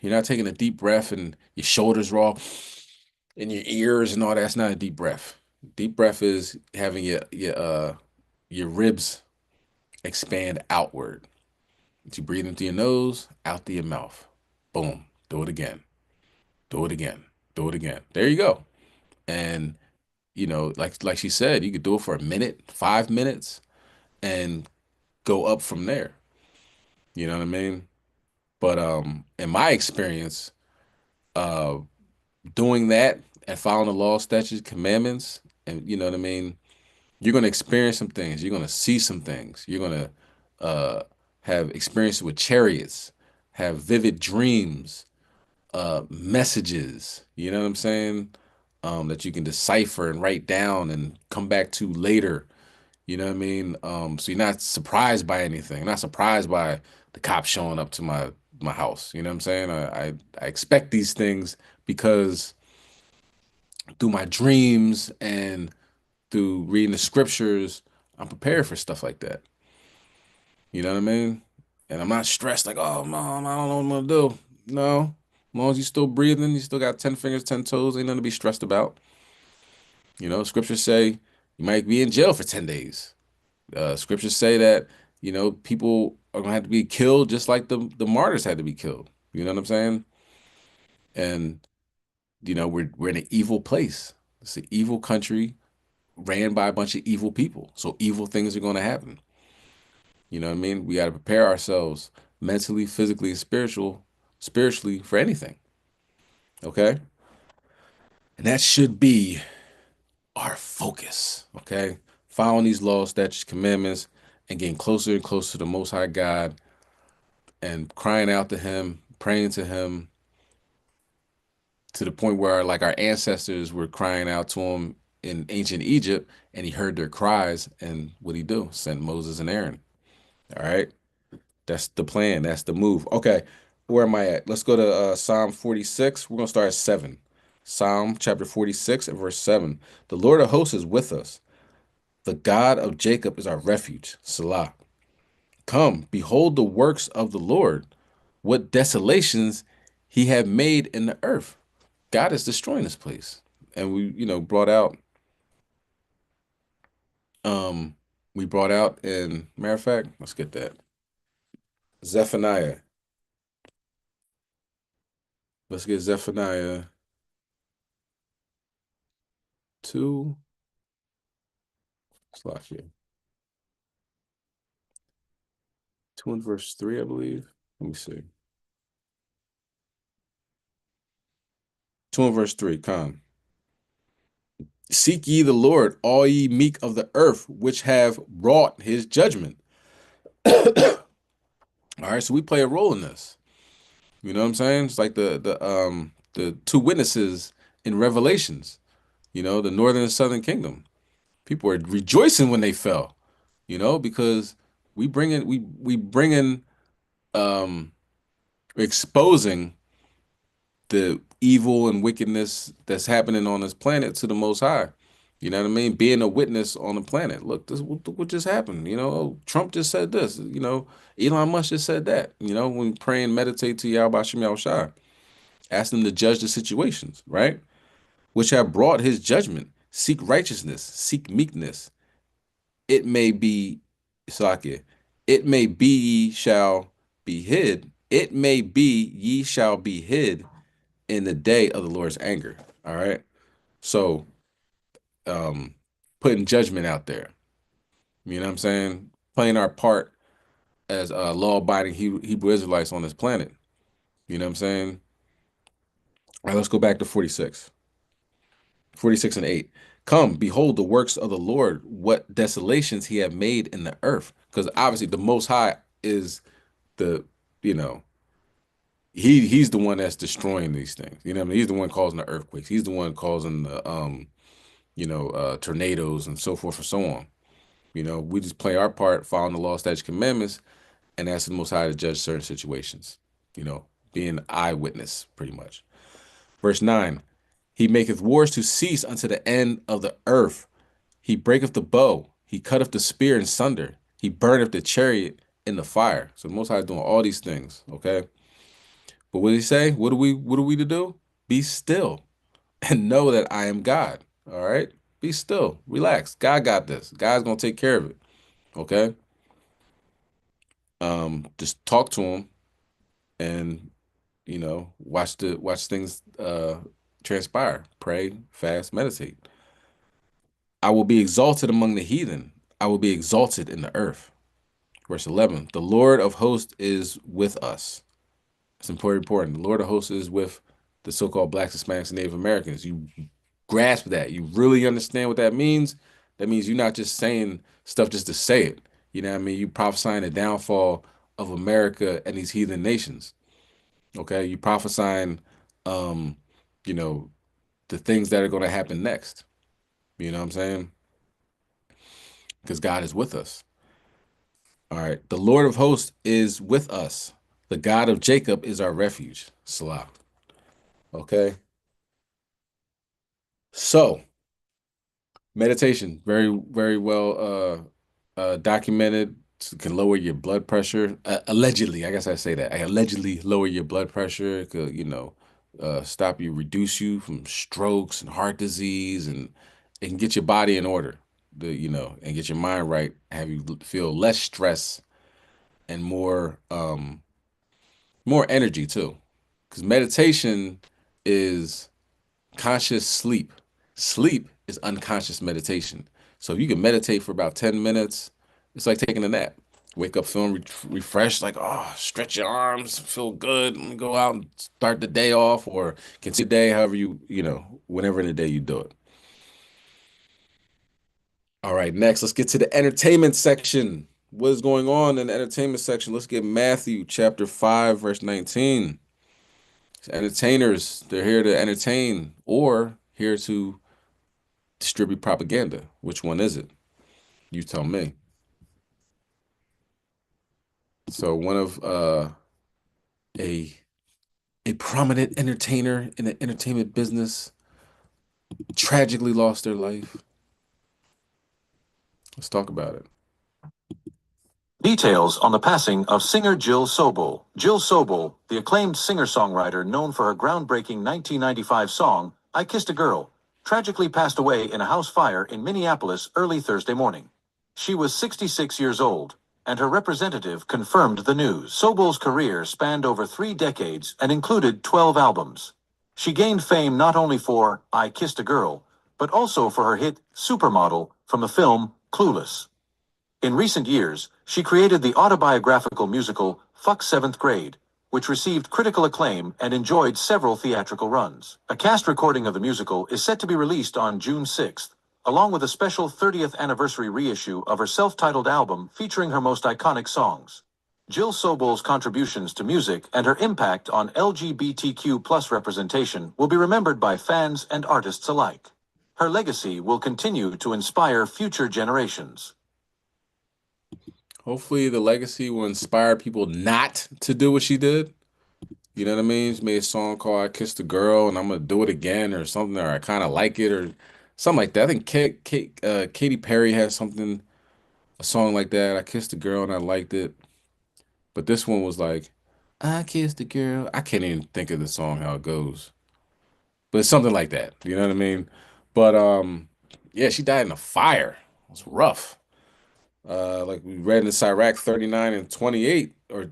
You're not taking a deep breath and your shoulders raw in your ears and all that. That's not a deep breath. Deep breath is having your ribs expand outward. You breathe into your nose, out through your mouth. Boom. Do it again. Do it again. Do it again. There you go. And like she said, you could do it for a minute, 5 minutes, and go up from there. You know what I mean? But in my experience, uh, doing that and following the law, statutes, commandments, and you know what I mean, you're gonna experience some things. You're gonna see some things. You're gonna uh, have experiences with chariots, have vivid dreams, messages. You know what I'm saying? That you can decipher and write down and come back to later. You know what I mean? So you're not surprised by anything. Not surprised by the cops showing up to my house. You know what I'm saying? I expect these things because through my dreams and through reading the scriptures, I'm prepared for stuff like that. You know what I mean? And I'm not stressed like, oh mom, I don't know what I'm gonna do. No. As long as you're still breathing, you still got 10 fingers, 10 toes, ain't nothing to be stressed about. Scriptures say you might be in jail for 10 days. Scriptures say that, people are gonna have to be killed just like the martyrs had to be killed. You know what I'm saying? And we're in an evil place. It's an evil country ran by a bunch of evil people. So evil things are gonna happen. You know what I mean? We gotta prepare ourselves mentally, physically, and spiritually for anything. Okay? And that should be our focus. Okay? Following these laws, statutes, commandments, and getting closer and closer to the Most High God and crying out to him, praying to him to the point where like our ancestors were crying out to him in ancient Egypt and he heard their cries and what he do? Sent Moses and Aaron. All right. That's the plan. That's the move. Okay. Where am I at? Let's go to Psalm 46. We're going to start at 7. Psalm chapter 46 and verse 7. The Lord of hosts is with us. The God of Jacob is our refuge. Salah. Come, behold the works of the Lord, what desolations he had made in the earth. God is destroying this place. And brought out we brought out in matter of fact, let's get that. Zephaniah. Let's get Zephaniah 2 slash here. 2 and verse 3, I believe. Let me see. 2 and verse 3, come. Seek ye the Lord, all ye meek of the earth, which have wrought his judgment. All right, so we play a role in this. You know what I'm saying? It's like the the two witnesses in Revelations, the northern and southern kingdom. People are rejoicing when they fell, because we bring in exposing the evil and wickedness that's happening on this planet to the Most High. You know what I mean? Being a witness on the planet. Look, this what just happened. Oh, Trump just said this. Elon Musk just said that. When pray and meditate to Yahweh Shem Yahushua, ask them to judge the situations, right? Which have brought his judgment. Seek righteousness, seek meekness. It may be, Salakia, it may be ye shall be hid. It may be ye shall be hid in the day of the Lord's anger. All right. So, putting judgment out there. You know what I'm saying? Playing our part as law-abiding Hebrew Israelites on this planet. You know what I'm saying? All right, let's go back to 46. 46 and 8. Come, behold the works of the Lord, what desolations he have made in the earth. Because obviously the Most High is the, you know, he's the one that's destroying these things. You know what I mean? He's the one causing the earthquakes. He's the one causing the tornadoes and so forth and so on. We just play our part, following the law, statutes, commandments, and asking the Most High to judge certain situations. Being eyewitness, pretty much. Verse 9, he maketh wars to cease unto the end of the earth. He breaketh the bow. He cutteth the spear in sunder. He burneth the chariot in the fire. So the Most High is doing all these things, okay? But what did he say? What are we to do? Be still and know that I am God. All right? Be still. Relax. God got this. God's gonna take care of it. Okay? Just talk to him and watch things transpire. Pray, fast, meditate. I will be exalted among the heathen. I will be exalted in the earth. Verse 11, the Lord of hosts is with us. It's important. The Lord of hosts is with the so-called Blacks, Hispanics, and Native Americans. You grasp that. You really understand what that means. That means you're not just saying stuff just to say it. You know what I mean? You prophesying the downfall of America and these heathen nations. Okay? You prophesying, the things that are going to happen next. You know what I'm saying? Because God is with us. All right. The Lord of hosts is with us. The God of Jacob is our refuge. Salah. Okay. So, meditation, very, very well documented. Can lower your blood pressure. Allegedly, I guess I say that. I allegedly lower your blood pressure. It could, stop you, reduce you from strokes and heart disease, and it can get your body in order. And get your mind right. Have you feel less stress and more energy too. Because meditation is conscious sleep. Sleep is unconscious meditation. So if you can meditate for about 10 minutes, it's like taking a nap. Wake up feeling refreshed, like, oh, stretch your arms, feel good. Let me go out and start the day off, or continue the day however whenever in the day you do it. All right, next, let's get to the entertainment section. What is going on in the entertainment section? Let's get Matthew chapter 5, verse 19. Entertainers, they're here to entertain or here to distribute propaganda. Which one is it? You tell me. So one of a prominent entertainer in the entertainment business tragically lost their life. Let's talk about it. Details on the passing of singer Jill Sobol. Jill Sobol, the acclaimed singer-songwriter known for her groundbreaking 1995 song, I Kissed a Girl, tragically passed away in a house fire in Minneapolis early Thursday morning. She was 66 years old, and her representative confirmed the news. Sobol's career spanned over 3 decades and included 12 albums. She gained fame not only for I Kissed a Girl, but also for her hit Supermodel from the film Clueless. In recent years, she created the autobiographical musical Fuck 7th Grade, which received critical acclaim and enjoyed several theatrical runs. A cast recording of the musical is set to be released on June 6th, along with a special 30th anniversary reissue of her self-titled album featuring her most iconic songs. Jill Sobel's contributions to music and her impact on LGBTQ plus representation will be remembered by fans and artists alike. Her legacy will continue to inspire future generations. Hopefully, the legacy will inspire people not to do what she did. You know what I mean? She made a song called "I Kissed a Girl" and I'm gonna do it again, or something, or I kind of like it, or something like that. I think Katy Perry has something, a song like that. "I Kissed a Girl" and I liked it, but this one was like, "I kissed a girl." I can't even think of the song how it goes, but it's something like that. You know what I mean? But yeah, she died in a fire. It's rough. Like we read in Iraq 39 and 28, or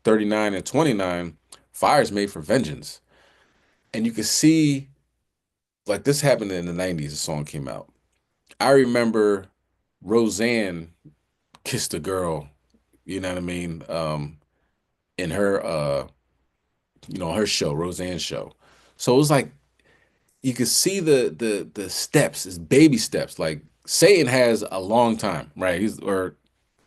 39 and 29, fires made for vengeance. And you could see, like, this happened in the 90s, the song came out. I remember Roseanne kissed a girl, you know what I mean? In her her show, Roseanne's show. So it was like you could see the steps, it's baby steps. Like Satan has a long time, right? Or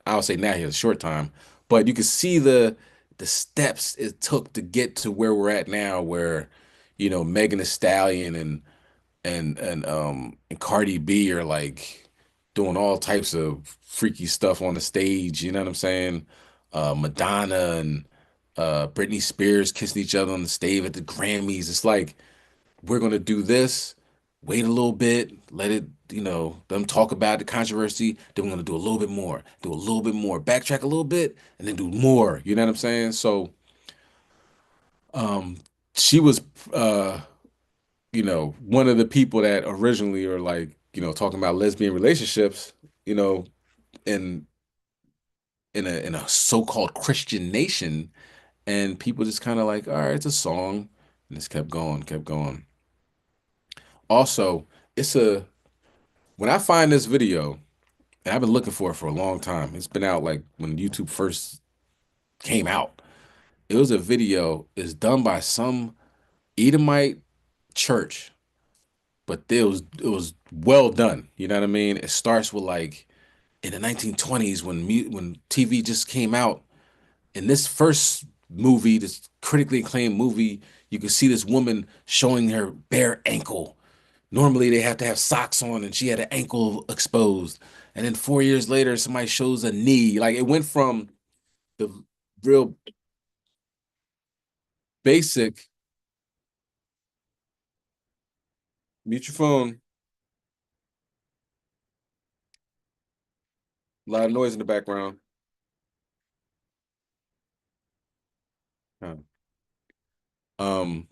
I would say now he has a short time, but you can see the steps it took to get to where we're at now, where Megan Thee Stallion and Cardi B are like doing all types of freaky stuff on the stage. You know what I'm saying? Madonna and Britney Spears kissing each other on the stage at the Grammys. It's like we're gonna do this, wait a little bit, let it, them talk about the controversy, then we're gonna do a little bit more, do a little bit more, backtrack a little bit, and then do more. You know what I'm saying? So um she was one of the people that originally are like, talking about lesbian relationships, you know, in in a so-called Christian nation, and people just kind of like, all right, it's a song, and just kept going, kept going. Also, it's a when I find this video, and I've been looking for it for a long time. It's been out like when YouTube first came out. It was a video. It's done by some Edomite church, but it was well done. You know what I mean? It starts with like in the 1920s when TV just came out. In this first movie, this critically acclaimed movie, you could see this woman showing her bare ankle. Normally they have to have socks on, and she had an ankle exposed. And then 4 years later, somebody shows a knee. Like it went from the real basic. Mute your phone. A lot of noise in the background. Huh. Um,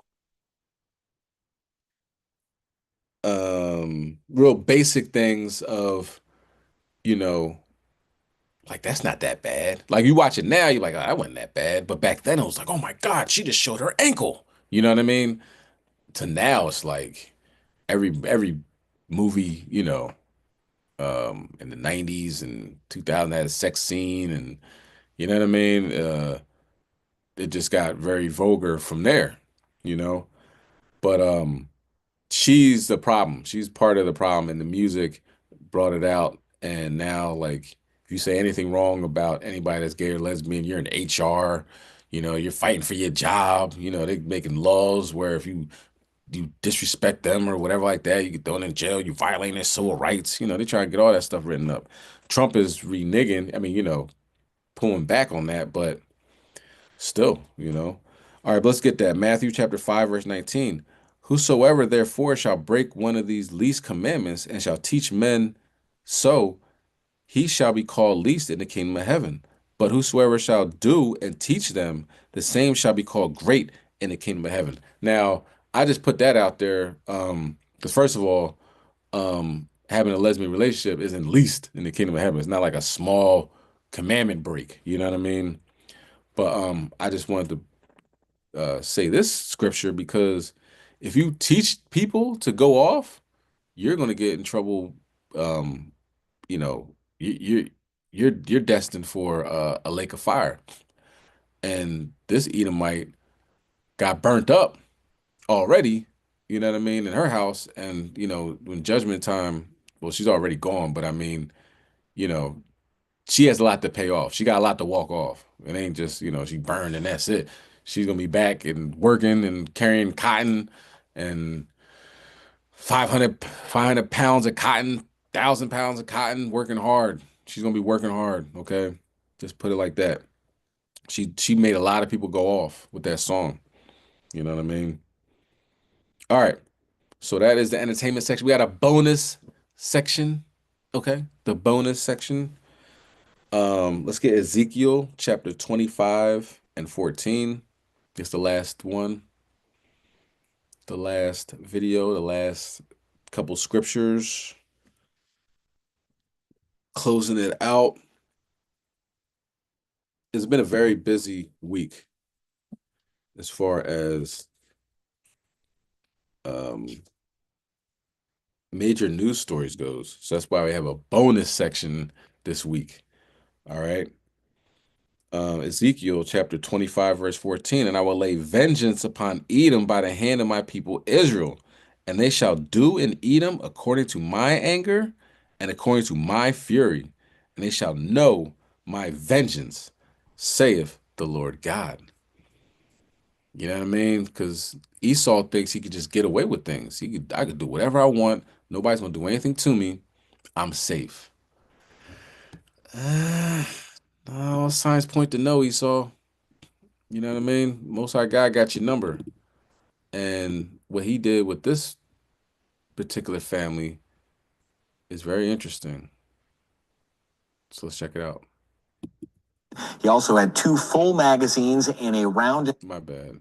Real basic things of, you know, like that's not that bad. Like you watch it now, you're like, oh, that wasn't that bad. But back then it was like, oh my God, she just showed her ankle. You know what I mean? To now it's like every movie, in the 90s and 2000 had a sex scene, and you know what I mean? It just got very vulgar from there, you know? But she's the problem. She's part of the problem, and the music brought it out. And now, like, if you say anything wrong about anybody that's gay or lesbian, you're in HR, you're fighting for your job. They're making laws where if you disrespect them or whatever like that, you get thrown in jail, you violating their civil rights. They try to get all that stuff written up. Trump is reneging, I mean, pulling back on that, but still, All right, but let's get that. Matthew chapter 5, verse 19. Whosoever therefore shall break one of these least commandments and shall teach men so, he shall be called least in the kingdom of heaven. But whosoever shall do and teach them, the same shall be called great in the kingdom of heaven. Now, I just put that out there because first of all, having a lesbian relationship isn't least in the kingdom of heaven. It's not like a small commandment break. You know what I mean? But I just wanted to say this scripture because if you teach people to go off, you're going to get in trouble. Um, you know, you're destined for a lake of fire. And this Edomite got burnt up already, you know what I mean, in her house. And when judgment time, well, she's already gone, but I mean, you know, she has a lot to pay off. She got a lot to walk off. It ain't just, she burned and that's it. She's gonna be back and working and carrying cotton and 500 pounds of cotton, 1,000 pounds of cotton, working hard. She's gonna be working hard, okay? Just put it like that. She made a lot of people go off with that song. You know what I mean? All right. So that is the entertainment section. We got a bonus section. Okay. The bonus section. Let's get Ezekiel chapter 25 and 14. It's the last one. The last video, the last couple scriptures. Closing it out. It's been a very busy week as far as major news stories goes. So that's why we have a bonus section this week. All right. Ezekiel chapter 25, verse 14, and I will lay vengeance upon Edom by the hand of my people Israel, and they shall do in Edom according to my anger and according to my fury, and they shall know my vengeance, saith the Lord God. You know what I mean? Because Esau thinks he could just get away with things. I could do whatever I want. Nobody's gonna do anything to me. I'm safe. No, signs point to no, Esau. You know what I mean? Most High God got your number. And what he did with this particular family is very interesting. So let's check it out. He also had 2 full magazines and a round. My bad.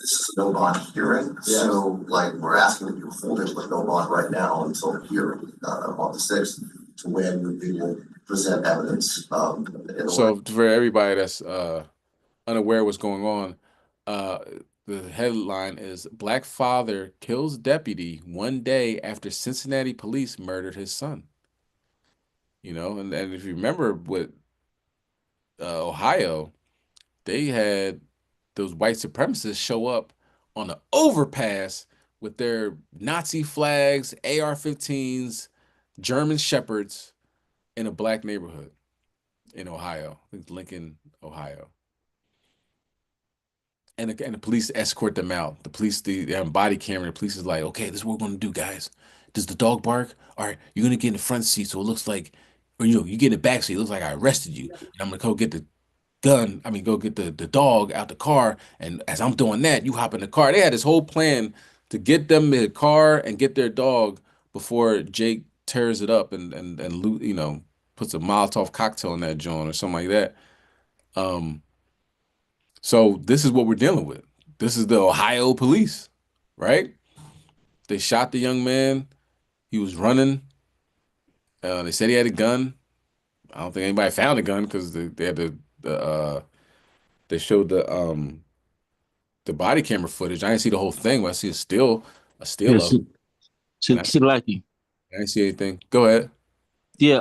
This is no bond hearing, so like we're asking to do full with no bond right now until the hearing on the 6th, to when we will present evidence. So for everybody that's unaware what's going on, the headline is Black Father Kills Deputy 1 day after Cincinnati police murdered his son. And if you remember with Ohio, they had those white supremacists show up on the overpass with their Nazi flags, AR-15s, German Shepherds in a black neighborhood in Ohio. I think Lincoln, Ohio. And the police escort them out. The police, they have a body camera. The police is like, okay, this is what we're going to do, guys. Does the dog bark? All right, you're going to get in the front seat so it looks like, or you get in the back seat. It looks like I arrested you. And I'm going to go get the go get the dog out the car. And as I'm doing that, you hop in the car. They had this whole plan to get them in the car and get their dog before Jake tears it up and puts a Molotov cocktail in that joint or something like that. So this is what we're dealing with. This is the Ohio police, right? They shot the young man. He was running. They said he had a gun. I don't think anybody found a gun because they had they showed the body camera footage. I didn't see the whole thing, but I see a still Yeah, of it. she lucky. I didn't see anything. Go ahead. Yeah,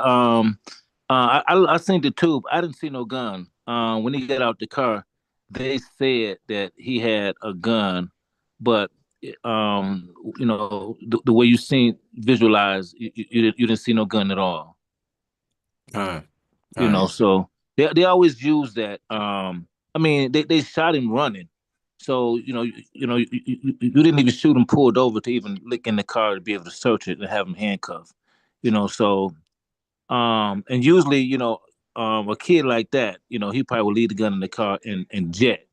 I seen the tube. I didn't see no gun. When he got out the car, they said that he had a gun, but the way you seen visualize, you didn't see no gun at all. So they always use that. I mean, they shot him running, so you didn't even shoot him pulled over to even look in the car to be able to search it and have him handcuffed. So and usually, a kid like that, he probably will leave the gun in the car and jet,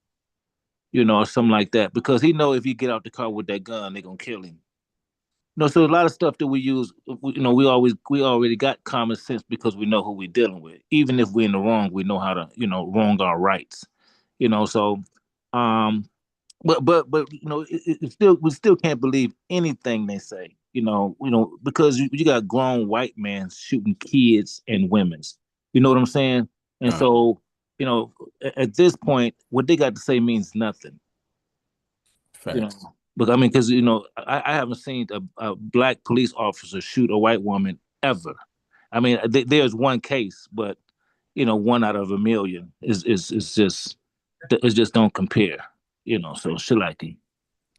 or something like that, because he know if he get out the car with that gun, they're gonna kill him. So a lot of stuff that we use, we already got common sense because we know who we're dealing with. Even if we're in the wrong, we know how to, wrong our rights. So, um, but it still we still can't believe anything they say. Because you got grown white men shooting kids and women's. You know what I'm saying? And so, at this point, what they got to say means nothing. Facts. But I mean, because I haven't seen a black police officer shoot a white woman ever. I mean, there's one case, but one out of a million is just it just don't compare. So shilaki.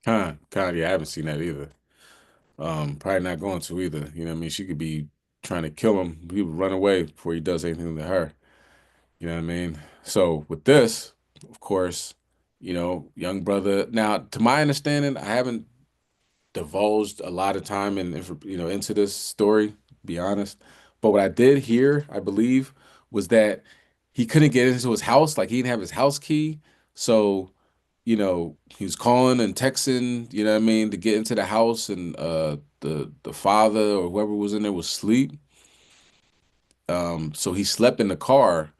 Yeah, I haven't seen that either. Probably not going to either. You know what I mean? She could be trying to kill him. He would run away before he does anything to her. You know what I mean? So with this, of course, young brother. Now, to my understanding, I haven't divulged a lot of time into this story, to be honest. But what I did hear, I believe, was that he couldn't get into his house, like he didn't have his house key. So, he was calling and texting, you know what I mean, to get into the house, and the father or whoever was in there was asleep. So he slept in the car,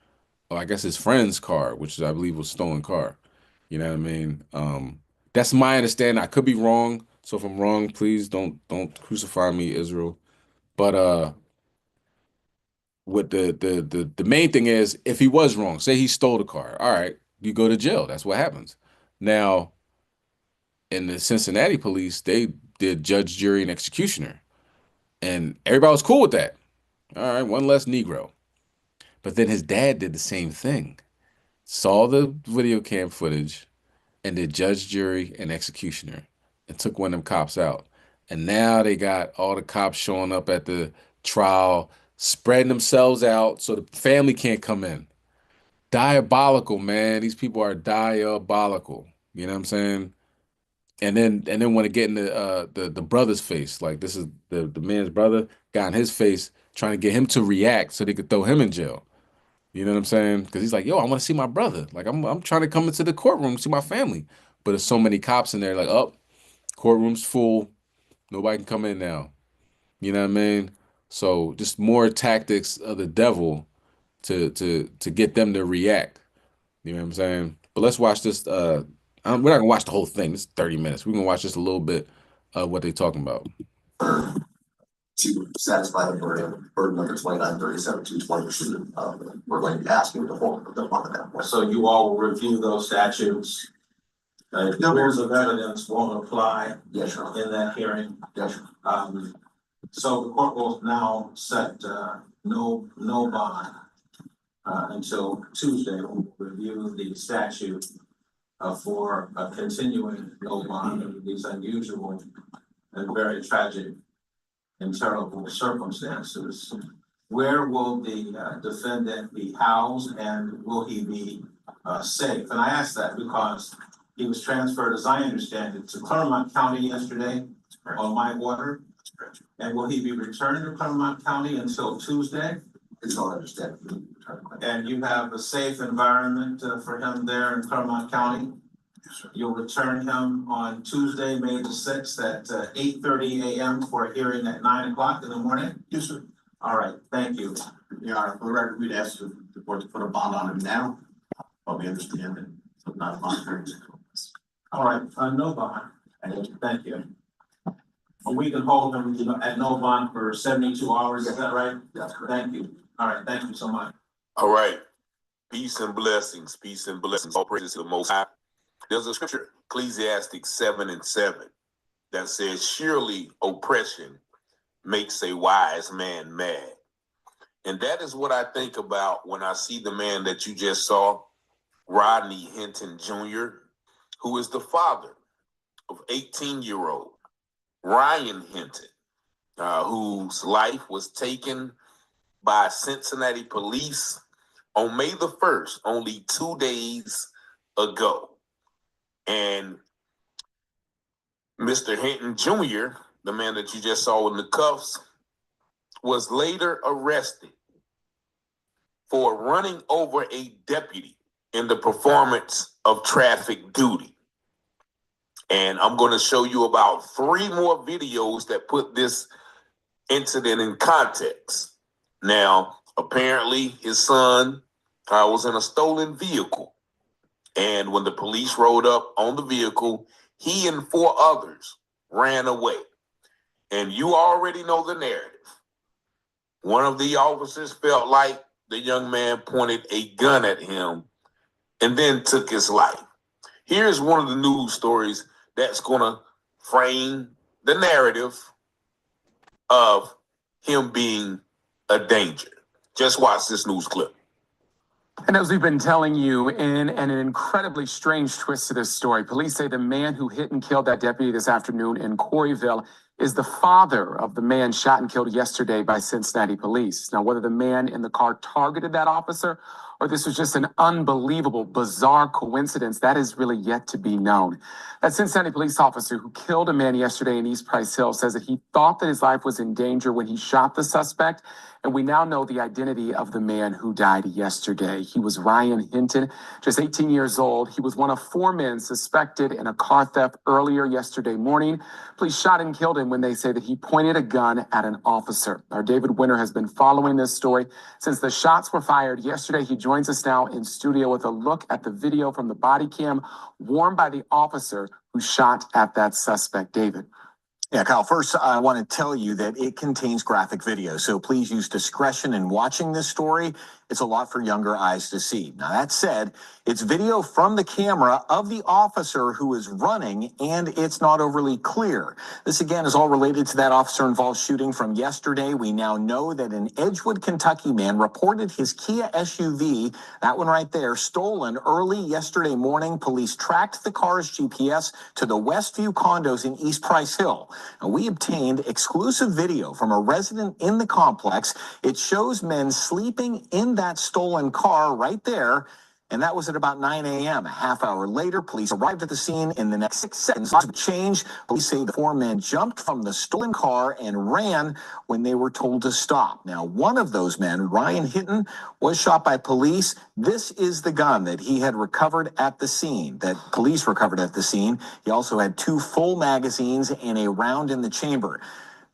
or I guess his friend's car, which I believe was a stolen car. You know what I mean? That's my understanding. I could be wrong. So if I'm wrong, please don't crucify me, Israel. But what the main thing is, if he was wrong, say he stole the car, all right, you go to jail. That's what happens. Now, in the Cincinnati police, they did judge, jury, and executioner, and everybody was cool with that. All right, one less Negro. But then his dad did the same thing. Saw the video cam footage and did judge, jury, and executioner and took one of them cops out. And now they got all the cops showing up at the trial, spreading themselves out so the family can't come in. Diabolical, man. These people are diabolical. You know what I'm saying? And then want to get in the brother's face. Like, this is the man's brother, got in his face, trying to get him to react so they could throw him in jail. You know what I'm saying? Because he's like, yo, I want to see my brother. Like, I'm trying to come into the courtroom, see my family. But there's so many cops in there, like, oh, courtroom's full. Nobody can come in now. You know what I mean? So just more tactics of the devil to get them to react. You know what I'm saying? But let's watch this. We're not gonna watch the whole thing. It's 30 minutes. We're gonna watch just a little bit of what they're talking about. To satisfy the burden number 2937-220, we're going to be asking the whole on that point. So you all will review those statutes. The rules of evidence won't apply. Yes, sir. In that hearing. Yes, sir. So the court will now set no bond until Tuesday. We'll review the statute for a continuing no bond under these unusual and very tragic and terrible circumstances. Where will the defendant be housed, and will he be safe? And I ask that because he was transferred, as I understand it, to Claremont County yesterday on my order. And will he be returned to Claremont County until Tuesday? It's all understanding. And you have a safe environment for him there in Claremont County? Yes, sir. You'll return him on Tuesday, May the 6th at 8:30 a.m. for a hearing at 9 o'clock in the morning? Yes, sir. All right, thank you. Your Honor, for the record, we'd ask the court to put a bond on him now, but we understand that it's not a bond. All right, no bond. Thank you. We can hold him at no bond for 72 hours, is that right? That's correct. Thank you. All right, thank you so much. All right. Peace and blessings. Peace and blessings. All praises to the Most High. There's a scripture, Ecclesiastes 7:7, that says, surely oppression makes a wise man mad. And that is what I think about when I see the man that you just saw, Rodney Hinton Jr., who is the father of 18-year-old Ryan Hinton, whose life was taken by Cincinnati police on May the 1st, only 2 days ago. And Mr. Hinton Jr., the man that you just saw in the cuffs, was later arrested for running over a deputy in the performance of traffic duty. And I'm going to show you about 3 more videos that put this incident in context. Now, apparently his son was in a stolen vehicle. And when the police rode up on the vehicle, he and 4 others ran away. And you already know the narrative. One of the officers felt like the young man pointed a gun at him and then took his life. Here's one of the news stories that's going to frame the narrative of him being a danger. Just watch this news clip. And as we've been telling you, in an incredibly strange twist to this story, police say the man who hit and killed that deputy this afternoon in Coreyville is the father of the man shot and killed yesterday by Cincinnati police. Now, whether the man in the car targeted that officer or this was just an unbelievable, bizarre coincidence, that is really yet to be known. That Cincinnati police officer who killed a man yesterday in East Price Hill says that he thought that his life was in danger when he shot the suspect. And we now know the identity of the man who died yesterday. He was Ryan Hinton, just 18 years old. He was one of 4 men suspected in a car theft earlier yesterday morning. Police shot and killed him when they say that he pointed a gun at an officer. Our David Winter has been following this story since the shots were fired yesterday. He joins us now in studio with a look at the video from the body cam worn by the officer who shot at that suspect. David. Yeah, Kyle, first, I want to tell you that it contains graphic video, so please use discretion in watching this story. It's a lot for younger eyes to see. Now, that said, it's video from the camera of the officer who is running, and it's not overly clear. This, again, is all related to that officer-involved shooting from yesterday. We now know that an Edgewood, Kentucky man reported his Kia SUV, that one right there, stolen early yesterday morning. Police tracked the car's GPS to the Westview condos in East Price Hill. And we obtained exclusive video from a resident in the complex. It shows men sleeping in that stolen car right there. And that was at about 9 a.m. A half hour later, police arrived at the scene. In the next 6 seconds of change, police say the 4 men jumped from the stolen car and ran when they were told to stop. Now, one of those men, Ryan Hinton, was shot by police. This is the gun that he had recovered at the scene, that police recovered at the scene. He also had 2 full magazines and a round in the chamber.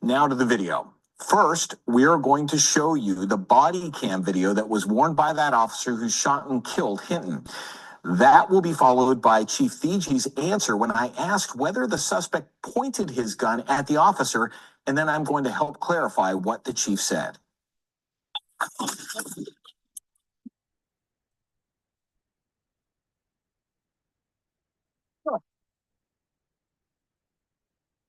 Now to the video. First, we are going to show you the body cam video that was worn by that officer who shot and killed Hinton. That will be followed by Chief Thege's answer when I asked whether the suspect pointed his gun at the officer, and then I'm going to help clarify what the chief said.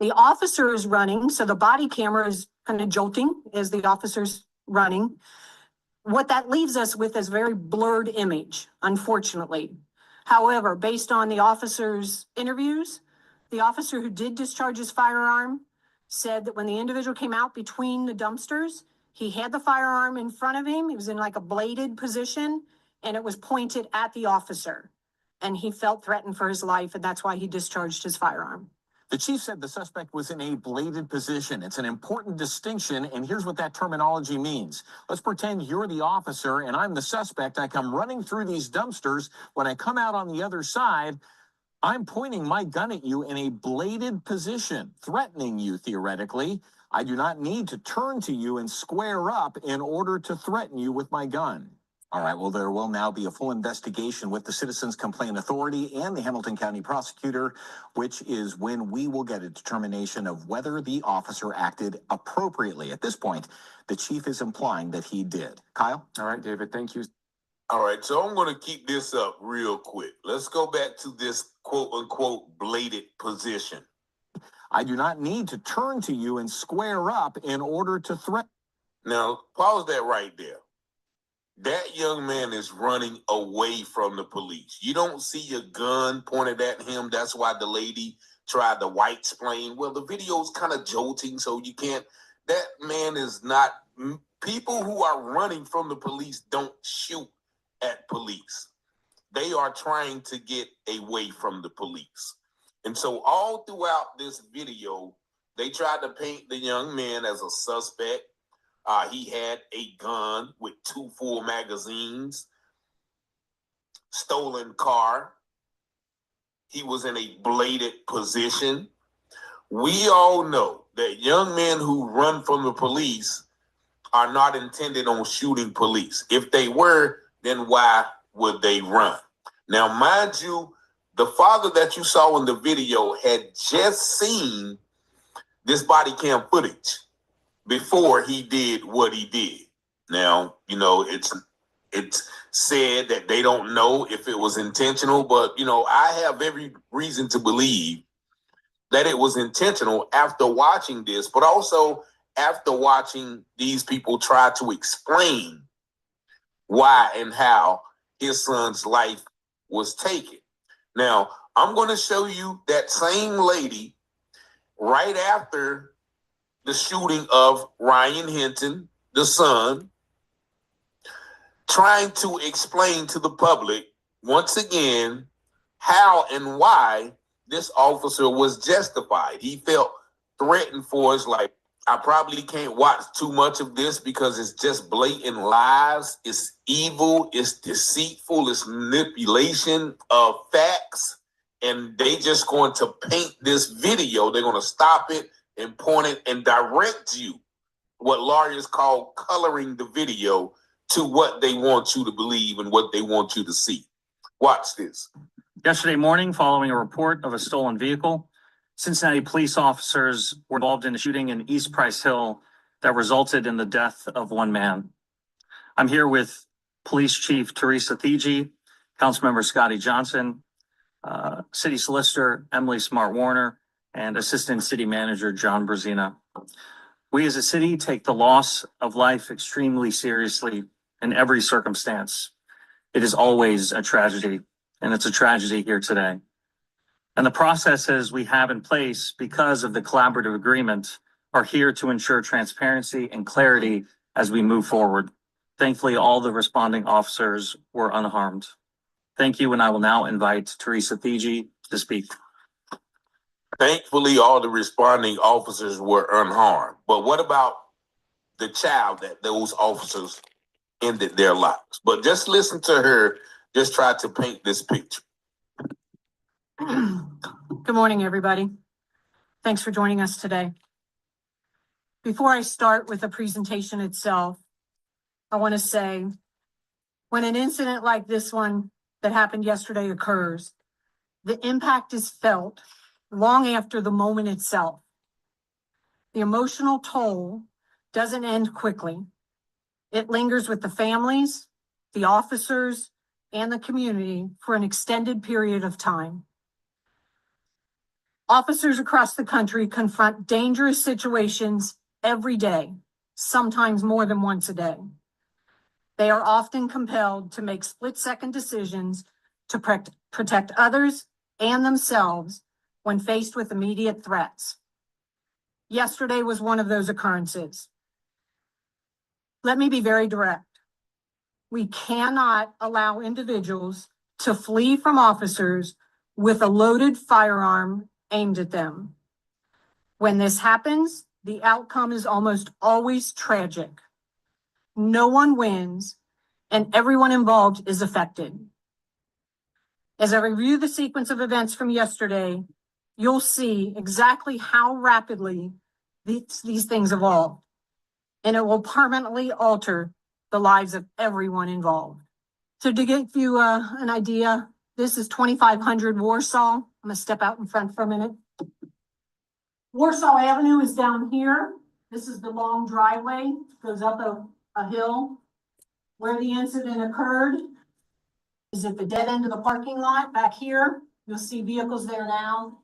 The officer is running, so the body camera is kind of jolting as the officer's running. What that leaves us with is a very blurred image, unfortunately. However, based on the officer's interviews, the officer who did discharge his firearm said that when the individual came out between the dumpsters, he had the firearm in front of him. He was in like a bladed position, and it was pointed at the officer. And he felt threatened for his life, and that's why he discharged his firearm. The chief said the suspect was in a bladed position. It's an important distinction, and here's what that terminology means. Let's pretend you're the officer and I'm the suspect. I come running through these dumpsters. When I come out on the other side, I'm pointing my gun at you in a bladed position, threatening you theoretically. I do not need to turn to you and square up in order to threaten you with my gun. All right, well, there will now be a full investigation with the Citizens Complaint Authority and the Hamilton County Prosecutor, which is when we will get a determination of whether the officer acted appropriately. At this point, the chief is implying that he did. Kyle? All right, David, thank you. All right, so I'm going to keep this up real quick. Let's go back to this quote-unquote bladed position. I do not need to turn to you and square up in order to threaten. Now, pause that right there. That young man is running away from the police. You don't see a gun pointed at him. That's why the lady tried to white-splain. Well, the video's kind of jolting, so you can't. That man is not. People who are running from the police don't shoot at police. They are trying to get away from the police. And so all throughout this video, they tried to paint the young man as a suspect. He had a gun with 2 full magazines, stolen car. He was in a bladed position. We all know that young men who run from the police are not intended on shooting police. If they were, then why would they run? Now, mind you, the father that you saw in the video had just seen this body cam footage before he did what he did. Now, you know, it's said that they don't know if it was intentional, but, you know, I have every reason to believe that it was intentional after watching this, but also after watching these people try to explain why and how his son's life was taken. Now, I'm going to show you that same lady right after the shooting of Ryan Hinton, the son, trying to explain to the public once again how and why this officer was justified. He felt threatened for his life. I probably can't watch too much of this because it's just blatant lies. It's evil. It's deceitful. It's manipulation of facts. And they just going to paint this video. They're going to stop it and point it and direct you, what lawyers call coloring the video, to what they want you to believe and what they want you to see. Watch this. Yesterday morning, following a report of a stolen vehicle, Cincinnati police officers were involved in a shooting in East Price Hill that resulted in the death of one man. I'm here with Police Chief Teresa Thigi, Councilmember Scotty Johnson, City Solicitor Emily Smart Warner, and Assistant City Manager John Brzezina. We as a city take the loss of life extremely seriously in every circumstance. It is always a tragedy, and it's a tragedy here today. And the processes we have in place because of the collaborative agreement are here to ensure transparency and clarity as we move forward. Thankfully, all the responding officers were unharmed. Thank you, and I will now invite Teresa Thigi to speak. Thankfully, all the responding officers were unharmed. But what about the child that those officers ended their lives? But just listen to her just try to paint this picture. Good morning, everybody. Thanks for joining us today. Before I start with the presentation itself, I want to say, when an incident like this one that happened yesterday occurs, the impact is felt long after the moment itself. The emotional toll doesn't end quickly. It lingers with the families, the officers, and the community for an extended period of time. Officers across the country confront dangerous situations every day, sometimes more than once a day. They are often compelled to make split-second decisions to protect others and themselves when faced with immediate threats. Yesterday was one of those occurrences. Let me be very direct. We cannot allow individuals to flee from officers with a loaded firearm aimed at them. When this happens, the outcome is almost always tragic. No one wins, and everyone involved is affected. As I review the sequence of events from yesterday, you'll see exactly how rapidly these things evolve, and it will permanently alter the lives of everyone involved. So to give you an idea, this is 2500 Warsaw. I'm gonna step out in front for a minute. Warsaw Avenue is down here. This is the long driveway, goes up a hill. Where the incident occurred is at the dead end of the parking lot back here. You'll see vehicles there now.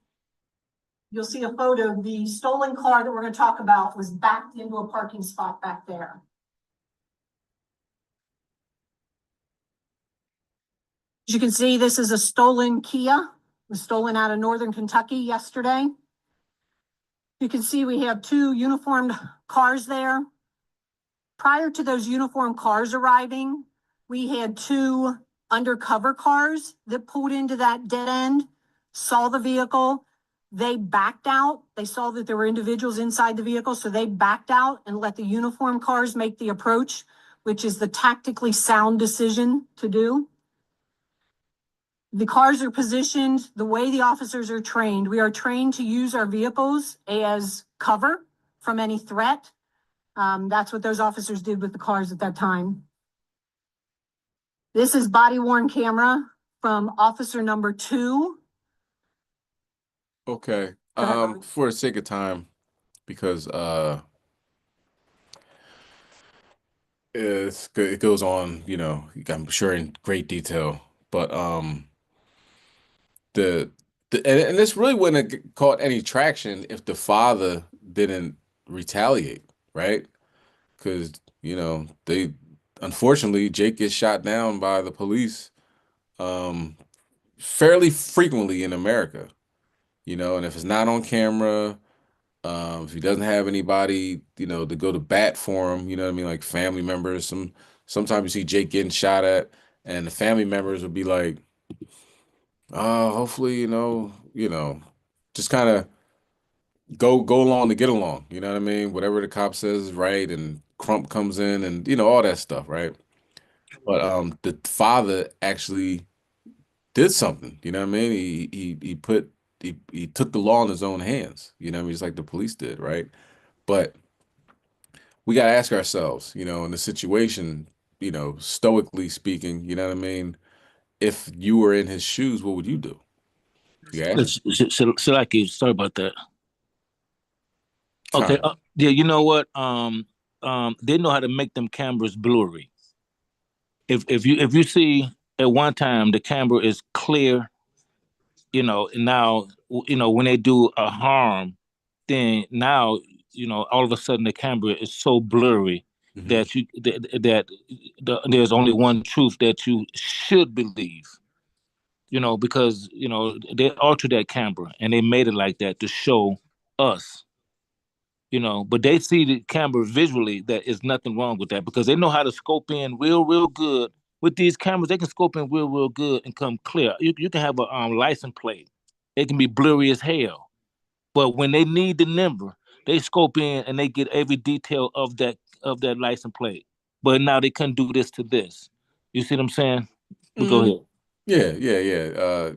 You'll see a photo. The stolen car that we're going to talk about was backed into a parking spot back there. As you can see, this is a stolen Kia. It was stolen out of Northern Kentucky yesterday. You can see we have two uniformed cars there. Prior to those uniformed cars arriving, we had two undercover cars that pulled into that dead end, saw the vehicle. They backed out. They saw that there were individuals inside the vehicle, so they backed out and let the uniform cars make the approach, which is the tactically sound decision to do. The cars are positioned the way the officers are trained. We are trained to use our vehicles as cover from any threat. That's what those officers did with the cars at that time. This is body-worn camera from officer number 2. Okay. For the sake of time, because it goes on, I'm sure in great detail, but and this really wouldn't have caught any traction if the father didn't retaliate, right? Because they unfortunately Jake gets shot down by the police fairly frequently in America, and if it's not on camera, If he doesn't have anybody, to go to bat for him, you know what I mean, like family members. Sometimes you see Jake getting shot at, and the family members would be like, hopefully, just kind of go along to get along. You know what I mean? Whatever the cop says is right, and Crump comes in, and all that stuff, right? But the father actually did something. You know what I mean? He took the law in his own hands. You know what I mean? Just like the police did, right? But we got to ask ourselves, in the situation, stoically speaking, you know what I mean? If you were in his shoes, what would you do? Yeah. So like you, sorry about that. All Okay. right. Yeah, you know what? They know how to make them cameras blurry. If you see at one time the camera is clear, and now when they do a harm, then now all of a sudden the camera is so blurry Mhm. that there's only one truth that you should believe. Because they altered that camera and they made it like that to show us. But they see the camera visually that is nothing wrong with that because they know how to scope in real good with these cameras. They can scope in real good and come clear. You can have a license plate, it can be blurry as hell, but when they need the number, they scope in and they get every detail of that license plate. But now they couldn't do this to this. You see what I'm saying? But go Mhm. ahead. Yeah, yeah, yeah.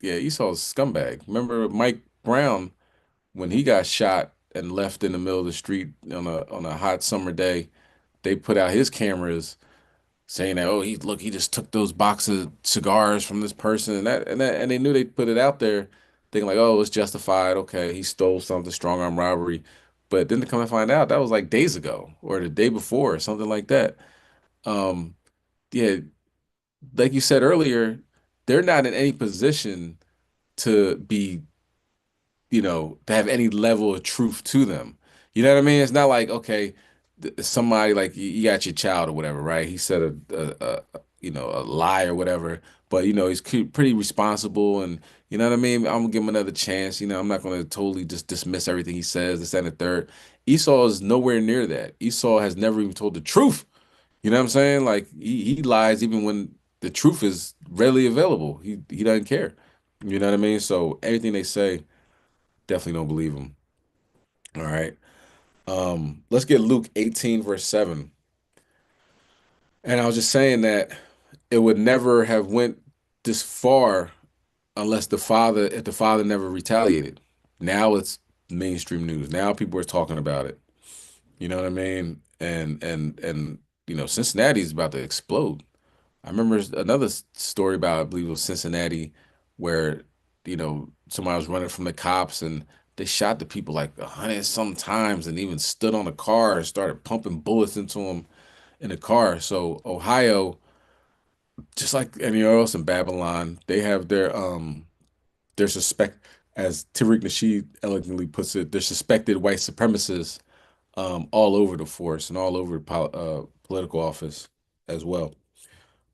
Yeah, Esau's a scumbag. Remember Mike Brown when he got shot and left in the middle of the street on a hot summer day? They put out his cameras saying that, oh, he just took those boxes of cigars from this person, and they knew they'd put it out there, thinking like, oh, it's justified. Okay, he stole something, strong arm robbery. But then to come and find out that was like days ago or the day before or something like that. Um, yeah, like you said earlier, they're not in any position to be, to have any level of truth to them. You know what I mean? It's not like, okay, somebody like you got your child or whatever, right? He said a lie or whatever, but he's pretty responsible, and you know what I mean? I'm gonna give him another chance. I'm not gonna totally just dismiss everything he says, this and the third. Esau is nowhere near that. Esau has never even told the truth. You know what I'm saying? Like he lies even when the truth is readily available. He doesn't care. You know what I mean? So everything they say, definitely don't believe them. All right. Let's get Luke 18, verse 7. And I was just saying that it would never have went this far unless if the father never retaliated. Now it's mainstream news. Now people are talking about it. You know what I mean? And Cincinnati's about to explode. I remember another story about, I believe it was Cincinnati, where, somebody was running from the cops and they shot the people like 100 some times and even stood on the car and started pumping bullets into them in the car. So Ohio, just like anywhere else in Babylon, they have their suspect, as Tariq Nasheed elegantly puts it, they're suspected white supremacists all over the force and all over political office as well.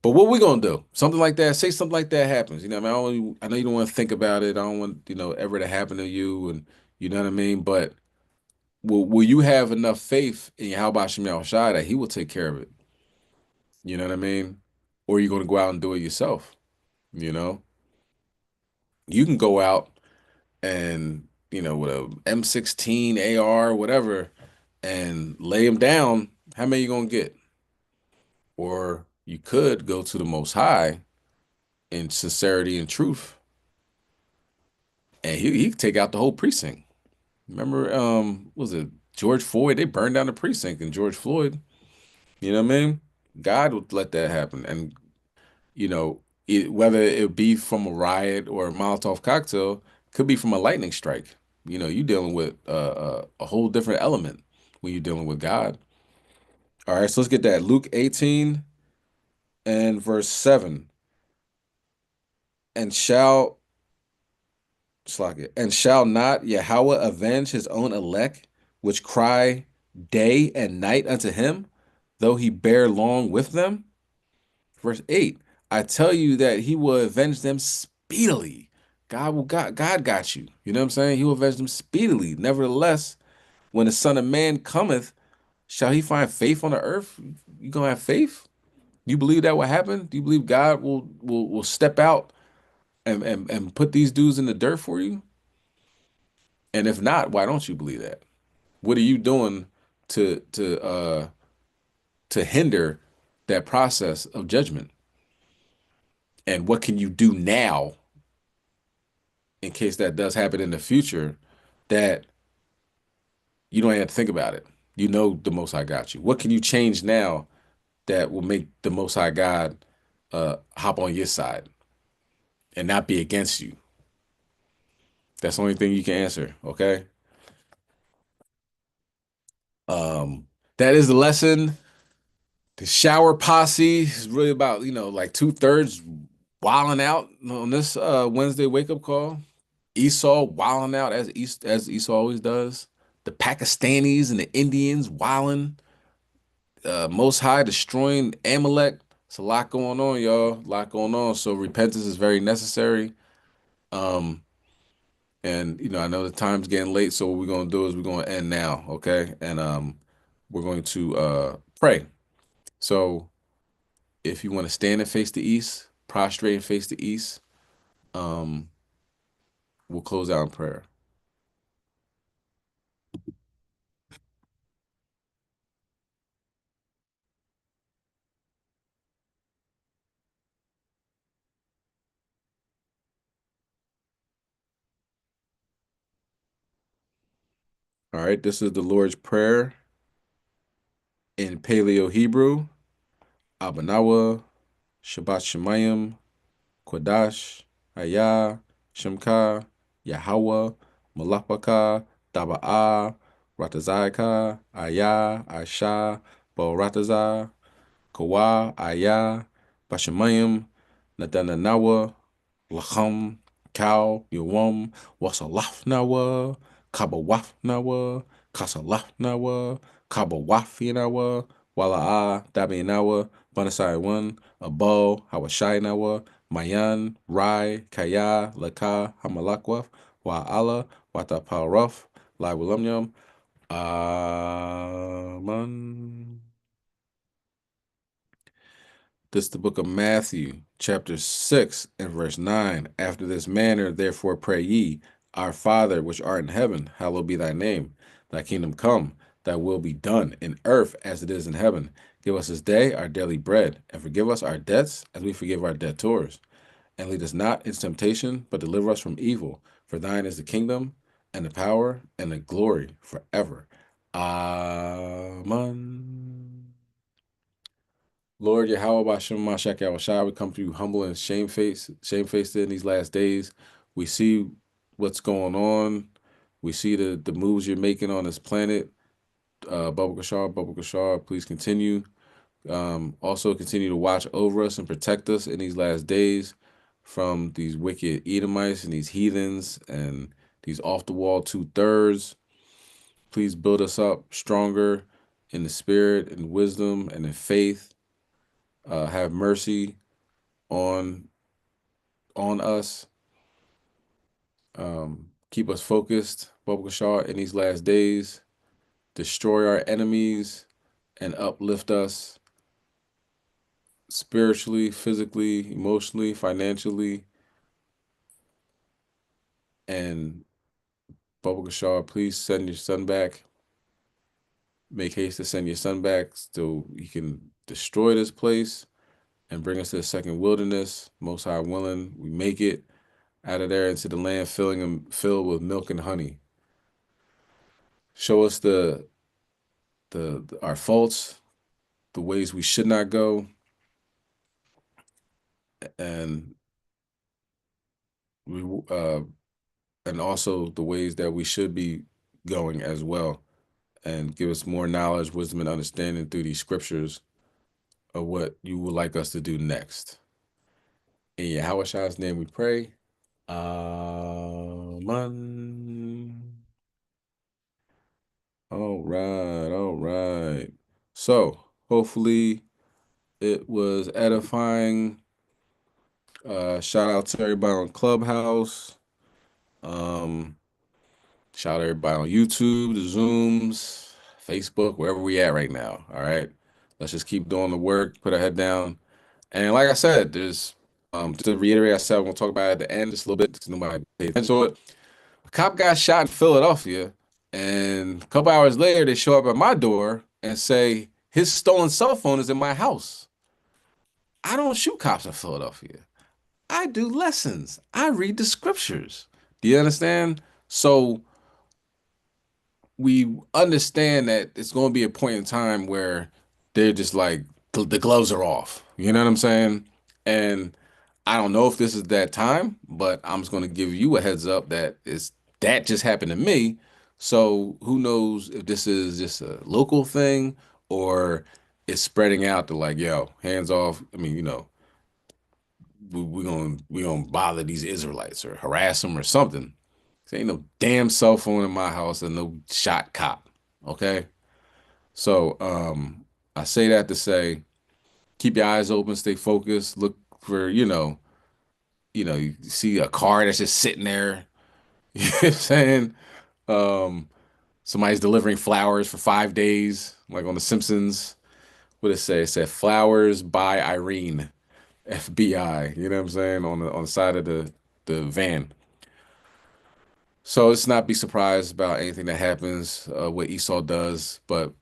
But what we gonna do? Something like that. Say something like that happens. What I mean, I know you don't want to think about it. I don't want ever to happen to you, and you know what I mean. But will you have enough faith in Yahweh Shem Shai that He will take care of it? You know what I mean? Or are you gonna go out and do it yourself? You know, you can go out and with a M16 AR whatever and lay him down. How many you gonna get? Or you could go to the Most High in sincerity and truth, and he could take out the whole precinct. Remember, was it George Floyd? They burned down the precinct in George Floyd. You know what I mean? God would let that happen, and whether it be from a riot or a Molotov cocktail, could be from a lightning strike. You dealing with a whole different element when you're dealing with God. All right, so let's get that Luke 18 and verse 7. And shall and shall not Yahweh avenge his own elect, which cry day and night unto him, though he bear long with them? Verse 8, I tell you that he will avenge them speedily. God got you. You know what I'm saying? He will avenge them speedily. Nevertheless, when the Son of Man cometh, shall he find faith on the earth? You gonna have faith? You believe that will happen? Do you believe God will step out and put these dudes in the dirt for you? And if not, why don't you believe that? What are you doing to to hinder that process of judgment? And what can you do now in case that does happen in the future that you don't have to think about it? You know the Most High got you. What can you change now that will make the Most High God hop on your side and not be against you? That's the only thing you can answer, okay? Um, that is the lesson. The shower posse is really about, like 2/3 wilding out on this Wednesday wake up call. Esau wilding out as Esau always does. The Pakistanis and the Indians wilding. Most High destroying Amalek. It's a lot going on, y'all. A lot going on. So repentance is very necessary. Um, and I know the time's getting late, so what we're gonna do is we're gonna end now, okay? And we're going to pray. So if you want to stand and face the east, prostrate and face the east, um, we'll close out in prayer. All right, this is the Lord's Prayer in Paleo Hebrew. Abanawa, Shabbat Shemayim, Kodash, Ayah, Shemka, Yahweh, Malapaka, Daba'a, Ratazayaka, Ayah, Aisha, Bo Ratazah, Kawa, Ayah, Bashemayim, Nadananawa, Lacham, Cow, Yawam, Wasalafnawa, Kabawafnawa, Kasalafnawa, Kabawafinawa, Wala'a, Dabinawa, Banasai 1, Abo, Hawashainawa, Mayan, Rai, Kaya, Laka, Hamalakwaf, Wa'ala, Wataparaf, Lai Willamyam, Aman. This is the book of Matthew, chapter 6, and verse 9. After this manner, therefore, pray ye, Our Father, which art in heaven, hallowed be thy name. Thy kingdom come, thy will be done, in earth as it is in heaven. Give us this day our daily bread, and forgive us our debts as we forgive our debtors. And lead us not into temptation, but deliver us from evil. For thine is the kingdom, and the power, and the glory forever. Amen. Lord Yahweh Bashem Mashak Yahushua, we come to you humble and shamefaced in these last days. We see what's going on. We see the moves you're making on this planet. Baba Kashar, please continue. Also continue to watch over us and protect us in these last days from these wicked Edomites and these heathens and these off-the-wall 2/3. Please build us up stronger in the spirit and wisdom and in faith. Have mercy on us. Keep us focused, Baba Kashar, in these last days. Destroy our enemies and uplift us spiritually, physically, emotionally, financially. And Baba Kashar, please send your son back. Make haste to send your son back so he can destroy this place and bring us to the second wilderness. Most High willing, we make it out of there into the land filled with milk and honey. Show us our faults, the ways we should not go, and we and also the ways that we should be going as well, and give us more knowledge, wisdom, and understanding through these scriptures of what you would like us to do next. In Yahweh's name we pray. Amen. All right. So hopefully it was edifying. Shout out to everybody on Clubhouse. Um, Shout out everybody on YouTube, the Zooms, Facebook, wherever we at right now. All right. Let's just keep doing the work, put our head down. And like I said, there's just to reiterate, I said I'm gonna talk about it at the end just a little bit because nobody paid attention to it. A cop got shot in Philadelphia, and a couple hours later they show up at my door and say his stolen cell phone is in my house. I don't shoot cops in Philadelphia. I do lessons. I read the scriptures. Do you understand? So we understand that it's going to be a point in time where they're just like the gloves are off. You know what I'm saying? And I don't know if this is that time, but I'm just going to give you a heads up that that just happened to me. So who knows if this is just a local thing or it's spreading out to like, yo, hands off. I mean, we gonna bother these Israelites or harass them or something. There ain't no damn cell phone in my house and no shot cop. Okay. So I say that to say keep your eyes open, stay focused, look for, you see a car that's just sitting there. You know what I'm saying? Um, Somebody's delivering flowers for 5 days, like on The Simpsons. What did it say? It said flowers by Irene, FBI. You know what I'm saying? On the side of the van. So let's not be surprised about anything that happens, what Esau does, but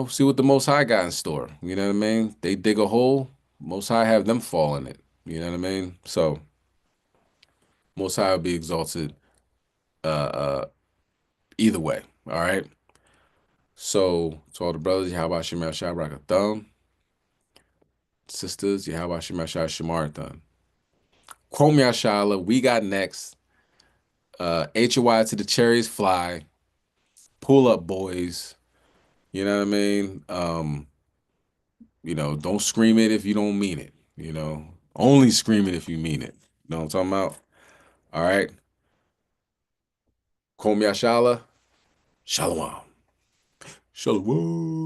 see what the Most High got in store. You know what I mean? They dig a hole, Most High have them fall in it. You know what I mean? So Most High will be exalted uh, uh, either way. All right. So to all the brothers, Yahweh Shem Yahshua Barakatham. Sisters, Yahweh Shem Yahshua Shemartham. Chrome Yashala, we got next. HOY to the cherries fly. Pull up, boys. You know what I mean? Don't scream it if you don't mean it. Only scream it if you mean it. You know what I'm talking about? All right. Kom Yashala. Shalom. Shalom.